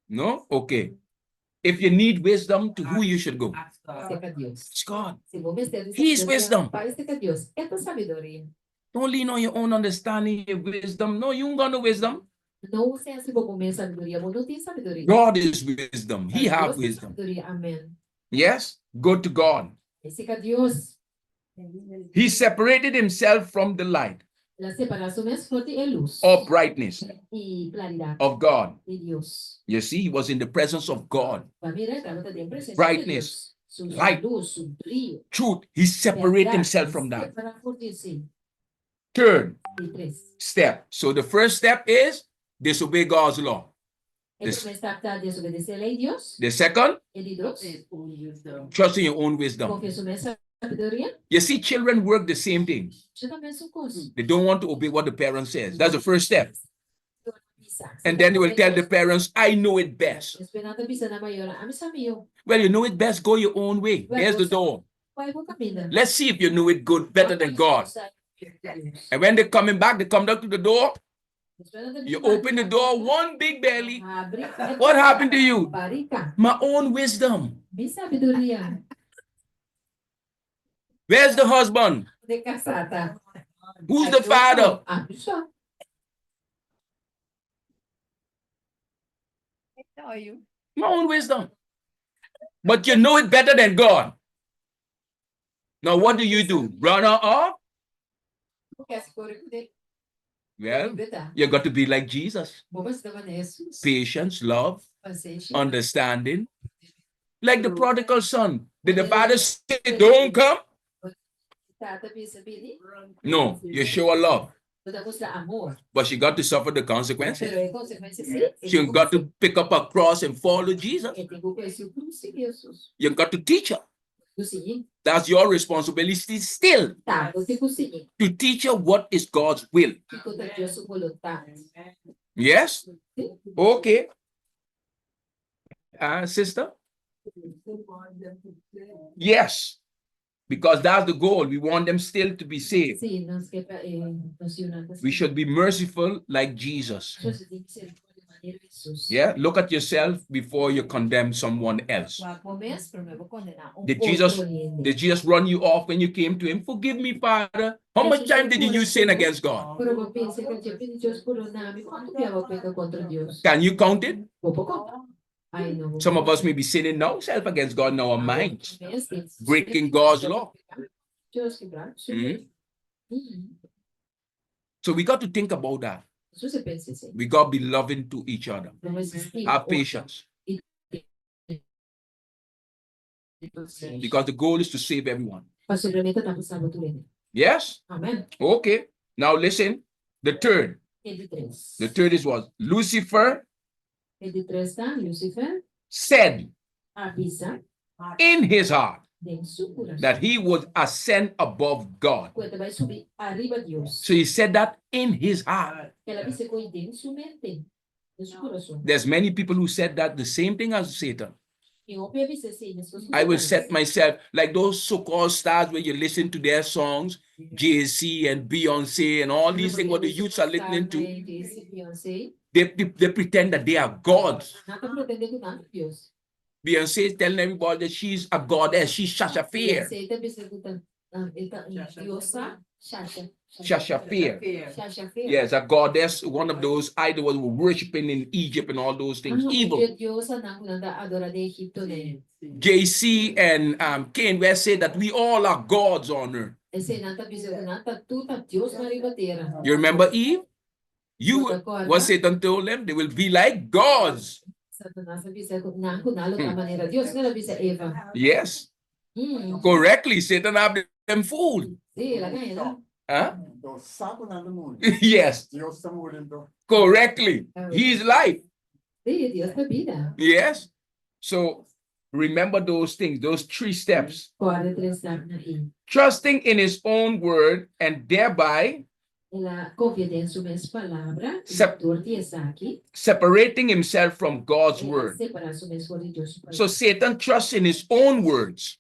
No? Okay. If you need wisdom, to who you should go? Seca Deus. It's God. Se vou vencer He is wisdom. Pai, seca Deus. É tua sabedoria. Don't lean on your own understanding, your wisdom. No, you ain't got no wisdom. Não você é se vou comer sabedoria, mas não tem sabedoria. God is wisdom. He Deus has tem wisdom. sabedoria. Amém. Yes? Go to God. Seca Deus. He separated himself from the light La separação mais forte é luz. of brightness E claridade of God. de Deus. You see, he was in the presence of God. Vai mirar, estava em presença Brightness, de Deus. Sua light. luz, seu brilho. Truth. He separated himself from that. Separa por Deus, sim. Third E três. step. So the first step is disobey God's law. É começar a desobedecer a lei de Deus. The second, E de Deus. trust in your own wisdom. Confesso minha sabedoria. You see, children work the same thing. Eu também sou coisa. They don't want to obey what the parent says. That's the first step. And then they will tell the parents, I know it best. Esperando a bisa na maior. A missa meu. Well, you know it best, go your own way. Here's the door. Vai vou caminhar. Let's see if you know it good, better than God. And when they're coming back, they come down to the door. You open the door, one big belly. What happened to you? Barica. My own wisdom. Minha sabedoria. Where's the husband? De casada. Who's the father? Ah, só. My own wisdom. But you know it better than God. Now, what do? Run her off? Well, you got to be like Jesus. Patience, love, understanding. Like the prodigal son. Did the father say, don't come? No, you show a love. But she got to suffer the consequences. She got to pick up a cross and follow Jesus. You got to teach her. That's your responsibility still. To teach her what is God's will. Yes? Okay. Sister? Yes. Because that's the goal. We want them still to be saved. We should be merciful like Jesus. Yeah, look at yourself before you condemn someone else. Did Jesus run you off when you came to him? Forgive me, Father. How much time did you sin against God? Can you count it? Some of us may be sinning now, self against God in our minds, breaking God's law. So we got to think about that. We got to be loving to each other. Have patience. Because the goal is to save everyone. Yes? Amen. Okay. Now listen. The third is what? Lucifer said in his heart that he would ascend above God. So he said that in his heart. There's many people who said that the same thing as Satan. I will set myself like those so-called stars where you listen to their songs, Jay-Z and Beyonce and all these things what the youths are listening to. They pretend that they are gods. Beyonce is telling everybody that she's a goddess. She's Shasha Fair. Shasha Fair. Yes, a goddess, one of those idols were worshipping in Egypt and all those things. Evil. JC and Kane West say that we all are gods on earth. You remember Eve? What Satan told them? They will be like gods. Yes. Correctly, Satan have them fooled. Huh? Yes. Correctly. He is life. Yes. So remember those things, those 3 steps. Trusting in his own word and thereby separating himself from God's word. So Satan trusts in his own words.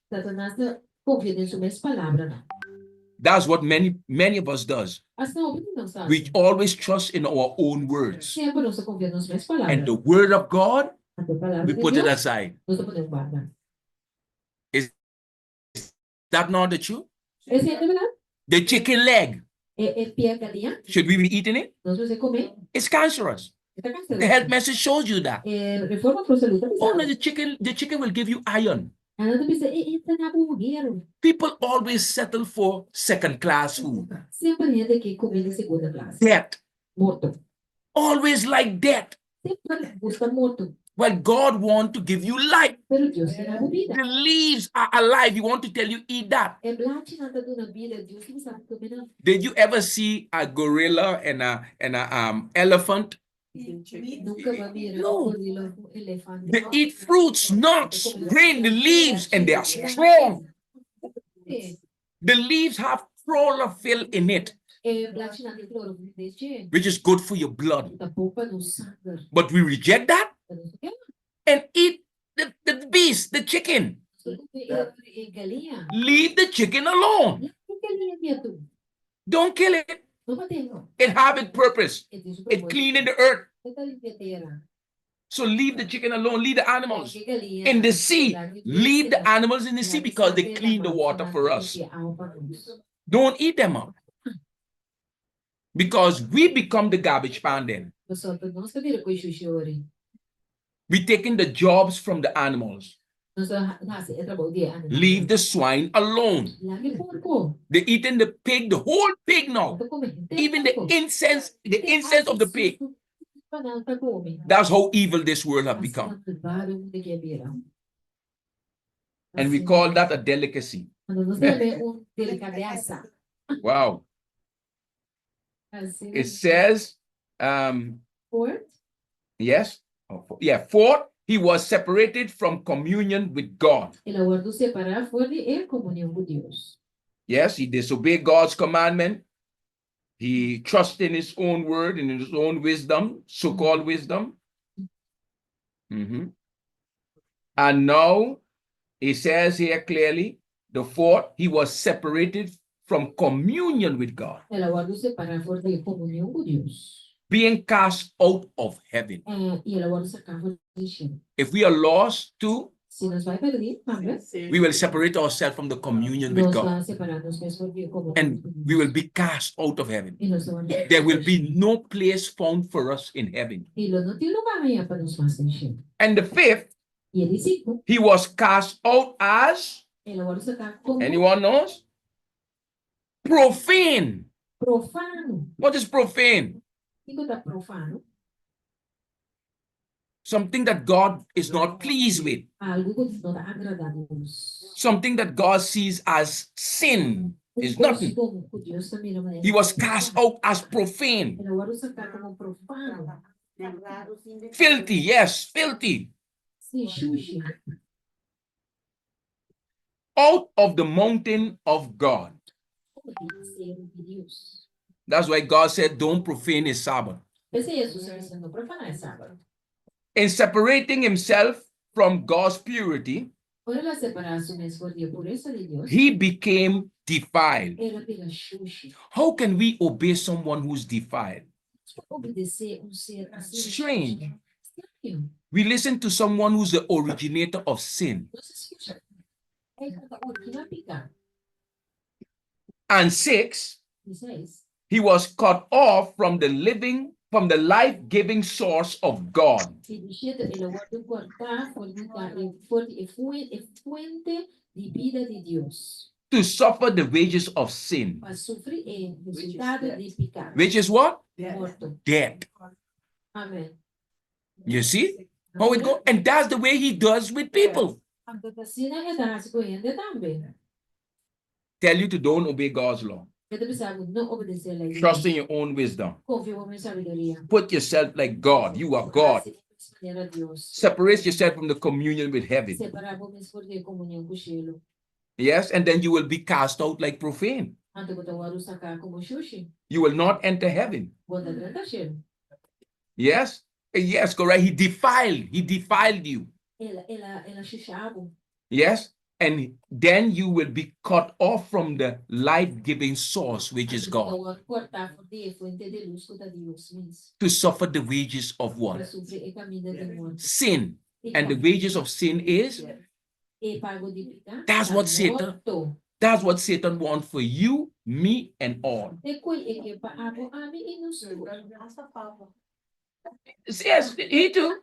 That's what many of us does. Asta é uma opinião, sabe? We always trust in our own words. Sempre nós confiamos nas minhas And palavras. the word of God, A tua palavra we de put it Deus, aside. nós não podemos guardar. Is that not the truth? Essa é a verdade. The chicken leg, É pia galinha, should we be eating it? nós vamos comer. It's cancerous. Está The cancelado. health message shows you that. Reforma para saúde. Only the chicken will give you iron. Ela não precisa entra na bugueiro. People always settle for second class food. Sempre ainda que comer de segunda classe. Death. Morto. Always like death. Sempre busca morto. Well, God wants to give you life. Pero Deus tem a vida. The leaves are alive. He wants to tell you, eat that. É blate nada do na vida. Deus não sabe comer não. Did you ever see a gorilla and a elephant? Nunca vai vir No. gorila com elefante. They eat fruits, nuts, grain, the leaves, and they are strong. The leaves have chlorophyll in it, É blate nada cloro de which is good for your blood. da polpa no sangue. But we reject that and eat the beast, the chicken. É galinha. Leave the chicken alone. É galinha medo. Don't kill it. Não batendo. It have its purpose. É Deus It cleaning the earth. É da limpeteira. So leave the chicken alone. Leave the animals É galinha. in the sea. Leave the animals in the sea because they clean the water for us. Don't eat them up. Because we become the garbage pan then. Pessoal, nós que vira com xuxori. We taking the jobs from the animals. Nós nasce é trabalho de ano. Leave the swine alone. Lagi porco. They're eating the pig, the whole pig now. Even the incense of the pig. That's how evil this world have become. And we call that a delicacy. Wow. It says, yes, fourth, he was separated from communion with God. Yes, he disobeyed God's commandment. He trusted in his own word and in his own wisdom, so-called wisdom. And now, it says here clearly, the fourth, he was separated from communion with God, being cast out of heaven. If we are lost too, we will separate ourselves from the communion with God, and we will be cast out of heaven. There will be no place found for us in heaven. And the fifth, he was cast out as, anyone knows? Profane. Profano. What is profane? Profano. Something that God is not pleased with. Algo que não agrada a Deus. Something that God sees as sin is nothing. He was cast out as profane. Filthy, yes, filthy. Out of the mountain of God. That's why God said, don't profane his Sabbath. In separating himself from God's purity, he became defiled. How can we obey someone who's defiled? Strange. We listen to someone who's the originator of sin. And six, he was cut off from the life-giving source of God. To suffer the wages of sin. Which is what? Death. Amen. You see how it goes? And that's the way he does with people. Tell you to don't obey God's law. Trust in your own wisdom. Put yourself like God. You are God. Separate yourself from the communion with heaven. Yes, and then you will be cast out like profane. You will not enter heaven. Yes, yes, correct. He defiled you. Yes, And then you will be cut off from the life-giving source, which is God, Cortar de fuente de luz que Deus means. to suffer the wages of Para what? sofrer e caminho de morte. Sin. And the wages of sin is? E pago de pecado. That's what Satan, morto. that's what Satan wants for you, me, and all. E coi e que pago a mim e nos Hasta Papa. Yes, he too,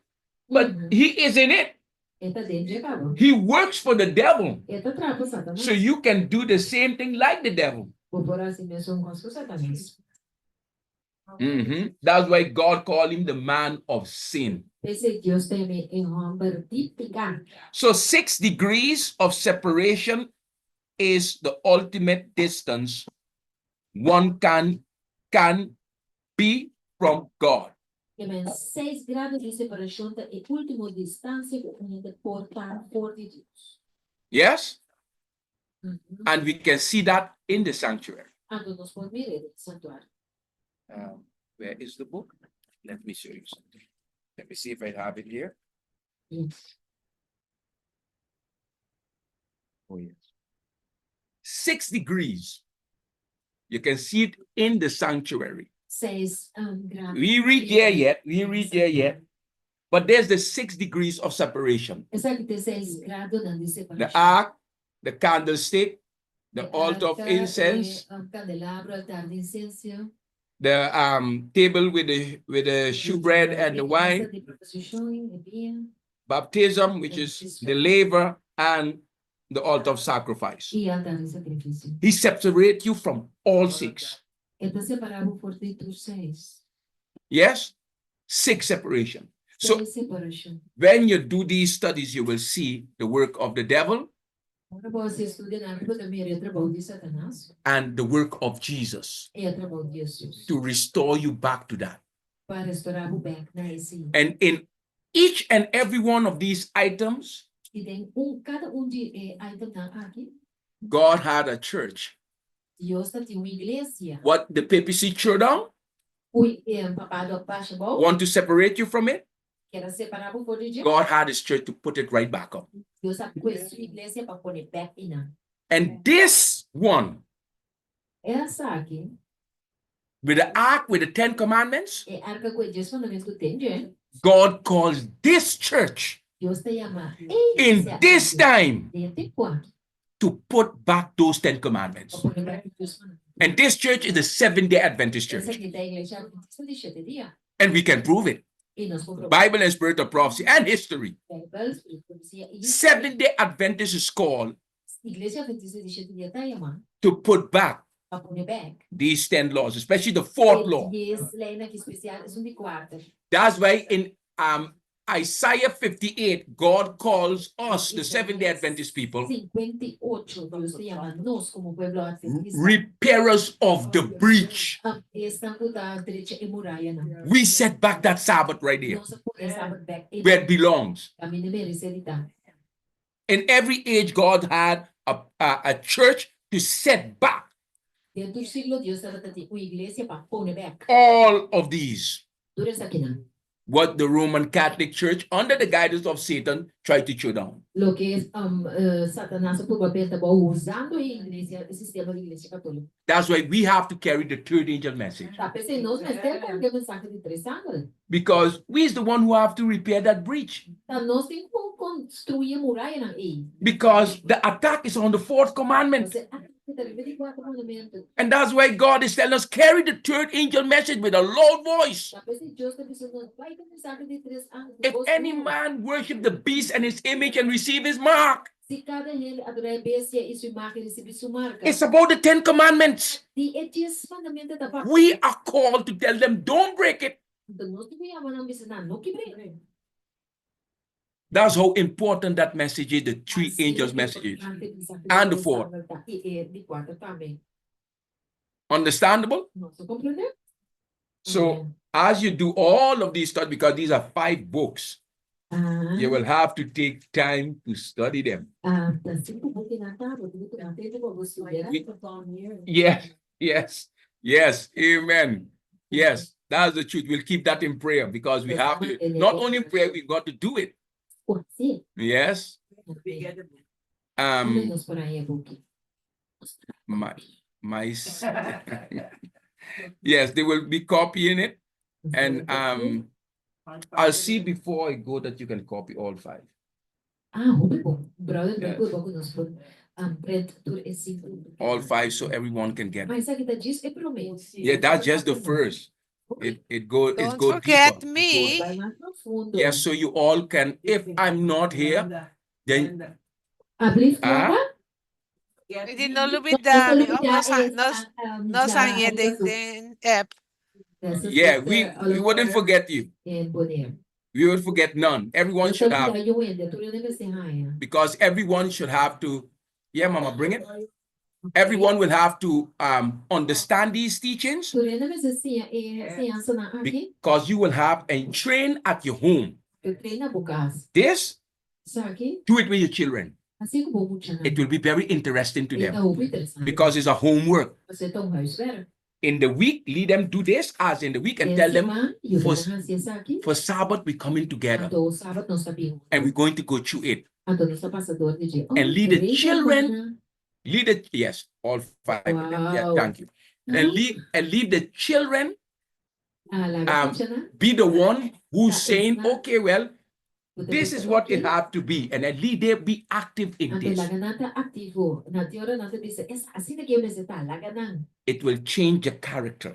but he is in it. Eta dentro de pago. He works for the devil. Eta trapa Satanás. So you can do the same thing like the devil. Vou por assim mesmo com Satanás. That's why God called him the man of sin. Esse Deus teme em homem de pecado. So 6 degrees of separation is the ultimate distance one can be from God. Que men 6 grados de separação é a última distância que ainda portar por de Deus. Yes? And we can see that in the sanctuary. Ando nos por mirar do santuário. Where is the book? Let me show you something. Let me see if I have it here. Yes. Oh, yes. 6 degrees. You can see it in the sanctuary. 6 grados. We read there yet. But there's the 6 degrees of separation. Essa que tem 6 grados de separação. The ark, the candlestick, the altar of incense, Candelabro, altar de incenso. the table with the shewbread and the wine, De proposição e vinho. baptism, which is the laver, and the altar of sacrifice. E altar de sacrifício. He separates you from all 6. Então separava por dentro os 6. Yes? 6 separation. So 6 separação. when you do these studies, you will see the work of the devil Agora você estuda na Bíblia também é trabalho de Satanás and the work of Jesus e trabalho de Jesus to restore you back to that. para restaurar o back na esse. And in each and every one of these items, E tem cada de item na aqui. God had a church. Deus tem uma igreja. What the papacy threw down, O papado abaixo bom. want to separate you from it, Que era separar o poder de God had his church to put it right back up. Deus a coisa igreja para pôr back in. And this one, Essa aqui with the ark, with the 10 commandments, é arca com Deus fundamento tem. God calls this church Deus te chama in this time dentro quanto to put back those 10 commandments. para pôr back Deus fundamento. And this church is the Seventh-day Adventist Essa church. aqui da igreja adventista de 7 dias. And we can prove it. E nós compramos Bible and Spirit of Prophecy and history. Bibles, profecia e Seventh-day Adventist is called igreja adventista de 7 dias tá chamando to put back para pôr back. these 10 laws, especially the fourth law. Yes, lei na que especial é de quarta. That's why in Isaiah 58, God calls us, the Seventh-day Adventist people, 58, Deus te chama nós como pueblo adventista. repairers of the breach. Estando da direita e muralha não. We set back that Sabbath right here, Nós podemos saber back where it belongs. caminho merece In every age, God had a church to set back Dentro do siglo Deus estava tendo uma igreja para pôr back. all of these. Tudo isso aqui não. What the Roman Catholic Church, under the guidance of Satan, tried to chew down. Lo que Satanás por papel estava usando a igreja, o sistema da igreja católica. That's why we have to carry the third angel message, Tá pensando nós mas tem que a mensagem de 3 anos. because we is the one who have to repair that breach. Tá nós temos que construir a muralha na aí. Because the attack is on the fourth commandment. Você deve de quatro mandamentos. And that's why God is telling us, carry the third angel message with a loud voice. Tá pensando Deus está pensando vai ter mensagem de 3 anos. If any man worship the beast and his image and receive his mark, Se cada ele adorar a bestia e sua marca receber sua marca. it's about the 10 commandments. E é 10 mandamentos da parte. We are called to tell them, don't break it. Então nós devemos não ensinar não quebrar. That's how important that message is, the three angels messages. And the fourth. Understandable? So as you do all of these studies, because these are 5 books, you will have to take time to study them. Yes, amen. Yes, that's the truth. We'll keep that in prayer, because we have to, not only in prayer, we got to do it. Yes. Hablemos por ahí, Buki. my yes, they will be copying it, and I'll see before I go that you can copy all 5. Hoe bom. Brother, Yes. depois vou nos por print por esse. All 5 so everyone can get it. Mas aqui tá diz é prometo. Yeah, that's just the first. It go Don't go forget deeper. me. Vai mais profundo. Yes, so you all can. If I'm not here, then Abrir Ah? fora. Hindi no lubidami. No sangye den app. yeah, we wouldn't forget you. We would forget none. Everyone should have, because everyone should have to. Yeah, Mama, bring it. Everyone will have to understand these teachings, because you will have a train at your home. This, do it with your children. It will be very interesting to them, because it's a homework. In the week, lead them do this as in the week, and tell them for Sabbath we're coming together and we're going to go through it. And lead the children, lead it, yes, all 5 of them. Yeah, thank you. And leave the children be the one who's saying, okay, well, this is what it have to be, and at least they be active in this. It will change the character.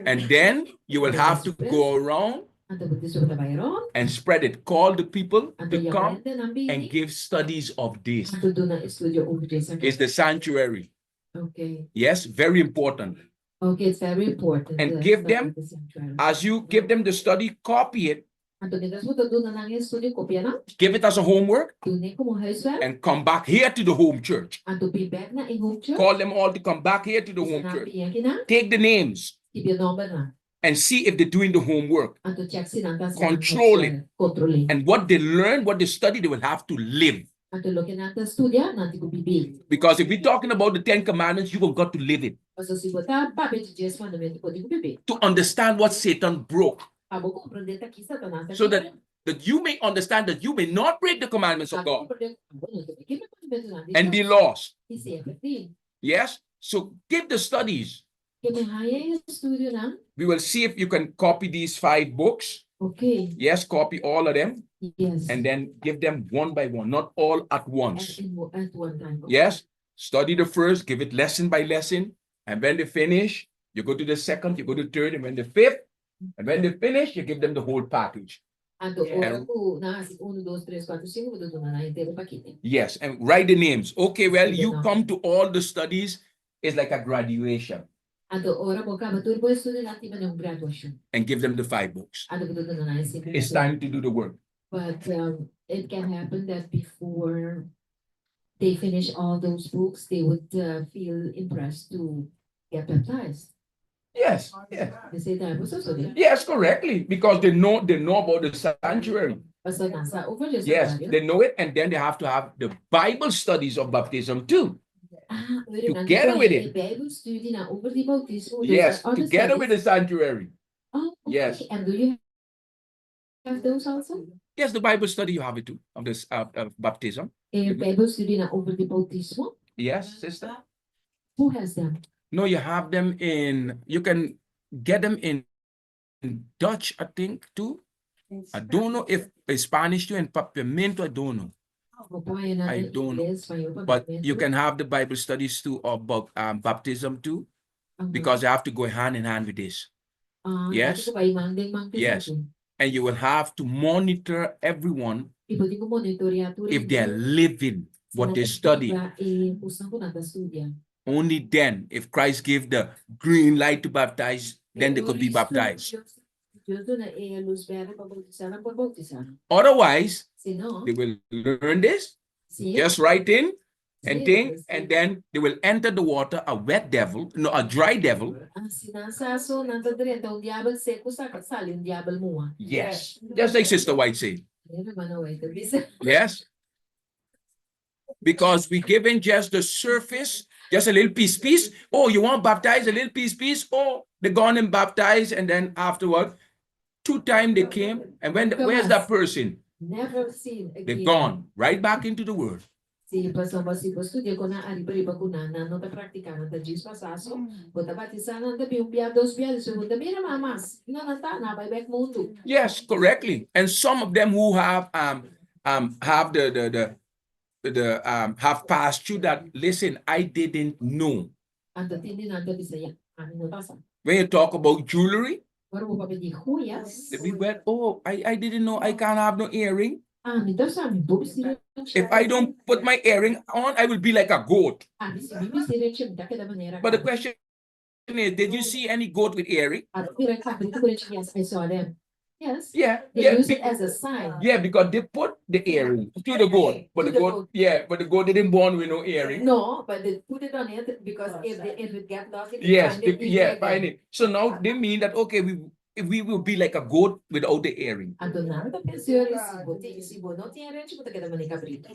And then you will have to go around and spread it. Call the people to come and give studies of this. It's the sanctuary. Okay. Yes, very important. Okay, it's very important. And give them, as you give them the study, copy it. Give it as a homework and come back here to the home church. Call them all to come back here to the home church. Take the names and see if they're doing the homework. Control it. And what they learn, what they study, they will have to live. Because if we're talking about the 10 Commandments, you've got to live it. To understand what Satan broke. So that you may understand that you may not break the commandments of God and be lost. Yes? So give the studies. We will see if you can copy these 5 books. Okay. Yes, copy all of them. Yes. And then give them one by one, not all at once. At one time. Yes? Study the first, give it lesson by lesson. And when they finish, you go to the second, you go to the third, and when the 5th, and when they finish, you give them the whole package. Yes, and write the names. Okay, well, you come to all the studies, it's like a graduation. And give them the 5 books. It's time to do the work. But it can happen that before they finish all those books, they would feel impressed to get baptized. Yes, yeah. They say that was also there. Yes, correctly, because they know about the sanctuary. Yes, they know it, and then they have to have the Bible studies of baptism too. Together with it. Yes, together with the sanctuary. Oh, okay. Yes. And do you have those also? Yes, the Bible study, you have it too, of this baptism. Bible study over the baptism? Yes, sister. Who has them? No, you have them in, you can get them in Dutch, I think, too. I don't know if Spanish too, and Papamento, I don't know. I don't know. But you can have the Bible studies too about baptism too, because you have to go hand in hand with this. Yes. Yes. And you will have to monitor everyone if they are living what they study. Only then, if Christ gave the green light to baptize, then they could be baptized. Otherwise, they will learn this, just write in and think, and then they will enter the water, a wet devil, no, a dry devil. Yes, just like Sister White said. Yes. Because we given just the surface, just a little piece. Oh, you want baptized, a little piece. Oh, they gone and baptized, and then afterward, 2 times they came, and where's that person? Never seen They've again. gone right back into the world. Si studio ko na ariba ko na no ta praktikano ta jis pasaso. Bota batisana da biumbia dos bia segunda mira mamas. Na na vai back mundo. Yes, correctly. And some of them who have have passed through that. Listen, I didn't know. Anta tindi na ta bisaya. Ani no pasa. When you talk about jewelry, Baru mo pabedi huyas. we went, oh, I didn't know I can't have no earring. Mi dosa mi bubisire. If I don't put my earring on, I will be like a goat. Si bibisire chim da kada manera. But the question is, did you see any goat with earring? Yes, I saw them. Yes. Yeah, They yeah, use it as a sign. yeah, because they put the earring to the goat, but To the the goat, goat. yeah, but the goat didn't born with no earring. No, but they put it on it because if it get lost, it Yes, find it yeah, easier find then. it. So now they mean that okay, we will be like a goat without the earring. Adonai da pensione si bono tiene ci può che da manica brita.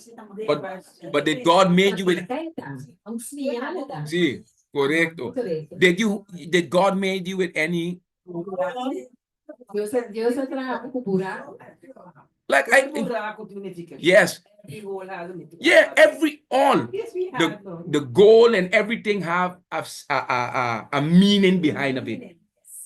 But did God made you with Ang siniala da. see correcto? Corretto. Did God made you with any Dios atrás un buraco. like yes, yeah, all the goal and everything have a meaning behind of it.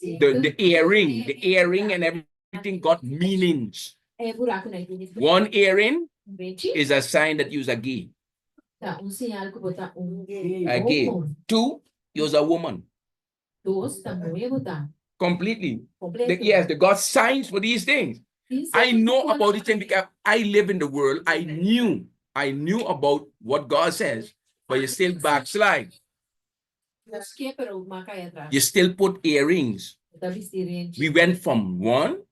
The earring and everything got meanings. Buraco na ini. One earring Venti. is a sign that you're a gay. Sinal ko bota A gay. Two, you're a woman. Dos, tamoy bota. Completely. Completo. Yes, they got signs for these things. I know about these things because I live in the world. I knew about what God says, but you still backslide. You still put earrings. We went from one.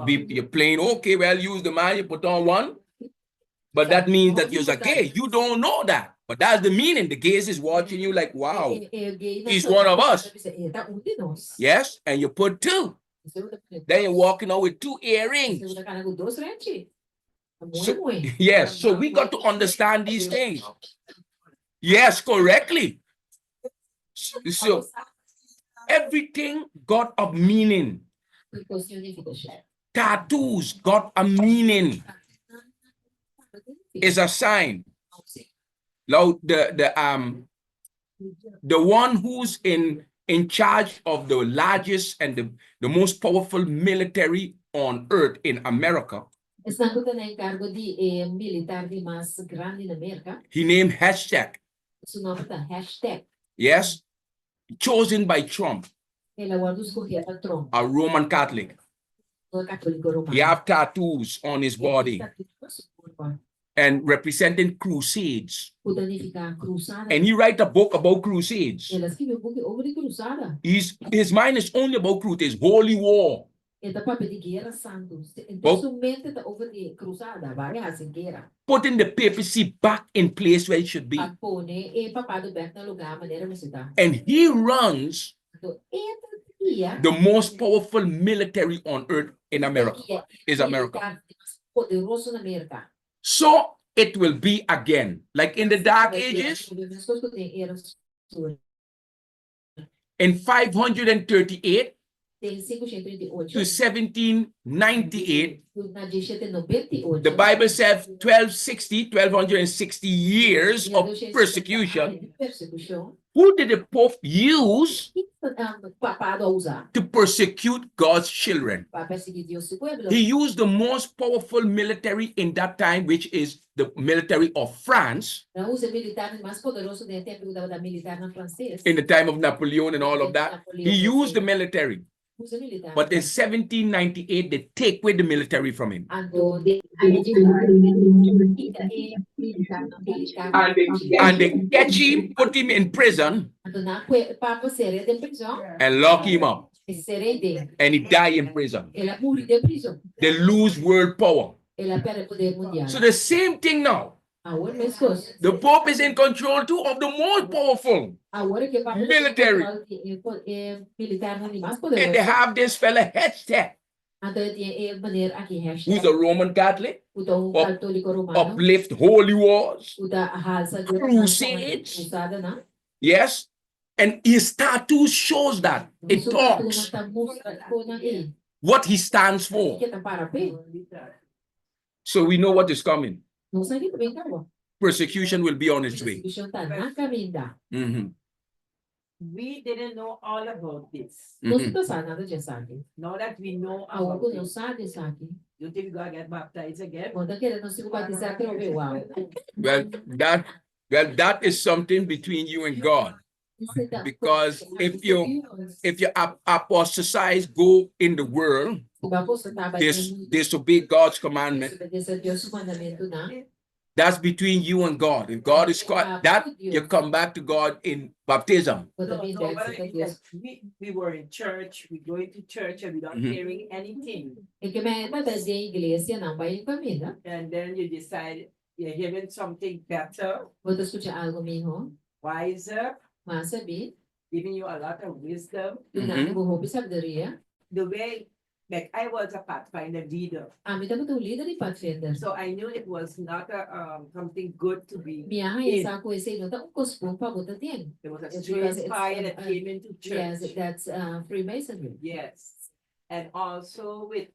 You're playing okay, well, use the man, you put on one. But that means that you're a gay. You don't know that. But that's the meaning. The gays is watching you like, wow, he's one of us. Yes, and you put two. Then you're walking out with two earrings. Yes, so we got to understand these things. Yes, correctly. So everything got a meaning. Tattoos got a meaning. It's a sign. Now the one who's in charge of the largest and the most powerful military on earth in America. He named hashtag. Yes, chosen by Trump. A Roman Catholic. He have tattoos on his body and representing crusades. And he write a book about crusades. His mind is only about crusades, holy war. Putting the papacy back in place where it should be. And he runs the most powerful military on earth in America. Is America. So it will be again, like in the Dark Ages, in 538 to 1798, the Bible says 1260 years of persecution. Who did the Pope use to persecute God's children? He used the most powerful military in that time, which is the military of France. In the time of Napoleon and all of that, he used the military. But in 1798, they take away the military from him. And they catch him, put him in prison, and lock him up. And he died in prison. They lose world power. So the same thing now. The Pope is in control too of the most powerful military. And they have this fella hashtag, who's a Roman Catholic, uplift holy wars, crusades. Yes. And his tattoo shows that. It talks. what he stands for. Que tá para pé. So we know what is coming. Não sei que bem acabou. Persecution will be on its way. Discussão tá na caminho. Mhm. We didn't know all about this. Não se pensar nada disso aqui. Now that we know Algo about não it, sabe isso aqui. you think we're gonna get baptized again? Quando querendo se batizar que não vê uau. Well, that is something between you and God. Because if you apostatize, go in the world, disobey God's commandment, that's between you and God. If God is caught, that you come back to God in baptism. No, we were in church, we going to church and we're not hearing anything. And then you decide you're hearing something better, wiser, giving you a lot of wisdom. The way, like I was a pathfinder leader, so I knew it was not something good to be. There was a strange fire that came into church. Yes, that's Freemasonry. Yes. And also with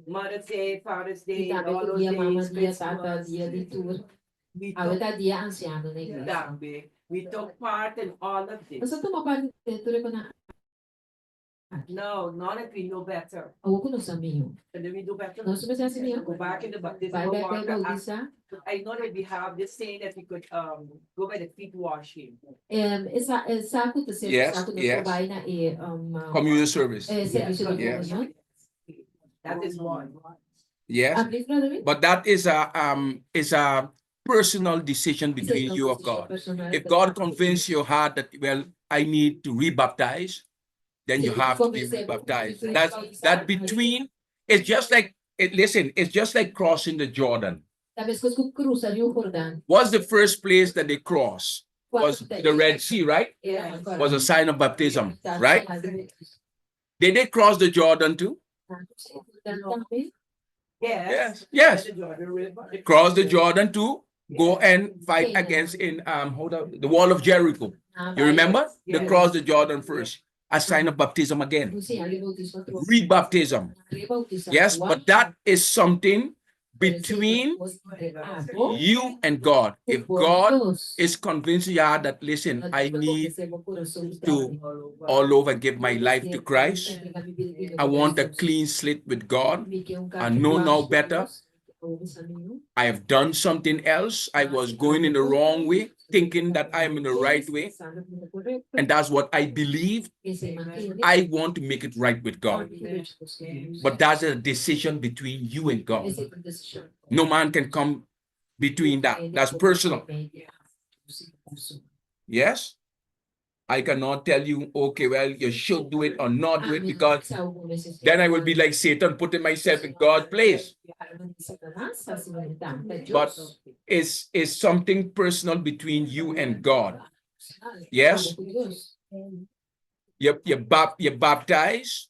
Mother's Day, Father's Day, Sabe all que those dia mama, days, dia tata, Christmas, dia de tudo. we A took outra dia anciano na igreja. that way. We took part in all of this. Você toma parte dentro ko na No, now that we know better, ako ko no sa miyo. and then we do better. No sumasa sa miyo. Go back in the Bye baptismal bye water. bye bautisa. I know that we have this saying that we could go by the feet washing. Sa ko to Yes, sa ko no yes. sabay na Communion service. servicio de Yes. comunión. That is one. Yes. Please, brother Rick. But that is a personal decision between you and God. If God convinces your heart that, well, I need to rebaptize, then you have to be rebaptized. That between, it's just like, listen, it's just like crossing the Jordan. Talvez que eu cruzar o Jordão. What's the first place that they crossed? Was the Red Sea, right? Was a sign of baptism, right? Did they cross the Jordan too? Yes. Yes. The Jordan River. Cross the Jordan to go and fight against the wall of Jericho. You remember? They Yes. crossed the Jordan first. A sign of baptism again. Rebaptism. Yes, but that is something between you and God. If God is convincing you that, listen, I need to all over give my life to Christ. I want a clean slate with God. I know now better. I have done something else. I was going in the wrong way, thinking that I am in the right way. And that's what I believe. I want to make it right with God. But that's a decision between you and God. No man can come between that. That's personal. Yes? I cannot tell you, okay, well, you should do it or not do it, because then I will be like Satan, putting myself in God's place. But it's something personal between you and God. Yes? You're baptized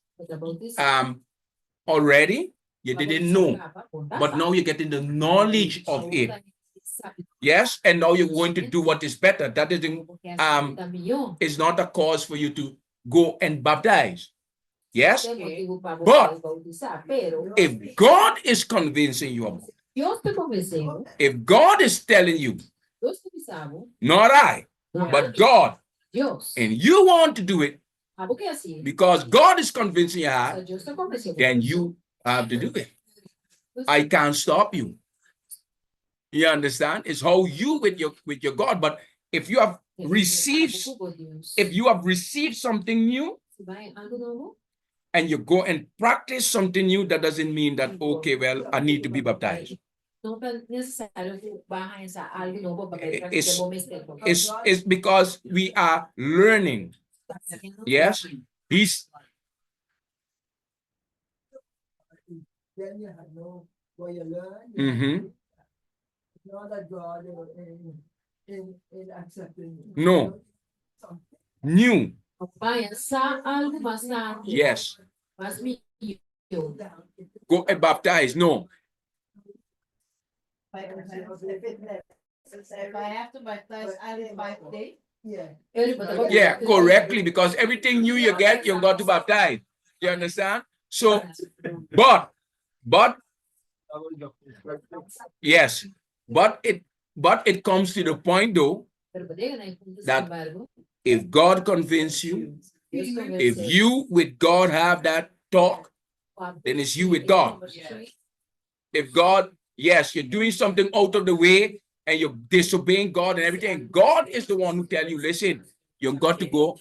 already. You didn't know. But now you're getting the knowledge of it. Yes, and now you're going to do what is better. That is not a cause for you to go and baptize. Yes, but if God is convincing you, if God is telling you, not I, but God, and you want to do it because God is convincing you, then you have to do it. I can't stop you. You understand? It's how you with your God. But if you have received something new and you go and practice something new, that doesn't mean that, okay, well, I need to be baptized. It's because we are learning. Yes. Then you have no what you learn. Mm-hmm. Know that God in accepting you. No. New. Yes. Go and baptize. No. If I have to baptize, I live by day. Yeah. Yeah, correctly, because everything new you get, you got to baptize. You understand? So, but yes, but it comes to the point though Pero pwede na ipunta That- sa embargo. if God convince you, Diyos if convince. you with God have that talk, then it's you with God. If God, yes, you're doing something out of the way and you're disobeying God and everything, God is the one who tell you, listen, you've got to go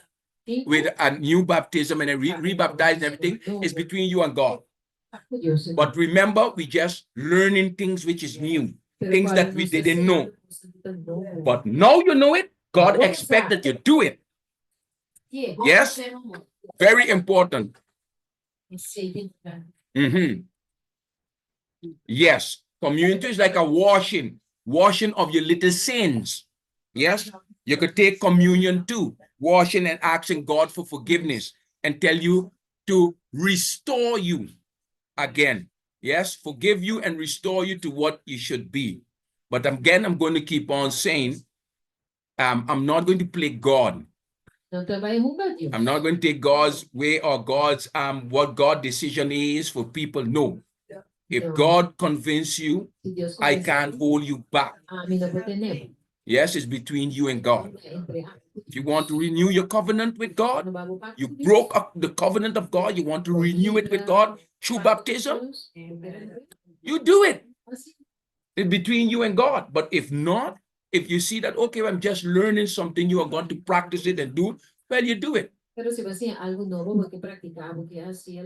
with a new baptism and rebaptize and everything. It's between you and God. But remember, we just learning things which is new, things that we didn't know. But now you know it, God expects that you do it. Yes? Very important. Mhm. Yes, community is like a washing of your little sins. Yes, you could take communion too, washing and asking God for forgiveness and tell you to restore you again. Yes, forgive you and restore you to what you should be. But again, I'm going to keep on saying, I'm not going to play God. I'm not going to take God's way or God's what God's decision is for people. No. If God convince you, I can't hold you back. Yes, it's between you and God. If you want to renew your covenant with God, you broke up the covenant of God, you want to renew it with God through baptism, you do it. It's between you and God. But if not, if you see that, okay, I'm just learning something, you are going to practice it and do it, well, you do it. Pero si va a ser algo nuevo porque practicaba, porque hacía,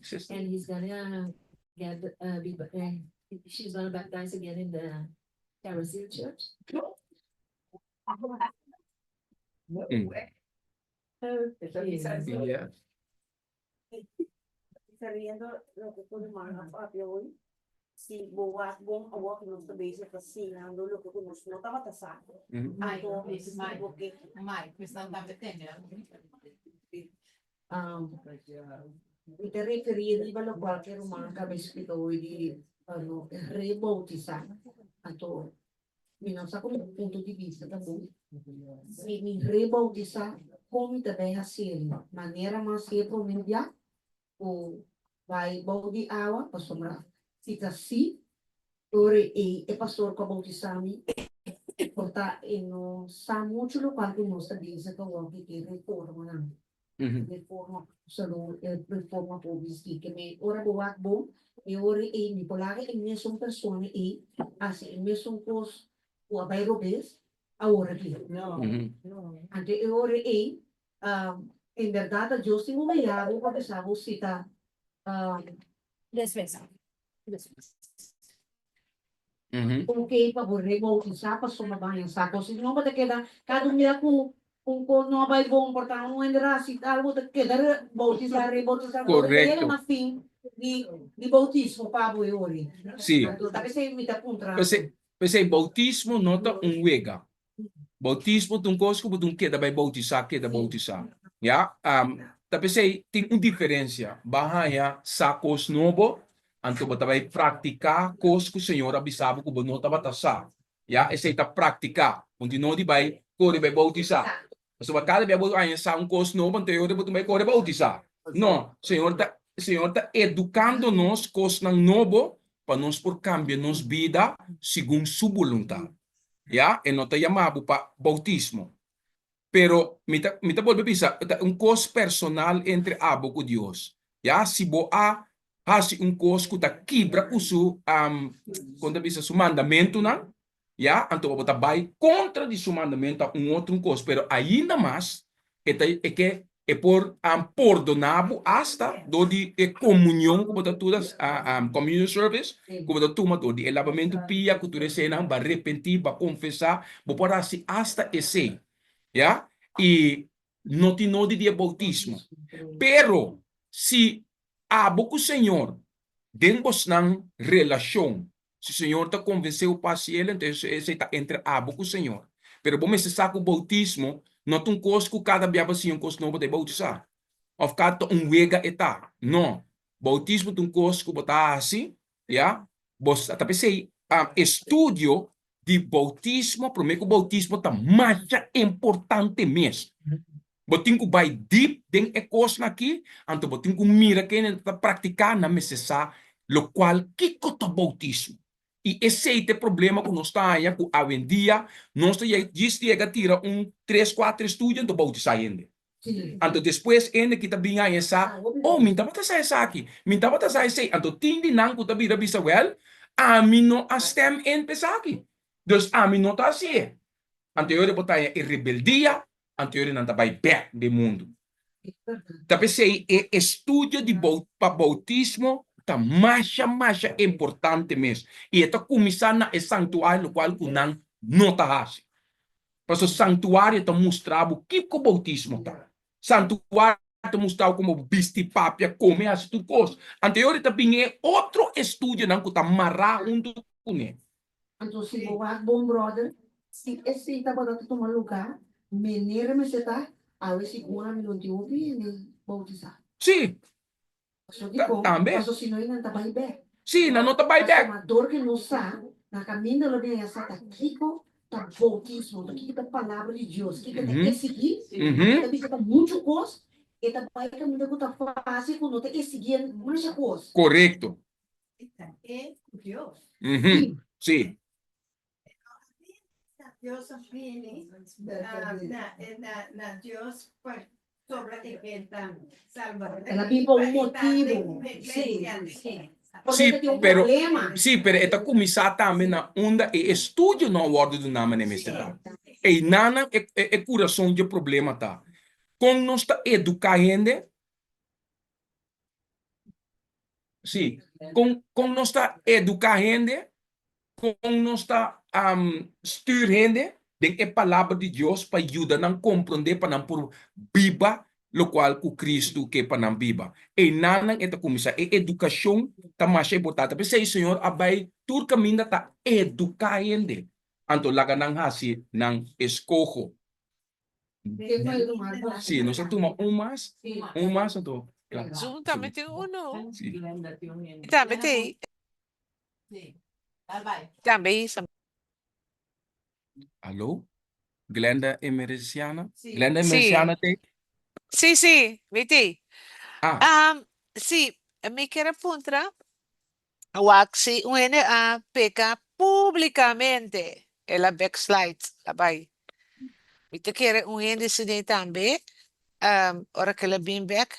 Sister. and he's gonna get she's gonna baptize again in the Carousel Church. Yeah. Sabiendo lo que tu hermana papi hoy, si boas bom a walk no sabia fascinando lo que nós não estava passando. Mike, Então, please, Mike. porque Mike, questa è una vettina. Mi te riferire a qualche romano che aveva scritto di rebautizzato. Anto, mi non sa come punto di vista da voi. Se mi rebautizzato, come deve essere? Maniera ma si è promedia o vai baudi awa, pastor cita si, ore e pastor ko bautizami porta e no sa mucho lo quanto non sta dizendo che vuoi che riforma na. Riforma salo riforma pubblici che me ora buat bom e ore e mi polare e me son persone e asi me son cos o abai robes a ora qui. No. Ante e ore e in verdad yo tengo un mediado porque sabo cita Despesa. okay pa vorrei bautizar pa soma banha saco se não vai quedar cada dia com não vai bom portar um endereço cita algo te quedar bautizar Correcto. mas fim de bautismo pa boi ori Sí. talvez se me tá contra Pensei, bautismo nota un wega. Bautismo tun coisa que tu queda vai bautizar, Ya, tapi sei tem uma diferença. Bahaya sacos novo, anto bata vai praticar coisa que o Senhor avisava que não estava taçar. Ya, esse tá praticar. Continua de vai corre vai bautizar. So cada vez vai sa um coisa novo, anto eu depois vai corre bautizar. Não, Senhor tá educando nós coisa novo para nós por cambio nos vida segundo sua vontade. Ya, e não te chamava para bautismo. Pero mita volve bisa coisa personal entre abo com Deus. Ya, se boa hasi coisa que ta quebra o su quando bisa su mandamento na, ya, anto bota vai contra de su mandamento outro coisa, pero ainda mais que é por perdonado hasta do de comunhão com bota todas community service, com bota tuma do de lavamento pia, que tu recena, ba arrepentir, ba confessar, bo para si hasta esse. Ya, y no te no de bautismo. Pero si abo com o Senhor dentro ng relação, se o Senhor te convenceu para si ele, então esse está entre abo com o Senhor. Pero bom, esse saco bautismo, não tem coisa que cada biaba assim um coisa novo de bautizar. Of cada wega eta. Não. Bautismo tem coisa que botar assim, ya. Bos, tapi sei, estudio de bautismo, para mim que o bautismo está mais importante mesmo. Botinho vai deep den e coisa aqui, anto botinho mira que ele está praticando na mesa, lo qual que cota bautismo. E esse é o problema que nós estamos aí, que hoje em dia, nós chega a tirar 3, 4 estudos do bautizar ainda. Então, depois, ainda que está bem aí, essa, oh, minta bata sa essa aqui, minta bata sa essa, então, tindi nang que está bem, bisa well, a mim não astem em pensar aqui. Dus, a mim não está assim. Anterior, botar em rebeldia, anterior, não está bem back do mundo. Tapi sei, estudo de bautismo tá mais importante mesmo. E está começando na santuário, no qual não está assim. Porque o santuário está mostrando o que o bautismo está. Santuário está mostrando como viste papia, come as tudo coisa. Anterior também é outro estudo não que está marrado junto com ele. Então, se bom brother, se esse está para tomar lugar, menina me está, a ver se uma não te ouve, ele bautizar. Sim. Também. Mas se não, ele não está bem. Sim, não está bem. A dor que não sabe, na caminho da minha essa aqui, tá bautismo, aqui da palavra de Deus, que tem que seguir, que está muito coisa, e tá vai caminho que tá fácil, quando tem que seguir muita coisa. Correto. É Deus. Sim. Deus viene na Deus sobre a eventa salvador. Ela vive por motivo. Sim. Sim, pero está começar também na onda e estudo não ordem do nome nesse tá. E nana é coração de problema tá. Com nós está educando, sim, com nós está educando, com nós está sturando, tem a palavra de Deus para ajudar a compreender para não por biba lo qual o Cristo que para não biba. E nana está começar a educação tá mais importante. Porque sei Senhor abai tur caminho tá educando. Anto laga nang hasi nang escojo. Sim, nós toma mais então. Zoom também tem uno. Sim. Também tem. Também. Alô? Glenda Emericiana? Sim. Glenda Sim. Emericiana tem? Sì, vedi. Sì, mi chiede appunto, waxi uene a peca pubblicamente e la backslide, la bai. Mi te chiede uene si tambe, ora che la bin back,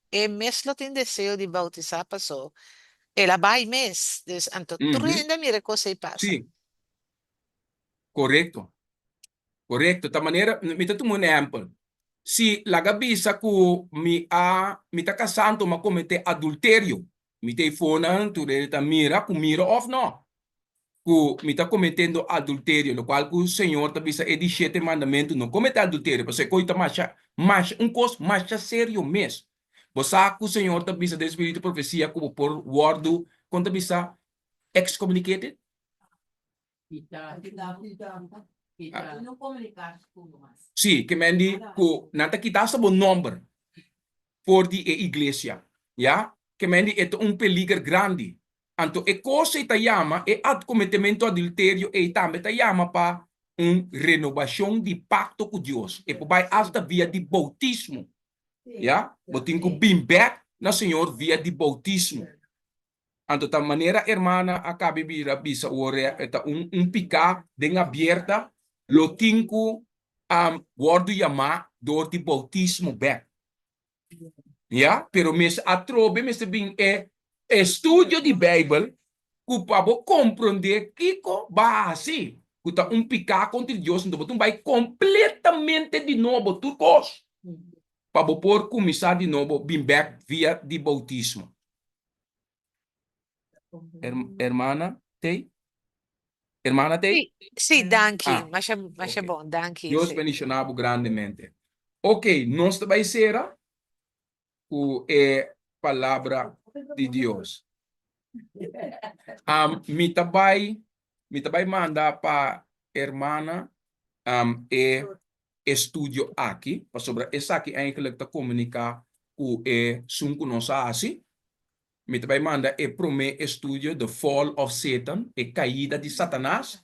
e mes lo tin deseo di bautizar passò, e la bai mes, dus anto turenda mire cosa passa. Sim. Correto. Da maneira, me tá tomando um exemplo. Se la gabisa ku mi tá casando mas comete adultério, mi te fona tu tá mira ku mira of não. Ku mi tá cometendo adultério, lo qual ku o Senhor tá bisa é de 7 mandamentos não comete adultério, porque coita mais coisa mais sério mesmo. Você que o Senhor tá bisa de espírito profecia como por word quando bisa excommunicated. Não comunicar com nós. Sim, que mendi ku nanta kita sa bon number por di iglesia, ya? Que mendi é peligro grande. Anto e cosa itayama e ad cometimento adulterio e também itayama pa renovação de pacto com Deus. E por vai hasta via de bautismo. Ya? Botin ku bim back na Senhor via de bautismo. Anto ta maneira hermana acabe bira bisa ore eta pica den aberta lo tinku guardo yama door di bautismo back. Ja, pero mes atrobe mes bing estudio di Bible ku pabo compreender kiko base kuta pica contra Deus então botum vai completamente de novo turcos. Pabo por começar de novo bim back via di bautismo. Hermana Tei? Hermana Tei? Sì, danke, ma c'è ok. buon, danke. Deus Sì. bendicionava grandemente. Ok, nós vai ser com a palavra de Deus. Me vai mandar para hermana estudio aqui, sobre essa aqui eigenlijk te comunicar com o sunco nossa assim. Me vai mandar o primeiro estudio The Fall of Satan, a caída de Satanás,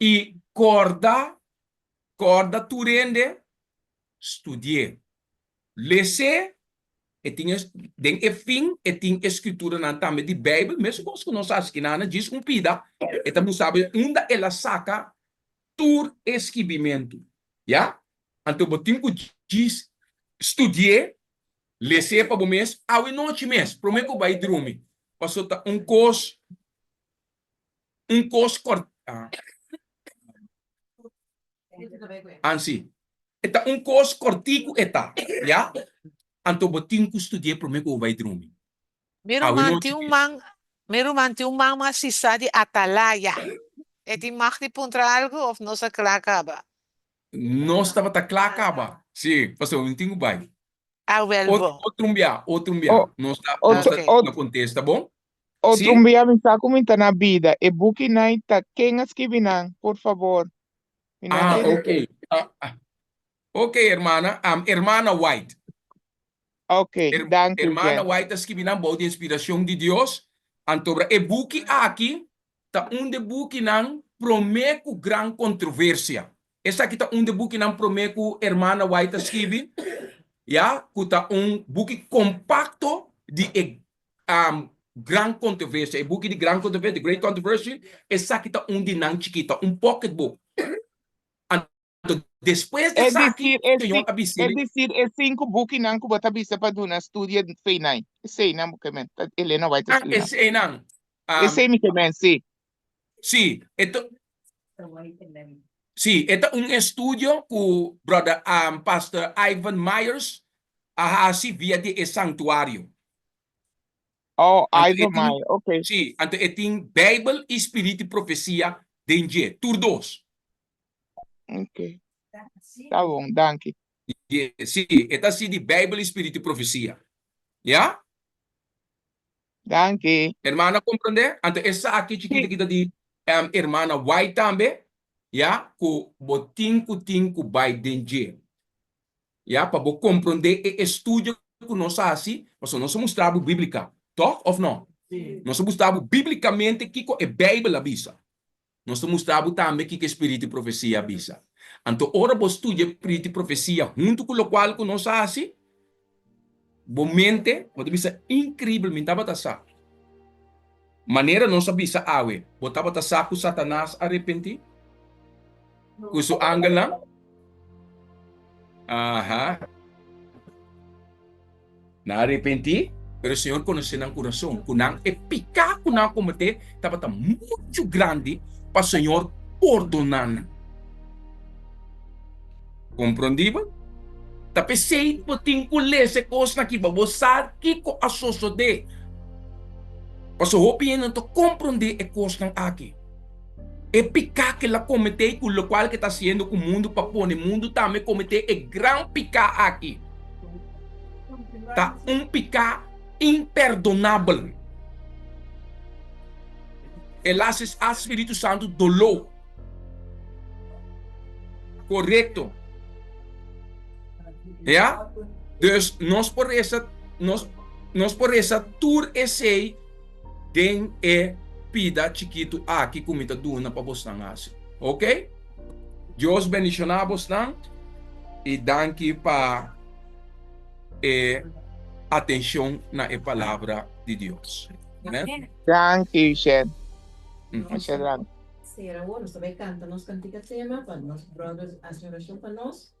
e corda turende estudie. Lese, e tinha, den e fim, e tinha escritura na também de Bíblia, mesmo que nós sabemos que nada diz pida, e também sabe onde ela saca tur escrevimento, já? Então, botinho diz, estudie, lese para o mês, ao noite mês, prometo que vai dormir. Passou um curso corto. Ansi. Eta um curso cortico eta, ya? Anto botin ku studie prometo que vai dormir. Meron man masisa di atalaya. E ti mag di puntra algo of no sa klakaba? Não estava tá clacaba. Sim, passou um tingo vai. Ah, well, bo. Outro mbia. O- Não está Okay. no contexto, tá bom? Outro Sim? dia me está comentando na vida. E buki na ita quem escrevinan, por favor. Ok. Ok, hermana. Hermana White. Ok, danke, Hermana Jen. White escreve na boa de inspiração de Deus. Antobra e buki aqui, tá de buki nan promeco gran controvérsia. Essa aqui tá de buki nan promeco hermana White escreve, ya, kuta buki compacto de gran controvérsia. E buki de gran controvérsia, de great controversy, essa aqui tá de nan chiquita, pocket book. Depois É dessa aqui, decir, é decir, é 5 buki nang kubata bisa pa duna estudia feinai. Sei na mukemen. Helena vai te escrever. esse aí não. Sei me kemen, sim. Sim, sim, ito estudio com brother Pastor Ivan Myers ahasi via de santuário. Oh, Ivan Maia, ok. Sim, anto eting Bible, Espírito e Profecia dengue, turdos. Ok. Tá bom, danke. Sim, esta sim de Bible, Espírito e Profecia. Yeah? Danke. Hermana, compreende? Anto essa aqui chiquita kita de hermana White também, yeah? Ku botinho by dengue. Ya, para você compreender e estudo que nós assim, nós mostramos bíblica, tá? Ou não? Sim. Nós mostramos biblicamente que é Bíblia avisa. Nós mostramos também que é Espírito e Profecia avisa. Então, ora você estuda Espírito e Profecia junto com o qual que nós assim, mente, você bisa incrivelmente abatasa. Maneira nós avisa awe, botava tasa com Satanás arrepentir, com seu angle lá. Aha. Na arrepentir, pero o Senhor conhece no coração, kunang e picar kunang cometer, estava muito grande para o Senhor perdonar. Compreendido? Tapi sei que tem que ler essa coisa aqui, para você que com a sociedade. Para o opinião não compreender a coisa aqui. E picar que ela cometeu, com o qual que está sendo com o mundo, para pôr o mundo também cometer é grande picar aqui. Tá picar imperdonável. Ele hace ao Espírito Santo dolor. Correto. Ja? Dus nós por essa tour essay den pida chiquito aqui comida duna para você assim. Ok? Deus bendicionar você e danke para atenção na palavra de Deus. Né? Danke, Jen. Muchas gracias. Será bueno, sabe canta, nos cantica tema para nos brothers, hace oración para nos.